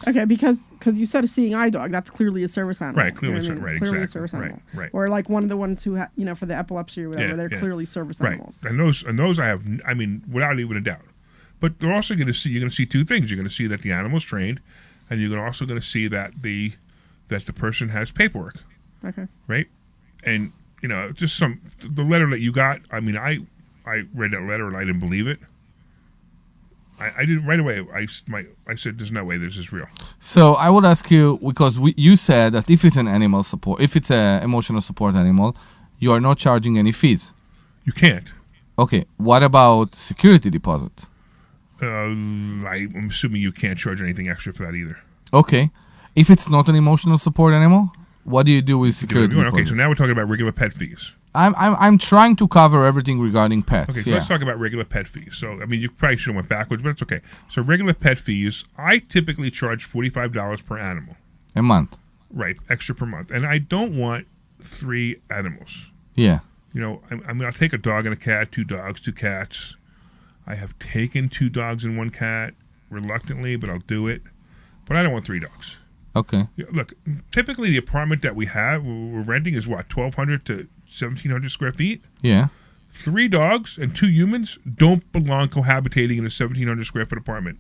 Okay, because you said a seeing eye dog, that's clearly a service animal. Right, clearly, clearly exactly. a service animal. Right. Or like one of the ones who for the epilepsy or whatever, they're clearly service animals. And those I have, I mean, without even a doubt. But they're also you're going to see two things. You're going to see that the animal's trained, and you're also going to see that the person has paperwork. Okay. Right? And, just the letter that you got, I mean, I read that letter and I didn't believe it. I did right away. I said, there's no way this is real. So I would ask you, because you said that if it's an animal support, if it's an emotional support animal, you are not charging any fees. You can't. Okay. What about security deposit? I'm assuming you can't charge anything extra for that either. Okay. If it's not an emotional support animal, what do you do with security deposit? Okay, so now we're talking about regular pet fees. I'm trying to cover everything regarding pets. Okay, so let's talk about regular pet fees. So, I mean, you probably should have went backwards, but it's okay. So regular pet fees, I typically charge $45 per animal. A month. Right, extra per month. And I don't want 3 animals. Yeah. I'll take a dog and a cat, 2 dogs, 2 cats. I have taken 2 dogs and 1 cat reluctantly, but I'll do it. But I don't want 3 dogs. Okay. Look, typically the apartment that we're renting is what, 1,200 to 1,700 square feet? Yeah. 3 dogs and 2 humans don't belong cohabitating in a 1,700 square foot apartment.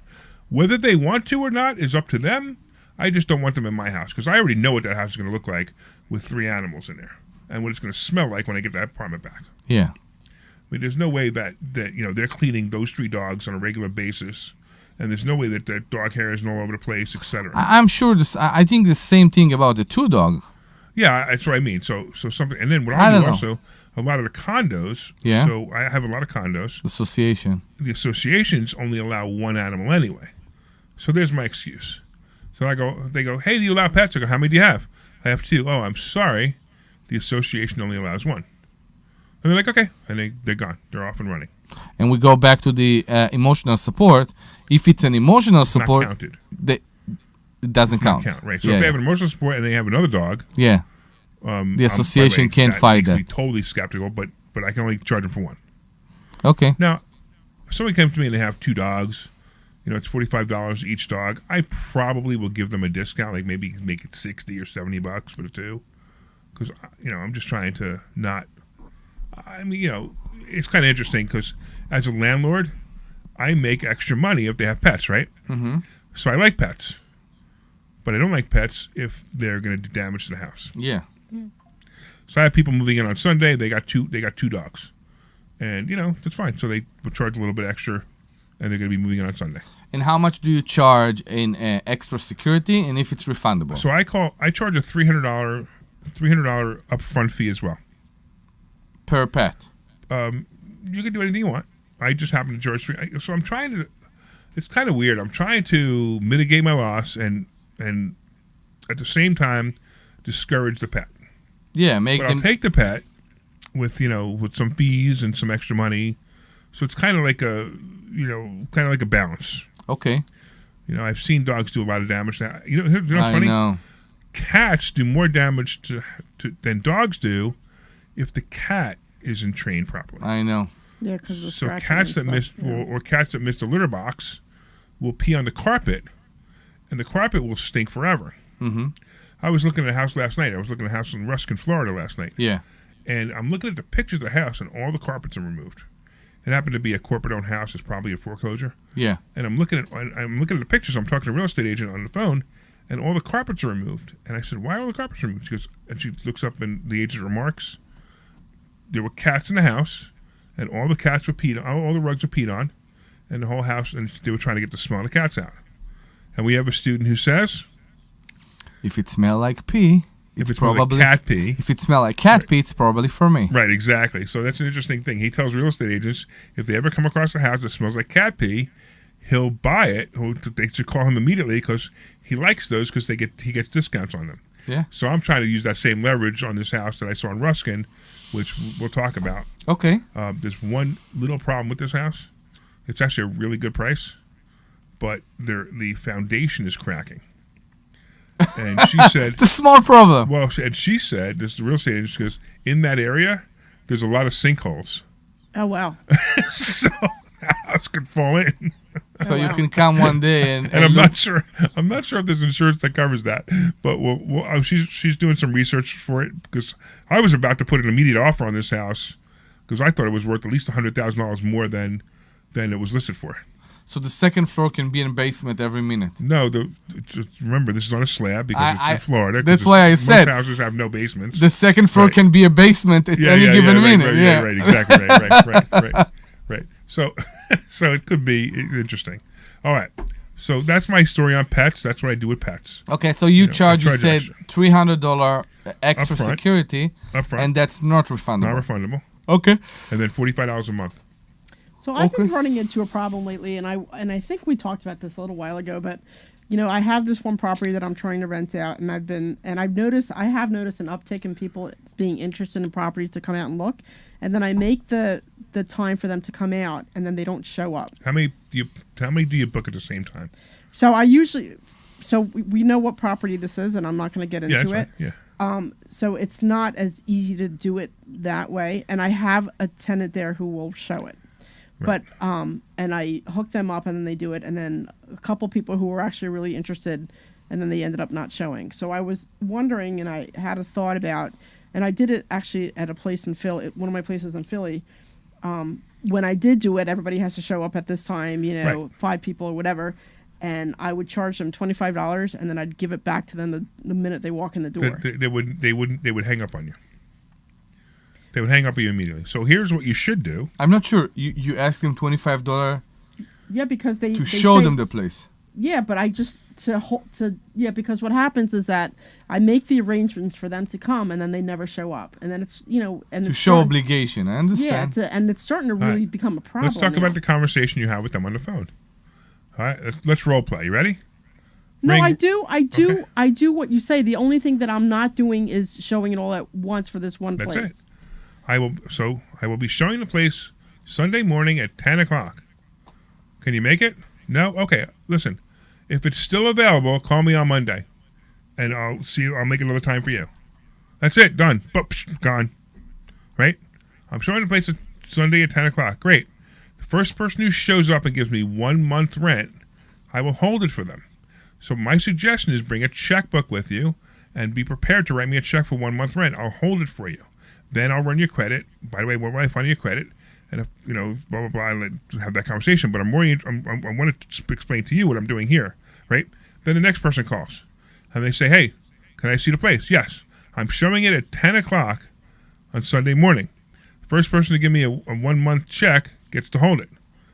Whether they want to or not is up to them. I just don't want them in my house because I already know what that house is going to look like with 3 animals in there and what it's going to smell like when I get that apartment back. Yeah. I mean, there's no way that they're cleaning those 3 dogs on a regular basis, and there's no way that their dog hair isn't all over the place, etc. I'm sure I think the same thing about the 2 dog. Yeah, that's what I mean. So something, and then what I do also, a lot of the condos. Yeah. So I have a lot of condos. Association. The associations only allow 1 animal anyway. So there's my excuse. So they go, hey, do you allow pets? I go, how many do you have? I have 2. Oh, I'm sorry. The association only allows 1. And they're like, okay. And they're gone. They're off and running. And we go back to the emotional support. If it's an emotional support, not counted. it doesn't count. Right. So if they have an emotional support and they have another dog, the association can't fight that. Makes me totally skeptical, but I can only charge them for one. Okay. Now, if somebody comes to me and they have two dogs, it's $45 each dog. I probably will give them a discount, like maybe make it $60 or $70 for the two, because I'm just trying to not. I mean, it's kind of interesting because as a landlord, I make extra money if they have pets, right? Mm-hmm. So I like pets, but I don't like pets if they're going to do damage to the house. Yeah. So I have people moving in on Sunday. They got two dogs, and that's fine. So they would charge a little bit extra, and they're going to be moving in on Sunday. And how much do you charge in extra security, and if it's refundable? So I charge a $300 upfront fee as well. Per pet. You can do anything you want. I just happen to charge free. So I'm trying to. It's kind of weird. I'm trying to mitigate my loss and at the same time discourage the pet. Yeah, I'll take the pet with some fees and some extra money. So it's kind of like a balance. Okay. I've seen dogs do a lot of damage. Now, what's funny? I know. Cats do more damage than dogs do if the cat isn't trained properly. I know. Yeah, because so cats that miss or cats that miss the litter box will pee on the carpet, and the carpet will stink forever. Mm-hmm. I was looking at a house last night. I was looking at a house in Ruskin, Florida last night. Yeah. And I'm looking at the pictures of the house, and all the carpets are removed. It happened to be a corporate-owned house. It's probably a foreclosure. Yeah. And I'm looking at the pictures. I'm talking to a real estate agent on the phone, and all the carpets are removed. And I said, "Why are all the carpets removed?" She looks up in the agent's remarks. There were cats in the house, and all the cats were peed on. All the rugs were peed on, and the whole house. And they were trying to get the smell of the cats out. And we have a student who says, "If it smells like pee, it's probably like cat pee. If it smells like cat pee, it's probably for me." Right, exactly. So that's an interesting thing. He tells real estate agents if they ever come across a house that smells like cat pee, he'll buy it. They should call him immediately because he likes those because he gets discounts on them. Yeah. So I'm trying to use that same leverage on this house that I saw in Ruskin, which we'll talk about. Okay. There's one little problem with this house. It's actually a really good price, but the foundation is cracking. And she said... It's a small problem. Well, and she said, this is the real estate agent, she goes, in that area, there's a lot of sinkholes. Oh, wow. So the house could fall in. So you can come one day and I'm not sure if there's insurance that covers that. But she's doing some research for it because I was about to put an immediate offer on this house because I thought it was worth at least $100,000 more than it was listed for. So the second floor can be in a basement every minute. No, just remember this is on a slab because it's in Florida. That's why I said most houses have no basements. The second floor can be a basement at any given minute. Right, exactly. Right. So it could be interesting. All right. So that's my story on pets. That's what I do with pets. Okay, so you said $300 extra Upfront. security, and that's not refundable. Not refundable. Okay. And then $45 a month. So I've been running into a problem lately, and I think we talked about this a little while ago, but I have this one property that I'm trying to rent out, and I have noticed an uptick in people being interested in properties to come out and look, and then I make the time for them to come out, and then they don't show up. How many do you book at the same time? So we know what property this is, and I'm not going to get into it. Yeah. So it's not as easy to do it that way, and I have a tenant there who will show it. Right. But and I hooked them up, and then they do it, and then a couple people who were actually really interested, and then they ended up not showing. So I was wondering, and I had a thought about, and I did it actually at a place in Philly, one of my places in Philly. When I did do it, everybody has to show up at this time, Right. 5 people or whatever, and I would charge them $25, and then I'd give it back to them the minute they walk in the door. They would hang up on you. They would hang up on you immediately. So here's what you should do. I'm not sure. You asked them $25 Yeah, because they show say, them the place. Yeah, but I just because what happens is that I make the arrangements for them to come, and then they never show up, and then it's and to show obligation. I understand. Yeah, and it's starting to really become a problem. Let's talk about the conversation you have with them on the phone. All right, let's role play. You ready? No, Ring. I do. Okay. I do what you say. The only thing that I'm not doing is showing it all at once for this one That's place. it. I will be showing the place Sunday morning at 10 o'clock. Can you make it? No? Okay, listen. If it's still available, call me on Monday, and I'll make another time for you. That's it. Done. Boop, gone. Right? I'm showing the place Sunday at 10 o'clock. Great. The first person who shows up and gives me 1 month rent, I will hold it for them. So my suggestion is bring a checkbook with you and be prepared to write me a check for 1 month rent. I'll hold it for you. Then I'll run your credit. By the way, where will I find your credit? And if, blah, blah, blah, I'll have that conversation. But I want to explain to you what I'm doing here, right? Then the next person calls. And they say, hey, can I see the place? Yes. I'm showing it at 10 o'clock on Sunday morning. First person to give me a 1 month check gets to hold it.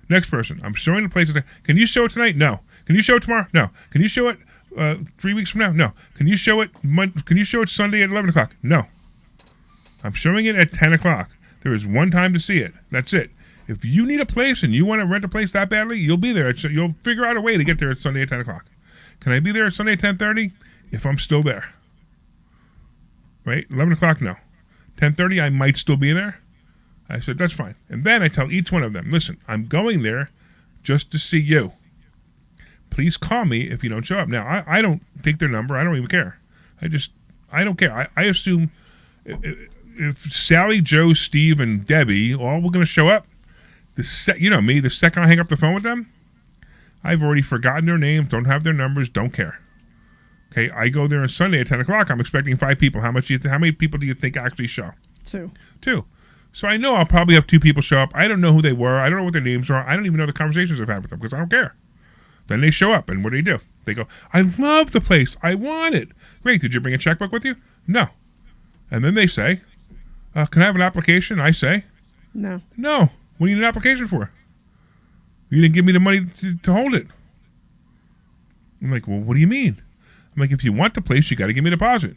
Next person, I'm showing the place. Can you show it tonight? No. Can you show it tomorrow? No. Can you show it 3 weeks from now? No. Can you show it Sunday at 11 o'clock? No. I'm showing it at 10 o'clock. There is one time to see it. That's it. If you need a place and you want to rent a place that badly, you'll be there. You'll figure out a way to get there at Sunday at 10 o'clock. Can I be there at Sunday at 10:30? If I'm still there. Right? 11 o'clock, no. 10:30, I might still be there. I said, that's fine. And then I tell each one of them, listen, I'm going there just to see you. Please call me if you don't show up. Now, I don't take their number. I don't even care. I don't care. I assume if Sally, Joe, Steve, and Debbie all were going to show up, the second I hang up the phone with them, I've already forgotten their names, don't have their numbers, don't care. Okay, I go there on Sunday at 10 o'clock. I'm expecting 5 people. How many people do you think actually show? 2. 2. So I know I'll probably have 2 people show up. I don't know who they were. I don't know what their names are. I don't even know the conversations I've had with them because I don't care. Then they show up, and what do? They go, I love the place. I want it. Great. Did you bring a checkbook with you? No. And then they say, can I have an application? I say, no. No. What do you need an application for? You didn't give me the money to hold it. I'm like, well, what do you mean? I'm like, if you want the place, you got to give me a deposit.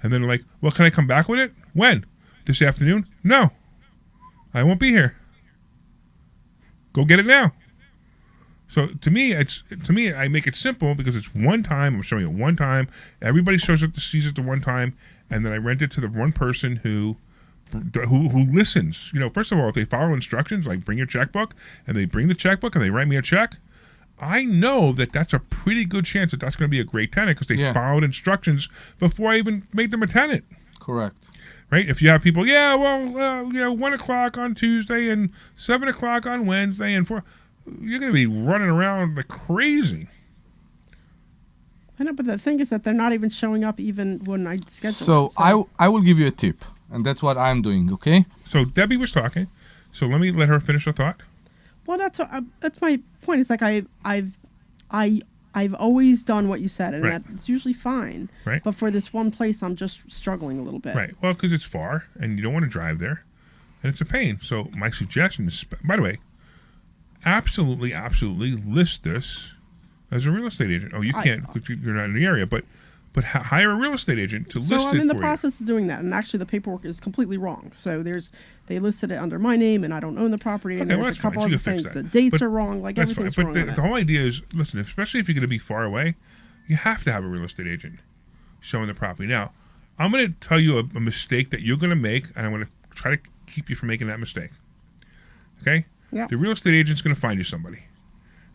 And then they're like, well, can I come back with it? When? This afternoon? No. I won't be here. Go get it now. So to me, I make it simple because it's one time. I'm showing it one time. Everybody shows up to sees it the one time, and then I rent it to the one person who listens. First of all, if they follow instructions, like bring your checkbook, and they bring the checkbook and they write me a check, I know that that's a pretty good chance that that's going to be a great tenant because they followed instructions before I even made them a tenant. Correct. Right? If you have people, 1 o'clock on Tuesday and 7 o'clock on Wednesday and 4, you're going to be running around like crazy. I know, but the thing is that they're not even showing up even when I schedule. So I will give you a tip, and that's what I'm doing. Okay. So Debbie was talking. So let me let her finish her thought. Well, that's my point. It's like I've always done what you said, and that's usually fine. Right. But for this one place, I'm just struggling a little bit. Right. Well, because it's far, and you don't want to drive there, and it's a pain. So my suggestion is, by the way, absolutely list this as a real estate agent. Oh, you can't because you're not in the area, but hire a real estate agent to list it for you. So I'm in the process of doing that, and actually the paperwork is completely wrong. So they listed it under my name, and I don't own the property, and there's a couple other things. The dates are wrong, like everything's wrong. But the whole idea is, listen, especially if you're going to be far away, you have to have a real estate agent showing the property. Now, I'm going to tell you a mistake that you're going to make, and I'm going to try to keep you from making that mistake. Okay? Yeah. The real estate agent's going to find you somebody.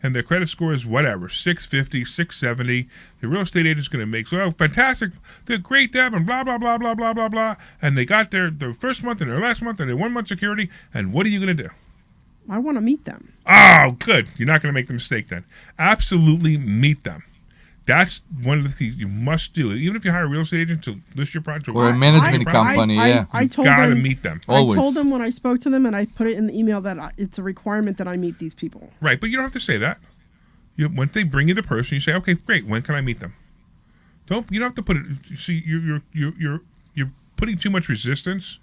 And their credit score is whatever, 650, 670. The real estate agent's going to make, fantastic, they're great, Deb, and blah, blah, blah, blah, blah, blah, blah. And they got their first month and their last month and their 1 month security. And what are you going to do? I want to meet them. Oh, good. You're not going to make the mistake then. Absolutely meet them. That's one of the things you must do. Even if you hire a real estate agent to list your project. Or a management company, I told gotta them, meet them. Always. I told them when I spoke to them, and I put it in the email that it's a requirement that I meet these people. Right, but you don't have to say that. Once they bring you the person, you say, okay, great, when can I meet them? You don't have to put it, see, you're putting too much resistance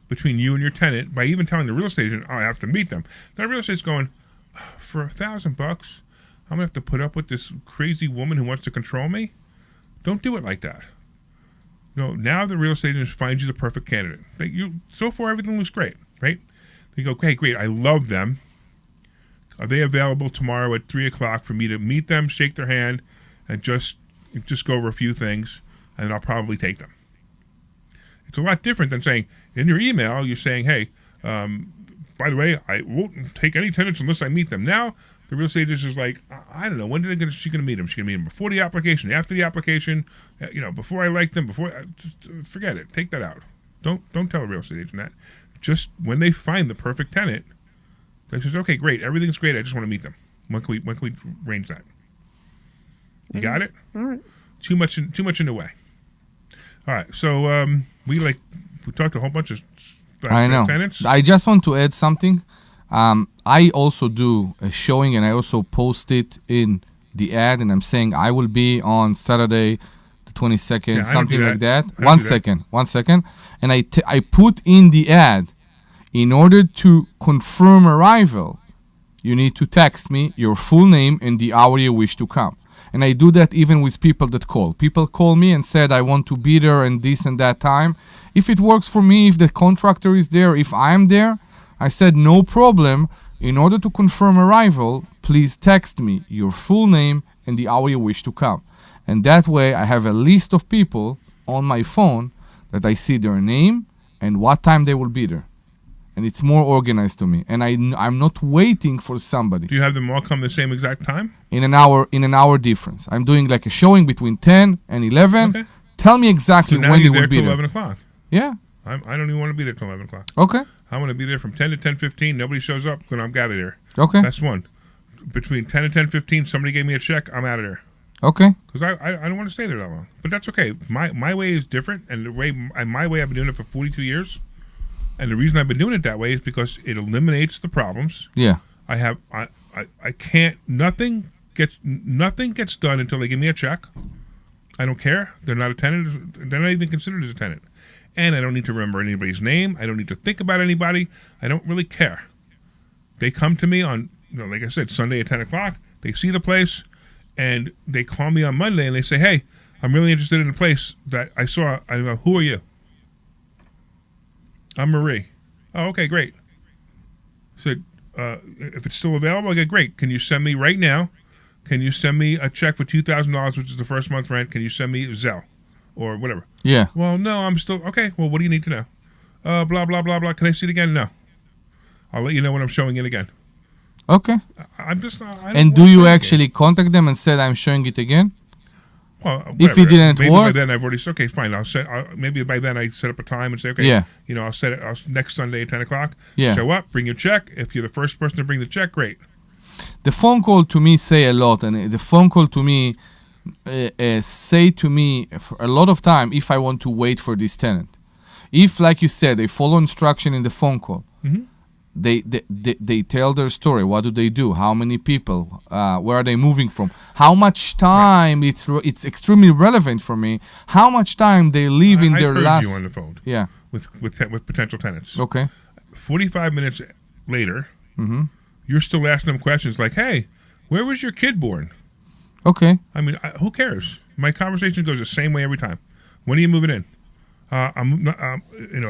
between you and your tenant by even telling the real estate agent, I have to meet them. Now, the real estate's going, for $1,000, I'm going to have to put up with this crazy woman who wants to control me? Don't do it like that. Now the real estate agent finds you the perfect candidate. So far, everything looks great, right? They go, okay, great, I love them. Are they available tomorrow at 3 o'clock for me to meet them, shake their hand, and just go over a few things, and I'll probably take them. It's a lot different than saying, in your email, you're saying, hey, by the way, I won't take any tenants unless I meet them. Now, The real estate agent is like, I don't know, when did she going to meet him? She's going to meet him before the application, after the application, before I like them, just forget it. Take that out. Don't tell a real estate agent that. Just when they find the perfect tenant, they says, okay, great, everything's great, I just want to meet them. When can we arrange that? You got it? All right. Too much in the way. All right, so we talked a whole bunch of I know. tenants. I just want to add something. I also do a showing, and I also post it in the ad, and I'm saying I will be on Saturday, the 22nd, something like that. One second. And I put in the ad, in order to confirm arrival, you need to text me your full name and the hour you wish to come. And I do that even with people that call. People call me and said, I want to be there and this and that time. If it works for me, if the contractor is there, if I'm there, I said, no problem. In order to confirm arrival, please text me your full name and the hour you wish to come. And that way I have a list of people on my phone that I see their name and what time they will be there. And it's more organized to me. And I'm not waiting for somebody. Do you have them all come the same exact time? In an hour difference. I'm doing like a showing between 10 and 11. Okay. Tell me exactly when they will be there. 11 o'clock. Yeah. I don't even want to be there till 11 o'clock. Okay. I want to be there from 10 to 10:15. Nobody shows up when I'm gathered there. Okay. That's one. Between 10 and 10:15, somebody gave me a check. I'm out of there. Okay. Because I don't want to stay there that long. But that's okay. My way is different, and my way I've been doing it for 42 years. And the reason I've been doing it that way is because it eliminates the problems. Yeah. I can't. Nothing gets done until they give me a check. I don't care. They're not a tenant. They're not even considered as a tenant. And I don't need to remember anybody's name. I don't need to think about anybody. I don't really care. They come to me on, like I said, Sunday at 10 o'clock. They see the place, and they call me on Monday, and they say, hey, I'm really interested in the place that I saw. I go, who are you? I'm Marie. Oh, okay, great. Said, if it's still available, okay, great. Can you send me right now? Can you send me a check for $2,000, which is the first month rent? Can you send me Zelle or whatever? Yeah. Well, no, I'm still okay. Well, what do you need to know? Blah blah blah blah. Can I see it again? No. I'll let you know when I'm showing it again. Okay. I'm just. And do you actually contact them and said I'm showing it again? Well, if it didn't maybe work, by then I've already said, okay, fine. Maybe by then I set up a time and say, okay, yeah. I'll set it next Sunday at 10 o'clock. Yeah. Show up, bring your check. If you're the first person to bring the check, great. The phone call to me say a lot, and the phone call to me say to me for a lot of time if I want to wait for this tenant. If, like you said, they follow instruction in the phone call, mm-hmm. they tell their story. What do they do? How many people? Where are they moving from? How much time? Right. It's extremely relevant for me. How much time they live in their last? I heard you on the phone. Yeah. With potential tenants. Okay. 45 minutes later, mm-hmm. you're still asking them questions like, "Hey, where was your kid born?" Okay. I mean, who cares? My conversation goes the same way every time. When are you moving in? I'm not,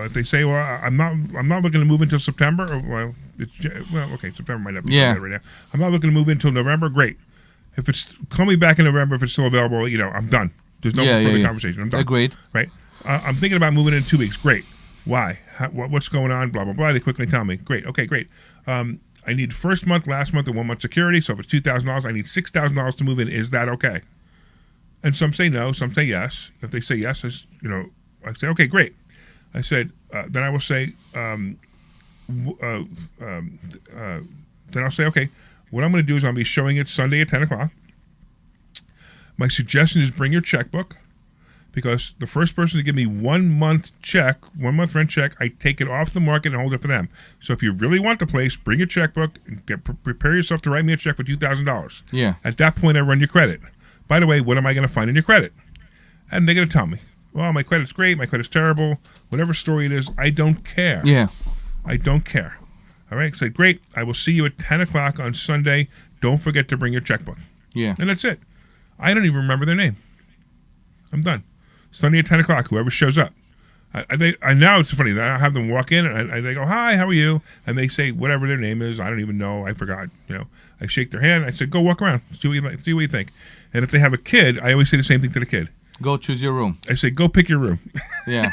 if they say, well, I'm not looking to move until September. Or, okay, September might not be right now. I'm not looking to move in until November. Great. If it's call me back in November if it's still available. I'm done. There's no further conversation. I'm done. Agreed. Right. I'm thinking about moving in 2 weeks. Great. Why? What's going on? Blah blah blah. They quickly tell me. Great. Okay. Great. I need first month, last month, and 1 month security. So if it's $2,000, I need $6,000 to move in. Is that okay? And some say no. Some say yes. If they say yes, I say, okay, great. I said, then I will say, then I'll say, okay, what I'm going to do is I'll be showing it Sunday at 10 o'clock. My suggestion is bring your checkbook, because the first person to give me 1 month rent check, I take it off the market and hold it for them. So if you really want the place, bring your checkbook and prepare yourself to write me a check for $2,000. Yeah. At that point, I run your credit. By the way, what am I going to find in your credit? And they're going to tell me. Well, my credit's great, my credit's terrible, whatever story it is, I don't care. Yeah. I don't care. All right? So great, I will see you at 10 o'clock on Sunday. Don't forget to bring your checkbook. Yeah. And that's it. I don't even remember their name. I'm done. Sunday at 10 o'clock, whoever shows up. I now it's funny. I have them walk in, and they go, hi, how are you? And they say whatever their name is. I don't even know. I forgot. I shake their hand. I say, go walk around. See what you think. And if they have a kid, I always say the same thing to the kid. Go choose your room. I say, go pick your room. Yeah.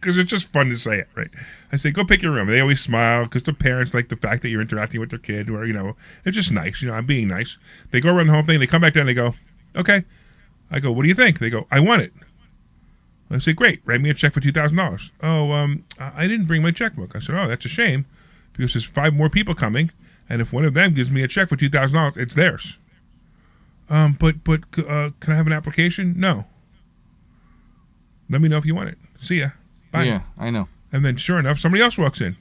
because it's just fun to say it, right? I say, go pick your room. They always smile because the parents like the fact that you're interacting with their kid, or it's just nice. I'm being nice. They go around the whole thing. They come back down. They go, okay. I go, what do you think? They go, I want it. I say, great. Write me a check for $2,000. Oh, I didn't bring my checkbook. I said, oh, that's a shame because there's 5 more people coming, and if one of them gives me a check for $2,000, it's theirs. But can I have an application? No. Let me know if you want it. See ya. Bye. Yeah, I know. And then sure enough, somebody else walks in.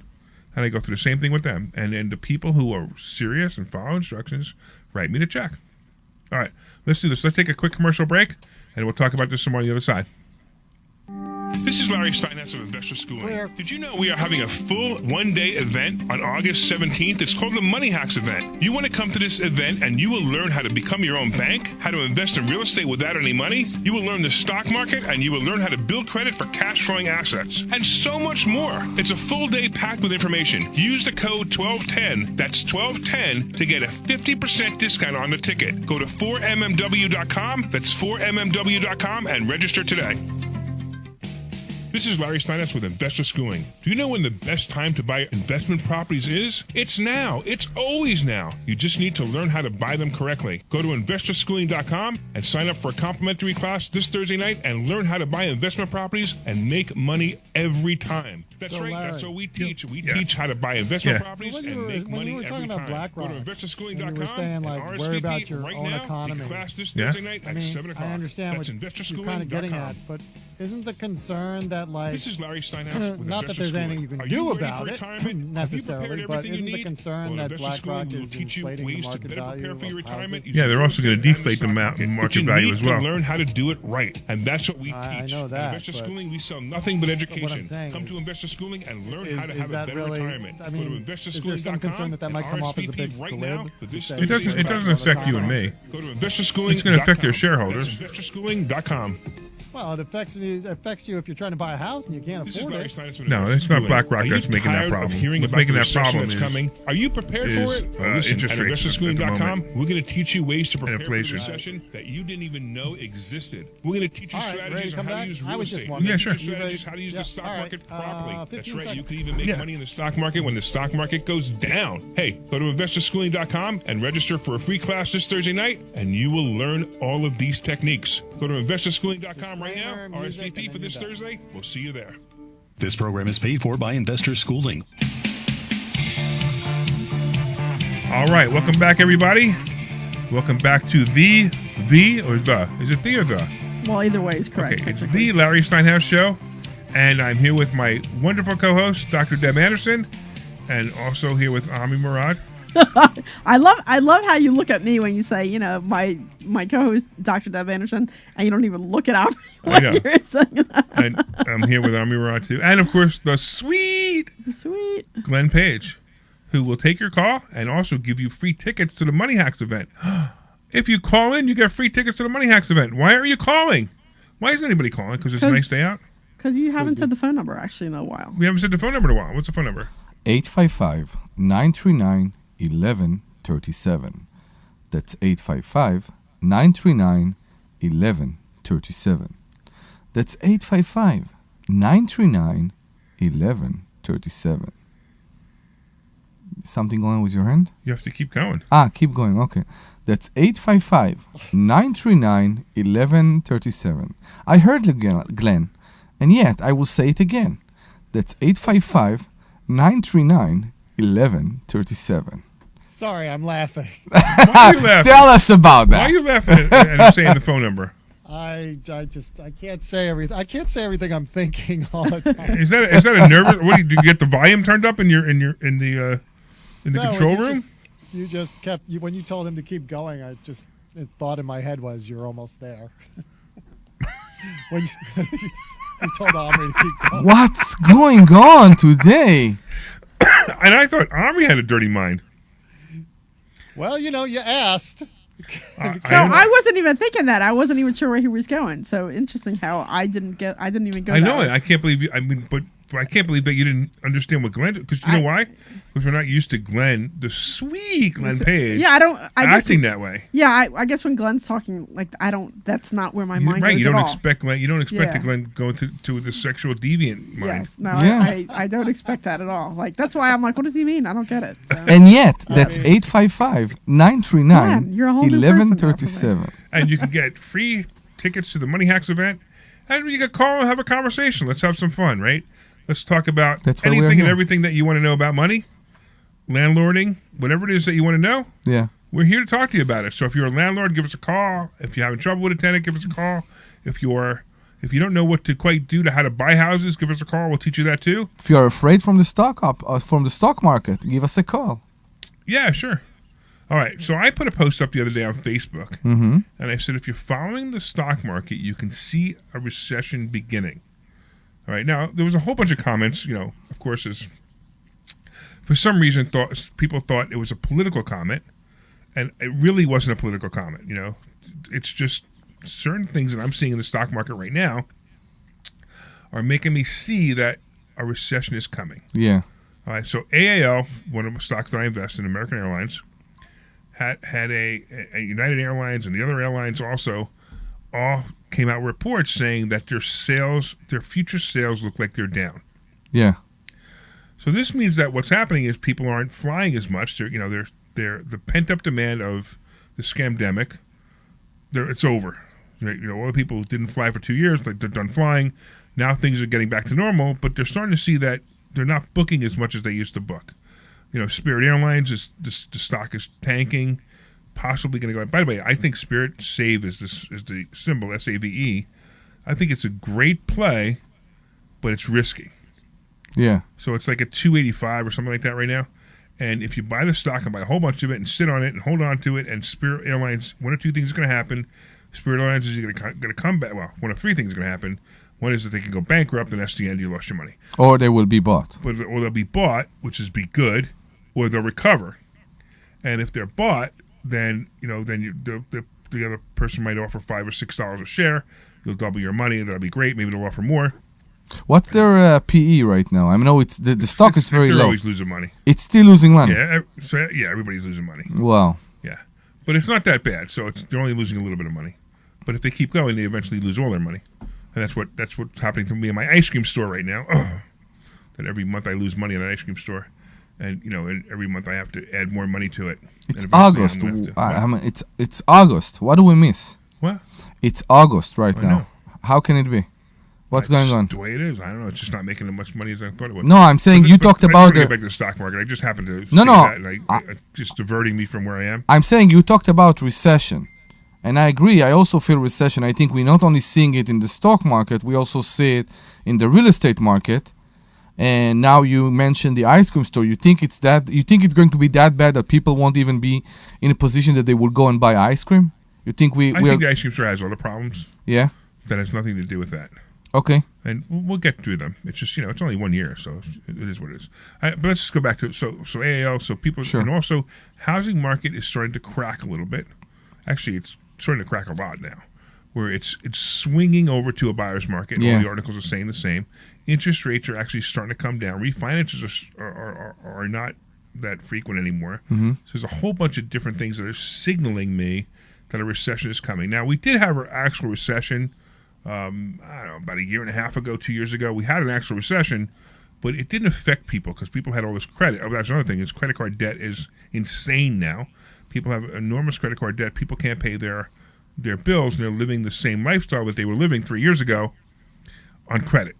And I go through the same thing with them. And then the people who are serious and follow instructions write me the check. All right, let's do this. Let's take a quick commercial break, and we'll talk about this some more on the other side. This is Larry Steinhouse of Investor Schooling. Did you know we are having a full one-day event on August 17th? It's called the Money Hacks event. You want to come to this event and you will learn how to become your own bank, how to invest in real estate without any money. You will learn the stock market and you will learn how to build credit for cash-flowing assets and so much more. It's a full day packed with information. Use the code 1210, that's 1210, to get a 50% discount on the ticket. Go to 4mmw.com, that's 4mmw.com, and register today. This is Larry Steinhouse with Investor Schooling. Do you know when the best time to buy investment properties is? It's now. It's always now. You just need to learn how to buy them correctly. Go to investorschooling.com and sign up for a complimentary class this Thursday night and learn how to buy investment properties and make money every time. That's right. Larry, that's what we teach. We teach how to buy investment properties and make when money you were every talking about time. BlackRock, Go to investorschooling.com you were saying, like, and worry about RSVP your right own now. economy. The class this Thursday night at 7 o'clock. I understand that's what you're kind of getting at, but isn't the concern that, like, this is Larry Steinhouse with not that there's anything you can do about it necessarily, but isn't the concern that BlackRock is inflating the market value of houses? Yeah, they're also going to deflate the market value as well. Learn how to do it right, and that's what we teach. I know that. Investor Schooling, we sell nothing but education. Come to Investor Schooling and learn how to have a better retirement. I mean, go to is there some concern that might come off as a big glib? It doesn't affect you and me. Go to investorschooling.com. It's going to affect your shareholders. Investorschooling.com. Well, it affects you if you're trying to buy a house and you can't afford it. No, it's not BlackRock that's making that problem. What's making that problem is coming. Are you prepared for it? Listen, at investorschooling.com, we're going to teach you ways to prepare for the recession that you didn't even know existed. We're going to teach you strategies on how to use real estate. Yeah, sure. Strategies how to use the stock market properly. That's right. You can even make money in the stock market when the stock market goes down. Hey, go to investorschooling.com and register for a free class this Thursday night, and you will learn all of these techniques. Go to investorschooling.com right now. RSVP for this Thursday. We'll see you there. This program is paid for by Investor Schooling. All right, welcome back, everybody. Welcome back to the or the. Is it the or the? Well, either way is correct. Okay, it's the Larry Steinhouse Show, and I'm here with my wonderful co-host, Dr. Deb Anderson, and also here with Omri Morad. I love how you look at me when you say, my co-host, Dr. Deb Anderson, and you don't even look at Omri when you're saying that. And I'm here with Omri Morad, too. And, of course, the sweet Glenn Page, who will take your call and also give you free tickets to the Money Hacks event. If you call in, you get free tickets to the Money Hacks event. Why are you calling? Why isn't anybody calling? Because it's a nice day out? Because you haven't said the phone number, actually, in a while. We haven't said the phone number in a while. What's the phone number? 855-939-1137. That's 855-939-1137. That's 855-939-1137. Something going on with your hand? You have to keep going. Keep going. Okay. That's 855-939-1137. I heard Glenn, and yet I will say it again. That's 855-939-1137. Sorry, I'm laughing. Why are you laughing? Tell us about that. Why are you laughing and saying the phone number? I can't say everything. I can't say everything I'm thinking all the time. Is that a nervous? What do you get the volume turned up in the control room? You just kept when you told him to keep going. The thought in my head was you're almost there. When you told Omri to keep going. What's going on today? And I thought Omri had a dirty mind. Well, you asked. I wasn't even thinking that. I wasn't even sure where he was going. So interesting how I didn't even go. I know it. I can't believe you. I mean, but I can't believe that you didn't understand what Glenn. Because you know why? Because we're not used to Glenn, the sweet Glenn Page. Yeah, I guess acting that way. Yeah, I guess when Glenn's talking, like I don't. That's not where my mind right. goes You don't at all. expect Glenn. You don't expect Yeah. the Glenn going to the sexual deviant mind. Yes, no, Yeah. I don't expect that at all. Like that's why I'm like, what does he mean? I don't get it. So. And yet, that's 855-939 You're a whole new person now, 1137. And you can get free tickets to the Money Hacks event, and you can call and have a conversation. Let's have some fun, right? Let's talk about That's why we're anything and here. everything that you want to know about money, landlording, whatever it is that you want to know. Yeah. We're here to talk to you about it. So if you're a landlord, give us a call. If you're having trouble with a tenant, give us a call. If you don't know what to quite do to how to buy houses, give us a call. We'll teach you that too. If you're afraid from the stock market, give us a call. Yeah, sure. All right. So I put a post up the other day on Facebook, Mm-hmm. and I said if you're following the stock market, you can see a recession beginning. All right. Now there was a whole bunch of comments. Of course, for some reason people thought it was a political comment, and it really wasn't a political comment. It's just certain things that I'm seeing in the stock market right now are making me see that a recession is coming. Yeah. All right, so AAL, one of the stocks that I invest in, American Airlines, had a United Airlines and the other airlines also all came out with reports saying that their future sales look like they're down. Yeah. So this means that what's happening is people aren't flying as much. They're the pent up demand of the scamdemic. It's over. Right? All the people who didn't fly for 2 years, they're done flying. Now things are getting back to normal, but they're starting to see that they're not booking as much as they used to book. Spirit Airlines the stock is tanking, possibly going to go. By the way, I think Spirit Save is the symbol SAVE. I think it's a great play, but it's risky. Yeah. So it's like a 285 or something like that right now. And if you buy the stock and buy a whole bunch of it and sit on it and hold on to it, and Spirit Airlines, one or two things is going to happen. Spirit Airlines is going to come back. Well, one of three things is going to happen. One is that they can go bankrupt, and that's the end. You lost your money. Or they will be bought. Or they'll be bought, which is be good, or they'll recover. And if they're bought, then the other person might offer $5 or $6 a share. You'll double your money, and that'll be great. Maybe they'll offer more. What's their PE right now? I know it's the stock is very they're low. Always losing money. It's still losing money. Yeah, everybody's losing money. Wow. Yeah, but it's not that bad. So they're only losing a little bit of money. But if they keep going, they eventually lose all their money. And that's what's happening to me in my ice cream store right now. That every month I lose money in an ice cream store, and and every month I have to add more money to it. It's August. It's August. What do we miss? What? It's August right I now. know. How can it be? What's going on? The way it is, I don't know. It's just not making as much money as I thought it would. No, I'm saying you talked about I get back to the stock market. I just happened to say that, just diverting me from where I am. I'm saying you talked about recession, and I agree. I also feel recession. I think we're not only seeing it in the stock market, we also see it in the real estate market. And now you mentioned the ice cream store. You think it's going to be that bad that people won't even be in a position that they will go and buy ice cream? You think I think the ice cream store has other problems. Yeah. That has nothing to do with that. Okay. And we'll get through them. It's just it's only 1 year, so it is what it is. But let's just go back to so AAL. So people, Sure. And also housing market is starting to crack a little bit. Actually, it's starting to crack a lot now, where it's swinging over to a buyer's market. Yeah. All the articles are saying the same. Interest rates are actually starting to come down. Refinances are not that frequent anymore. Mm-hmm. So there's a whole bunch of different things that are signaling me that a recession is coming. Now, we did have an actual recession. I don't know, about a year and a half ago, 2 years ago, we had an actual recession, but it didn't affect people because people had all this credit. Oh, that's another thing is credit card debt is insane now. People have enormous credit card debt. People can't pay their bills, and they're living the same lifestyle that they were living 3 years ago on credit,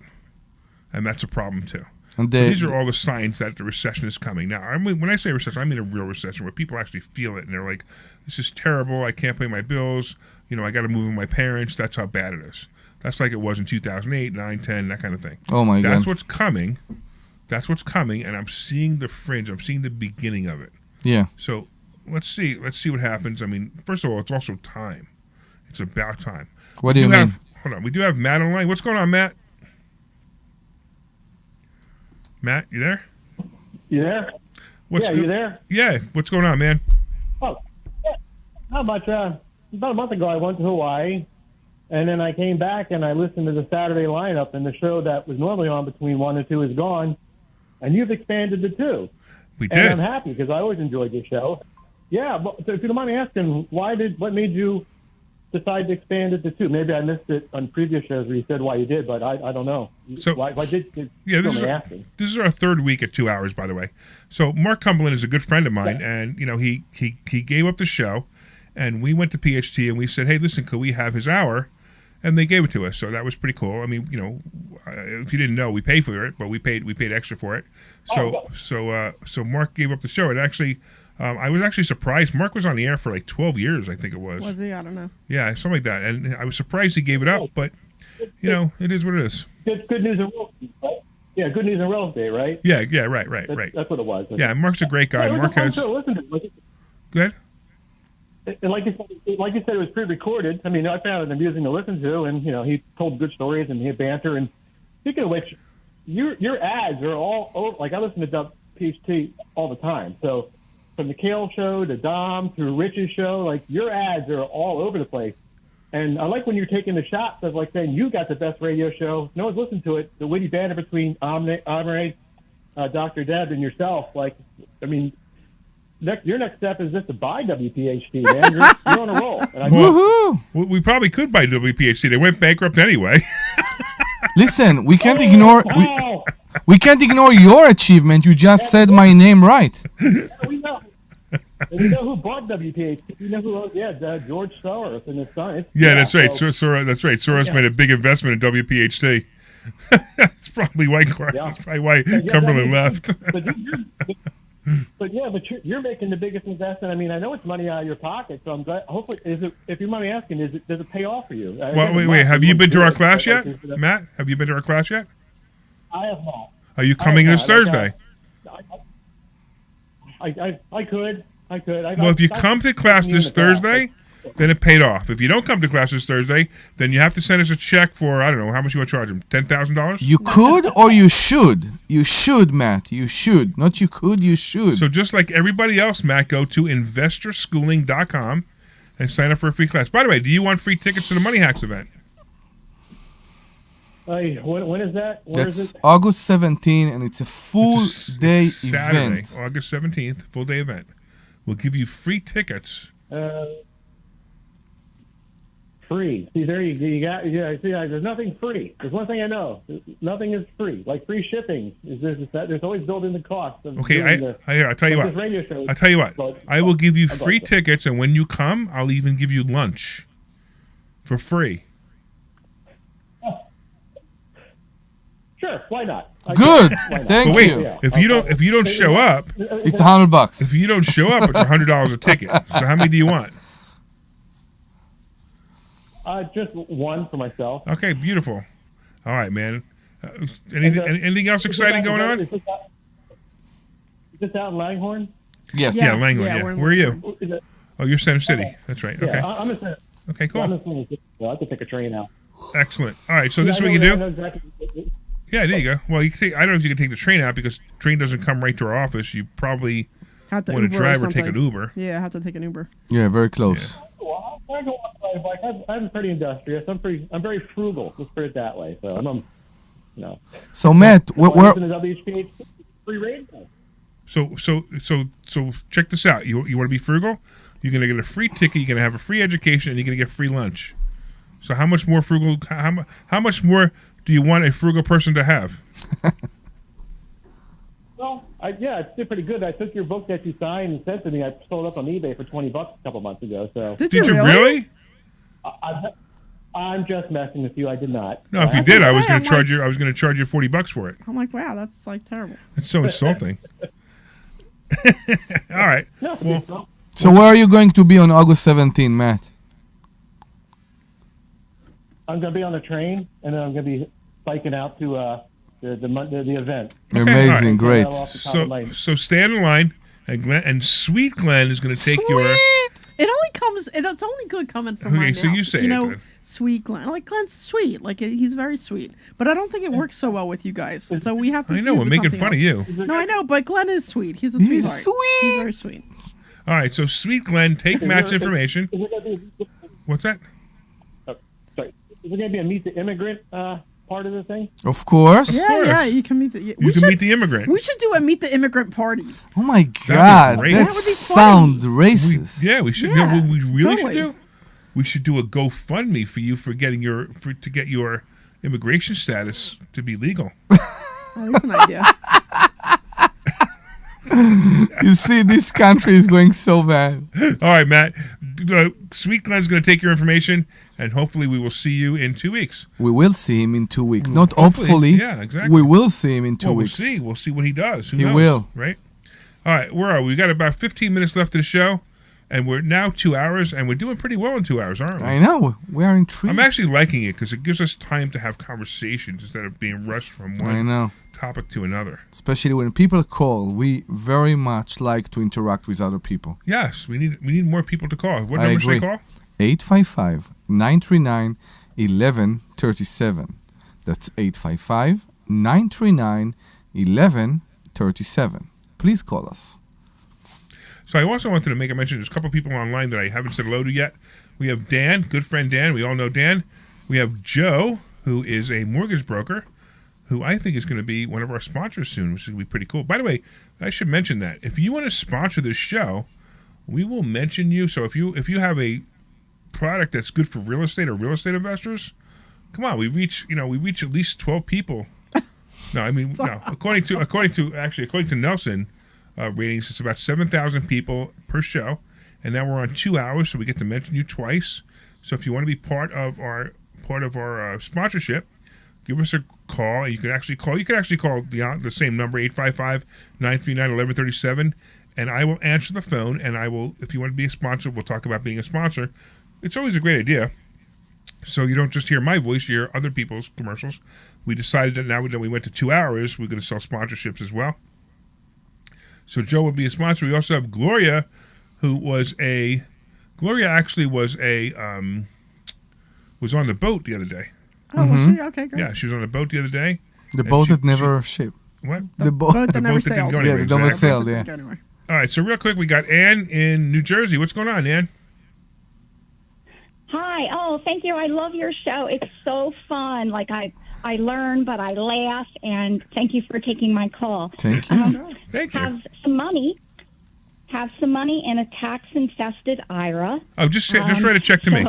and that's a problem too. And so these are all the signs that the recession is coming. Now, when I say recession, I mean a real recession where people actually feel it, and they're like, "This is terrible. I can't pay my bills. I got to move with my parents." That's how bad it is. That's like it was in 2008, 9, 10, that kind of thing. Oh, my God. That's what's coming. That's what's coming, and I'm seeing the fringe. I'm seeing the beginning of it. Yeah. So let's see. Let's see what happens. I mean, first of all, it's also time. It's about time. What do you mean? Hold on. We do have Matt on the line. What's going on, Matt? Matt, you there? You there? You there? Yeah. What's going on, man? Oh, yeah. How about a month ago, I went to Hawaii, And then I came back and I listened to the Saturday lineup, and the show that was normally on between 1 and 2 is gone, and you've expanded to 2. We did. And I'm happy because I always enjoyed your show. Yeah, but so if you don't mind me asking, what made you decide to expand it to 2? Maybe I missed it on previous shows where you said why you did, but I don't know. So why did yeah, asking? This is our third week at 2 hours, by the way. So Mark Cumberland is a good friend of mine, and he gave up the show, and we went to PHT and we said, hey, listen, could we have his hour? And they gave it to us, so that was pretty cool. I mean, if you didn't know, we paid for it, but we paid extra for it. So Mark gave up the show. And actually, I was actually surprised. Mark was on the air for like 12 years, I think it was. Was he? I don't know. Yeah, something like that. And I was surprised he gave it up, but it is what it is. Good news in real estate, right? Yeah, good news in real estate, right? Yeah, right. That's what it was. Yeah, Mark's a great guy. Mark has. Go ahead. And like you said, it was pre-recorded. I mean, I found it amusing to listen to, and he told good stories and he had banter. And speaking of which, your ads are all over. Like I listen to PHT all the time. So from the Kale show to Dom to Rich's show, like your ads are all over the place. And I like when you're taking the shots of like saying you got the best radio show. No one's listened to it. The witty banter between Omri, Dr. Deb, and yourself. Like, I mean. Your next step is just to buy WPHT, man. You're on a roll. Woohoo! We probably could buy WPHT. They went bankrupt anyway. Listen, we can't ignore we can't ignore your achievement. You just said my name right. We know. And you know who bought WPHT? You know who? Yeah, George Soros and his son. That's right. That's right. Soros made a big investment in WPHT. That's probably why. That's probably why Cumberland left. But you're making the biggest investment. I mean, I know it's money out of your pocket, so I'm glad. Hopefully, if you mind me asking, does it pay off for you? Well, wait. Have you been to our class yet, Matt? Have you been to our class yet? I have not. Are you coming this Thursday? I could. Well, if you come to class this Thursday, then it paid off. If you don't come to class this Thursday, then you have to send us a check for, I don't know, how much you want to charge them? $10,000? You could or you should. You should, Matt. You should. Not you could, you should. So just like everybody else, Matt, go to investorschooling.com and sign up for a free class. By the way, do you want free tickets to the Money Hacks event? When is that? Where That's is it? August 17, and it's a full day Saturday, event. August 17th, full day event. We'll give you free tickets. Free. See, there you got. Yeah, see, there's nothing free. There's one thing I know. Nothing is free. Like free shipping. There's always built in the cost. Okay, I'll tell you what. I will give you free tickets, and when you come, I'll even give you lunch for free. Sure, why not? Good. Thank but wait, you. If you don't show up, it's $100. If you don't show up, it's $100 a ticket. So how many do you want? Just one for myself. Okay, beautiful. All right, man. Anything else exciting going on? Is this out in Langhorne? Yes. Yeah, Langhorne. Yeah. Where are you? Oh, you're Center City. That's right. Okay. Yeah, I'm in Center. Okay, cool. I'm in Center City. So I can take a train now. Excellent. All right, so this is what you do. Yeah, there you go. Well, I don't know if you can take the train out because the train doesn't come right to our office. You probably want to drive or take an Uber. Yeah, I have to take an Uber. Yeah, very close. Yeah. Well, I'm pretty industrious. I'm very frugal. Let's put it that way. So I'm So Matt, where? Free radio. So check this out. You want to be frugal? You're gonna get a free ticket. You're gonna have a free education, and you're gonna get free lunch. So how much more frugal? How much more do you want a frugal person to have? Well, it's pretty good. I took your book that you signed and sent to me. I sold up on eBay for $20 a couple months ago. So did you really? I'm just messing with you. I did not. No, if you did, I was going to charge you. I was going to charge you $40 for it. I'm like, wow, that's like terrible. It's so insulting. All right. Well, so where are you going to be on August 17, Matt? I'm going to be on the train, and then I'm going to be biking out to the event. Okay, amazing, great. So stay on the line, and Sweet Glenn is going to take your. It's only good coming from my mouth. So you say it, Glenn. Sweet Glenn. Like Glenn's sweet. Like he's very sweet. But I don't think it works so well with you guys. So we have to. I know we're making fun of you. No, I know, but Glenn is sweet. He's a sweetheart. He's sweet. He's very sweet. All right, so Sweet Glenn, take Matt's information. What's that? Sorry. is there going to be a meet the immigrant part of the thing? Of course. Yeah, you can meet the. You can meet the immigrant. We should do a meet the immigrant party. Oh my God, great. that That would be sound racist. We should. Yeah, You know what we really totally. should do? We should do a GoFundMe for you for getting to get your immigration status to be legal. Oh, that's an idea. You see, this country is going so bad. All right, Matt. Sweet Glenn's going to take your information, and hopefully we will see you in 2 weeks. We will see him in 2 weeks. Not Hopefully, hopefully. yeah, exactly. We will see him in 2 Well, weeks. We'll see. We'll see what he does. Who He knows, will. Right? All right, where are we? We got about 15 minutes left of the show, and we're now 2 hours, and we're doing pretty well in 2 hours, aren't we? I know. We are intrigued. I'm actually liking it because it gives us time to have conversations instead of being rushed from I one know. topic to another. Especially when people call, we very much like to interact with other people. Yes, we need more people to call. What I number should agree. they call? 855-939-1137. That's 855-939-1137. Please call us. So I also wanted to make a mention. There's a couple people online that I haven't said hello to yet. We have Dan, good friend Dan. We all know Dan. We have Joe, who is a mortgage broker, who I think is going to be one of our sponsors soon, which is going to be pretty cool. By the way, I should mention that if you want to sponsor this show, we will mention you. So if you have a product that's good for real estate or real estate investors, come on, we reach at least 12 people. No, I mean no. According to Nelson ratings, it's about 7,000 people per show, and now we're on 2 hours, so we get to mention you twice. So if you want to be part of our sponsorship, give us a call. You can actually call. You can actually call the same number, 855-939-1137, and I will answer the phone. And I will, if you want to be a sponsor, we'll talk about being a sponsor. It's always a great idea. So you don't just hear my voice, you hear other people's commercials. We decided that now that we went to 2 hours, we're going to sell sponsorships as well. So Joe will be a sponsor. We also have Gloria, who was actually was on the boat the other day. Oh, was she? Okay, great. Yeah, she was on the boat the other day. The boat that never shipped. What? The boat that never didn't sailed. go Yeah, anywhere. the never Exactly. sailed, yeah. Anyway. All right, so real quick, we got Ann in New Jersey. What's going on, Ann? Hi. Oh, thank you. I love your show. It's so fun. Like I learn, but I laugh. And thank you for taking my call. Thank you. Thank you. Have some money in a tax-infested IRA. Oh, just write a check to me.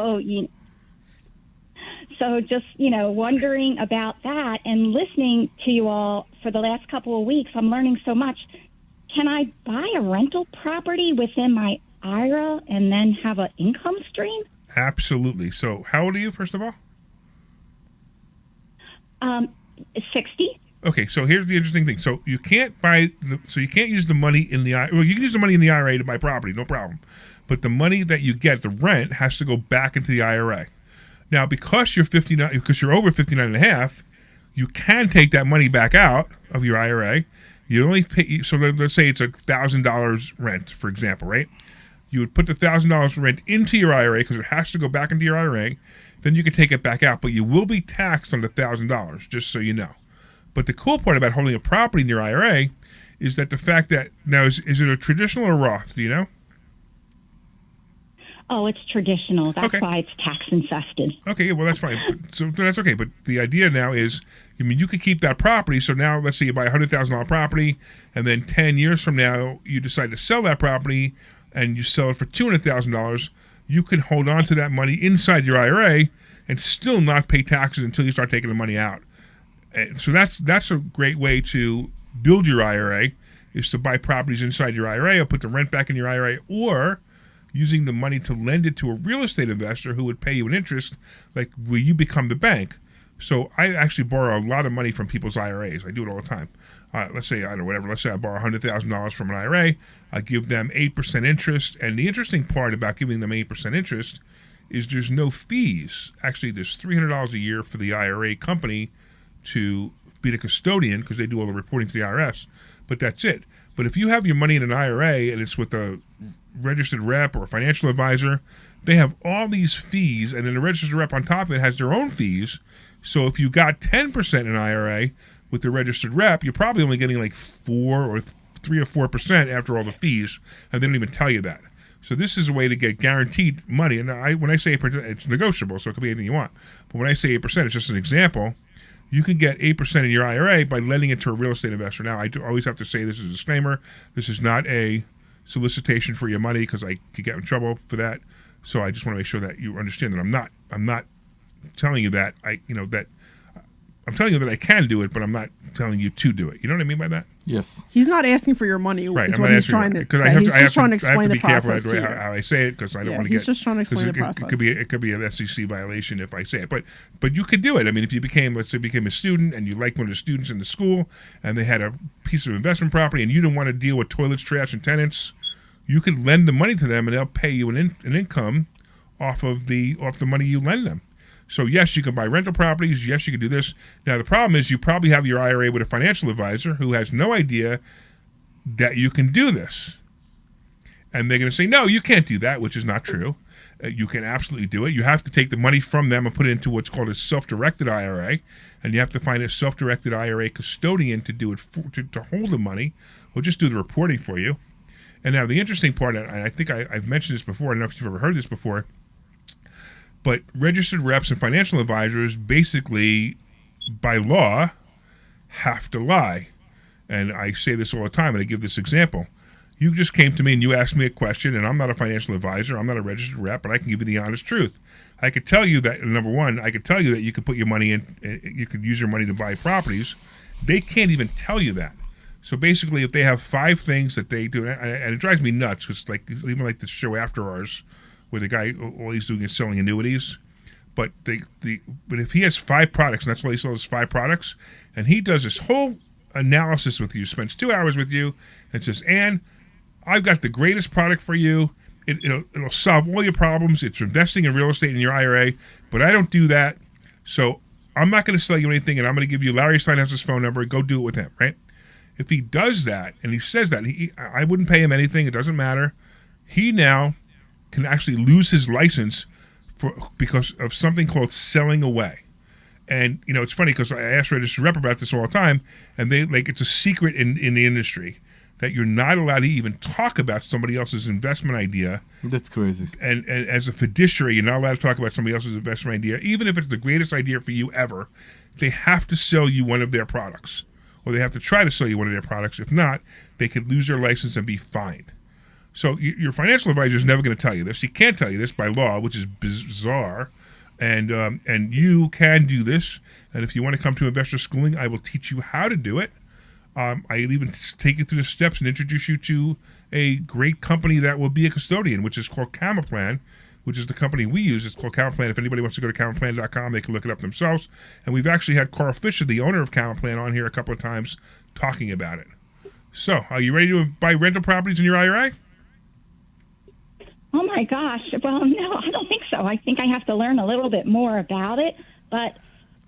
So just, wondering about that and listening to you all for the last couple of weeks. I'm learning so much. Can I buy a rental property within my IRA and then have an income stream? Absolutely. So how old are you, first of all? 60. Okay, so here's the interesting thing. So you can't use the money in the IRA. Well, you can use the money in the IRA to buy property, no problem. But the money that you get, the rent, has to go back into the IRA. Now, because you're over 59 and a half, you can take that money back out of your IRA. You only pay. So let's say it's $1,000 rent, for example, right? You would put the $1,000 rent into your IRA because it has to go back into your IRA. Then you can take it back out, but you will be taxed on the $1,000, just so you know. But the cool part about holding a property in your IRA is that the fact that now is it a traditional or Roth? Do you know? Oh, it's traditional. That's why it's tax infested. Okay, well that's fine. So that's okay. But the idea now is, you could keep that property. So now let's say you buy a $100,000 property, and then 10 years from now you decide to sell that property, and you sell it for $200,000. You can hold on to that money inside your IRA and still not pay taxes until you start taking the money out. And so that's a great way to build your IRA, is to buy properties inside your IRA or put the rent back in your IRA, or using the money to lend it to a real estate investor who would pay you an interest, like where you become the bank. So I actually borrow a lot of money from people's IRAs. I do it all the time. Let's say I borrow $100,000 from an IRA. I give them 8% interest. And the interesting part about giving them 8% interest is there's no fees. Actually, there's $300 a year for the IRA company to be the custodian because they do all the reporting to the IRS. But that's it. But if you have your money in an IRA and it's with a registered rep or a financial advisor, they have all these fees, and then the registered rep on top of it has their own fees. So if you got 10% in IRA with the registered rep, you're probably only getting like 3 or 4% after all the fees, and they don't even tell you that. So this is a way to get guaranteed money. And when I say 8%, it's negotiable, so it could be anything you want. But when I say 8%, it's just an example. You can get 8% in your IRA by lending it to a real estate investor. Now, I do always have to say this is a disclaimer. This is not a solicitation for your money because I could get in trouble for that. So I just want to make sure that you understand that I'm not telling you that I'm telling you that I can do it, but I'm not telling you to do it. You know what I mean by that? Yes. He's not asking for your money. Right. Is what he's trying to say. He's just trying to explain the process to you. How I say it because I don't want to get. He's just trying to explain the process. It could be an SEC violation if I say it, but you could do it. I mean, if you let's say became a student and you liked one of the students in the school and they had a piece of investment property and you didn't want to deal with toilets, trash, and tenants, you could lend the money to them and they'll pay you an income off the money you lend them. So yes, you can buy rental properties. Yes, you can do this. Now the problem is you probably have your IRA with a financial advisor who has no idea that you can do this. And they're going to say, no, you can't do that, which is not true. You can absolutely do it. You have to take the money from them and put it into what's called a self-directed IRA. And you have to find a self-directed IRA custodian to do it, to hold the money. We'll just do the reporting for you. And now the interesting part, and I think I've mentioned this before, I don't know if you've ever heard this before, but registered reps and financial advisors basically, by law, have to lie. And I say this all the time, and I give this example. You just came to me and you asked me a question, and I'm not a financial advisor, I'm not a registered rep, but I can give you the honest truth. I could tell you that, number one, I could tell you that you could put your money in, you could use your money to buy properties. They can't even tell you that. So basically, if they have 5 things that they do, and it drives me nuts, because even like the show After Hours, where the guy, all he's doing is selling annuities. But but if he has 5 products, and that's why he sells 5 products, and he does this whole analysis with you, spends 2 hours with you, and says, Ann, I've got the greatest product for you. It'll solve all your problems. It's investing in real estate in your IRA, but I don't do that. So I'm not going to sell you anything, and I'm going to give you Larry Steinhouse's phone number. Go do it with him, right? If he does that, and he says that, I wouldn't pay him anything. It doesn't matter. He now can actually lose his license because of something called selling away. And, it's funny because I ask registered rep about this all the time, and they it's a secret in the industry that you're not allowed to even talk about somebody else's investment idea. That's crazy. And as a fiduciary, you're not allowed to talk about somebody else's investment idea, even if it's the greatest idea for you ever. They have to sell you one of their products, or they have to try to sell you one of their products. If not, they could lose their license and be fined. So your financial advisor is never going to tell you this. He can't tell you this by law, which is bizarre. And you can do this. And if you want to come to investor schooling, I will teach you how to do it. I'll even take you through the steps and introduce you to a great company that will be a custodian, which is called Camaplan, which is the company we use. It's called Camaplan. If anybody wants to go to camaplan.com, they can look it up themselves. And we've actually had Carl Fisher, the owner of Camaplan, on here a couple of times talking about it. So, are you ready to buy rental properties in your IRA? Oh my gosh. Well, no, I don't think so. I think I have to learn a little bit more about it, but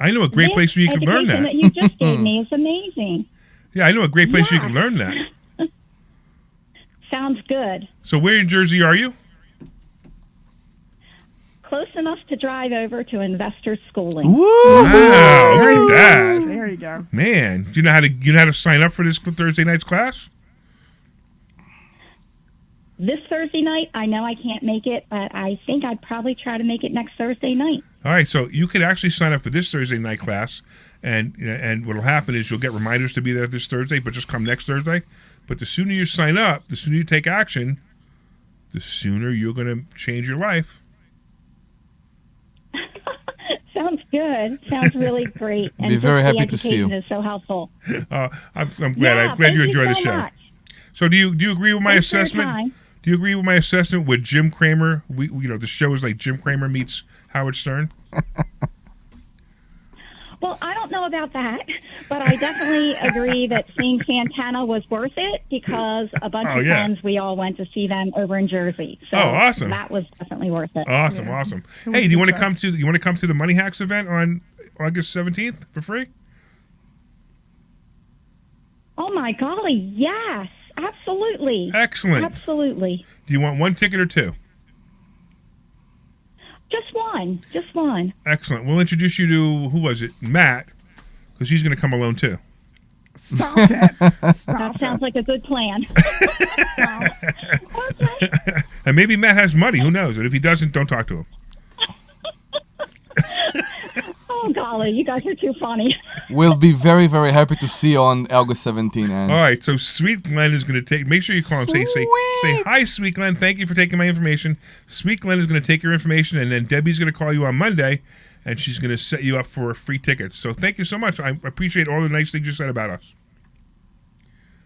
I know a great place where you can learn that. The you just gave me is amazing. Yeah, I know a great place you can learn that. Sounds good. So where in Jersey are you? Close enough to drive over to investor schooling. Woo! Wow, look at that. There you go. Man, do you know how to sign up for this Thursday night's class? This Thursday night, I know I can't make it, but I think I'd probably try to make it next Thursday night. All right, so you could actually sign up for this Thursday night class, and what'll happen is you'll get reminders to be there this Thursday, but just come next Thursday. But the sooner you sign up, the sooner you take action, the sooner you're going to change your life. Sounds good. Sounds really great. And be very happy to see you. The education is so helpful. I'm glad. Yeah, I'm glad you enjoy the show. Much. So do you agree with my assessment? Do you agree with my assessment with Jim Cramer? The show is like Jim Cramer meets Howard Stern. Well, I don't know about that, but I definitely agree that seeing Santana was worth it because a bunch of times we all went to see them over in Jersey. So awesome! That was definitely worth it. Awesome. Hey, do you want to come to the Money Hacks event on August 17th for free? Oh my golly, yes, absolutely. Excellent. Absolutely. Do you want 1 ticket or 2? Just one. Excellent. We'll introduce you to, who was it? Matt, because he's going to come alone too. Stop it. That sounds like a good plan. Hey, And maybe Matt has money. Who knows? And if he doesn't, don't talk to him. Oh, golly, you guys are too funny. We'll be very, very happy to see you on August 17. And all right, so Sweet Glenn is going to take. Make sure you call him. Say hi, Sweet Glenn. Thank you for taking my information. Sweet Glenn is going to take your information, and then Debbie's going to call you on Monday, and she's going to set you up for free tickets. So thank you so much. I appreciate all the nice things you said about us.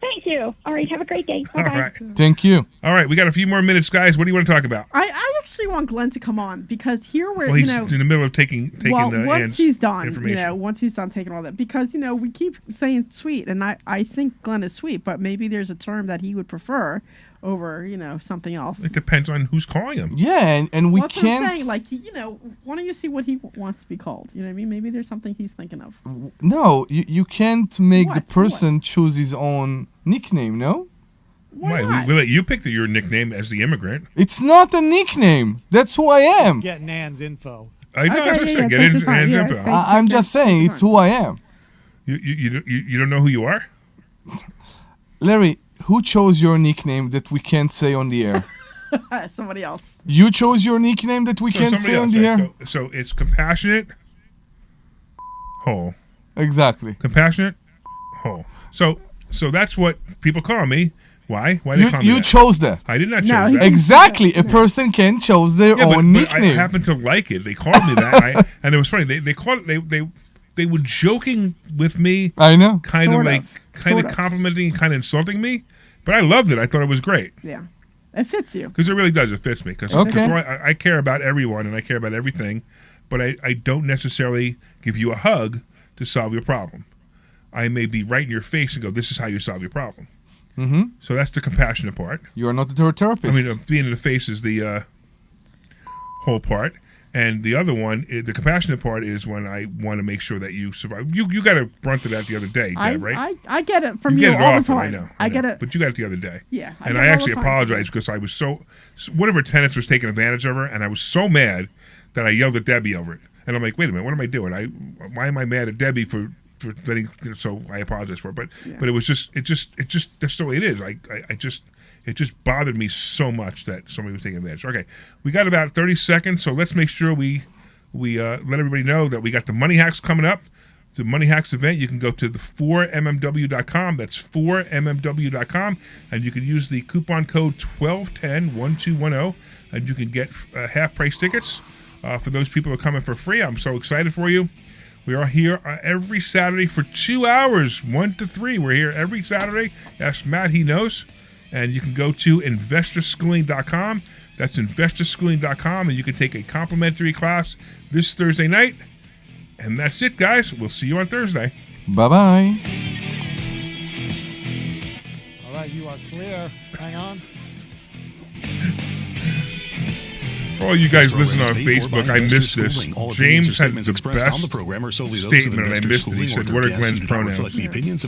Thank you. All right, have a great day. Bye-bye. All right. Thank you. All right, we got a few more minutes, guys. What do you want to talk about? I actually want Glenn to come on because here we're, Well, he's in the middle of taking once Ann's he's done, information. once he's done taking all that, because we keep saying sweet, and I think Glenn is sweet, but maybe there's a term that he would prefer over something else. It depends on who's calling him. Yeah, and we That's can't. what I'm saying. Like why don't you see what he wants to be called? You know what I mean? Maybe there's something he's thinking of. No, you can't make the person choose his own nickname. No. Why? We let you pick your nickname as the immigrant. It's not a nickname. That's who I am. Getting Ann's info. I know. Okay, Get Ann's info. I'm just saying, it's who I am. You don't know who you are? Larry, who chose your nickname that we can't say on the air? Somebody else. You chose your nickname that we can't say on the air? So it's Compassionate Hole. Exactly. Compassionate Hole. So that's what people call me. Why? Why they call me You that? chose that. I did not choose that. Exactly. A person can choose their own but nickname. I happen to like it. They called me that, and it was funny. They called it. They were joking with me. I know. Kind of complimenting, kind of insulting me. But I loved it. I thought it was great. Yeah, it fits you. Because it really does. It fits me. Because I care about everyone and I care about everything, but I don't necessarily give you a hug to solve your problem. I may be right in your face and go, "This is how you solve your problem." Mm-hmm. So that's the compassionate part. You are not a therapist. I mean, being in the face is the whole part. And the other one, the compassionate part, is when I want to make sure that you survive. You got a brunt of that the other day, Deb, right? I get it from you you get it all the often, time. I know. Get it. But you got it the other day. Yeah. And I actually apologize because I was one of her tenants was taking advantage of her, and I was so mad that I yelled at Debbie over it. And I'm like, wait a minute, what am I doing? Why am I mad at Debbie for letting? So I apologize for it. But it was just that's the way it is. It just bothered me so much that somebody was taking advantage. Okay, we got about 30 seconds, so let's make sure we let everybody know that we got the Money Hacks coming up. The Money Hacks event, you can go to the 4mmw.com. That's 4mmw.com, and you can use the coupon code 1210-1210, and you can get half-price tickets for those people who are coming for free. I'm so excited for you. We are here every Saturday for 2 hours, 1 to 3. We're here every Saturday. Ask Matt, he knows. And you can go to investorschooling.com. That's investorschooling.com, and you can take a complimentary class this Thursday night. And that's it, guys. We'll see you on Thursday. Bye-bye. All right, you are clear. Hang on. For all you guys listening on Paid for Facebook, by I missed Investor this. Schooling. All opinions James or had statements the expressed best on the program are solely those of statement, and I Investor missed it. He Schooling or said, their what are guests Glenn's and do not reflect pronouns? the opinions of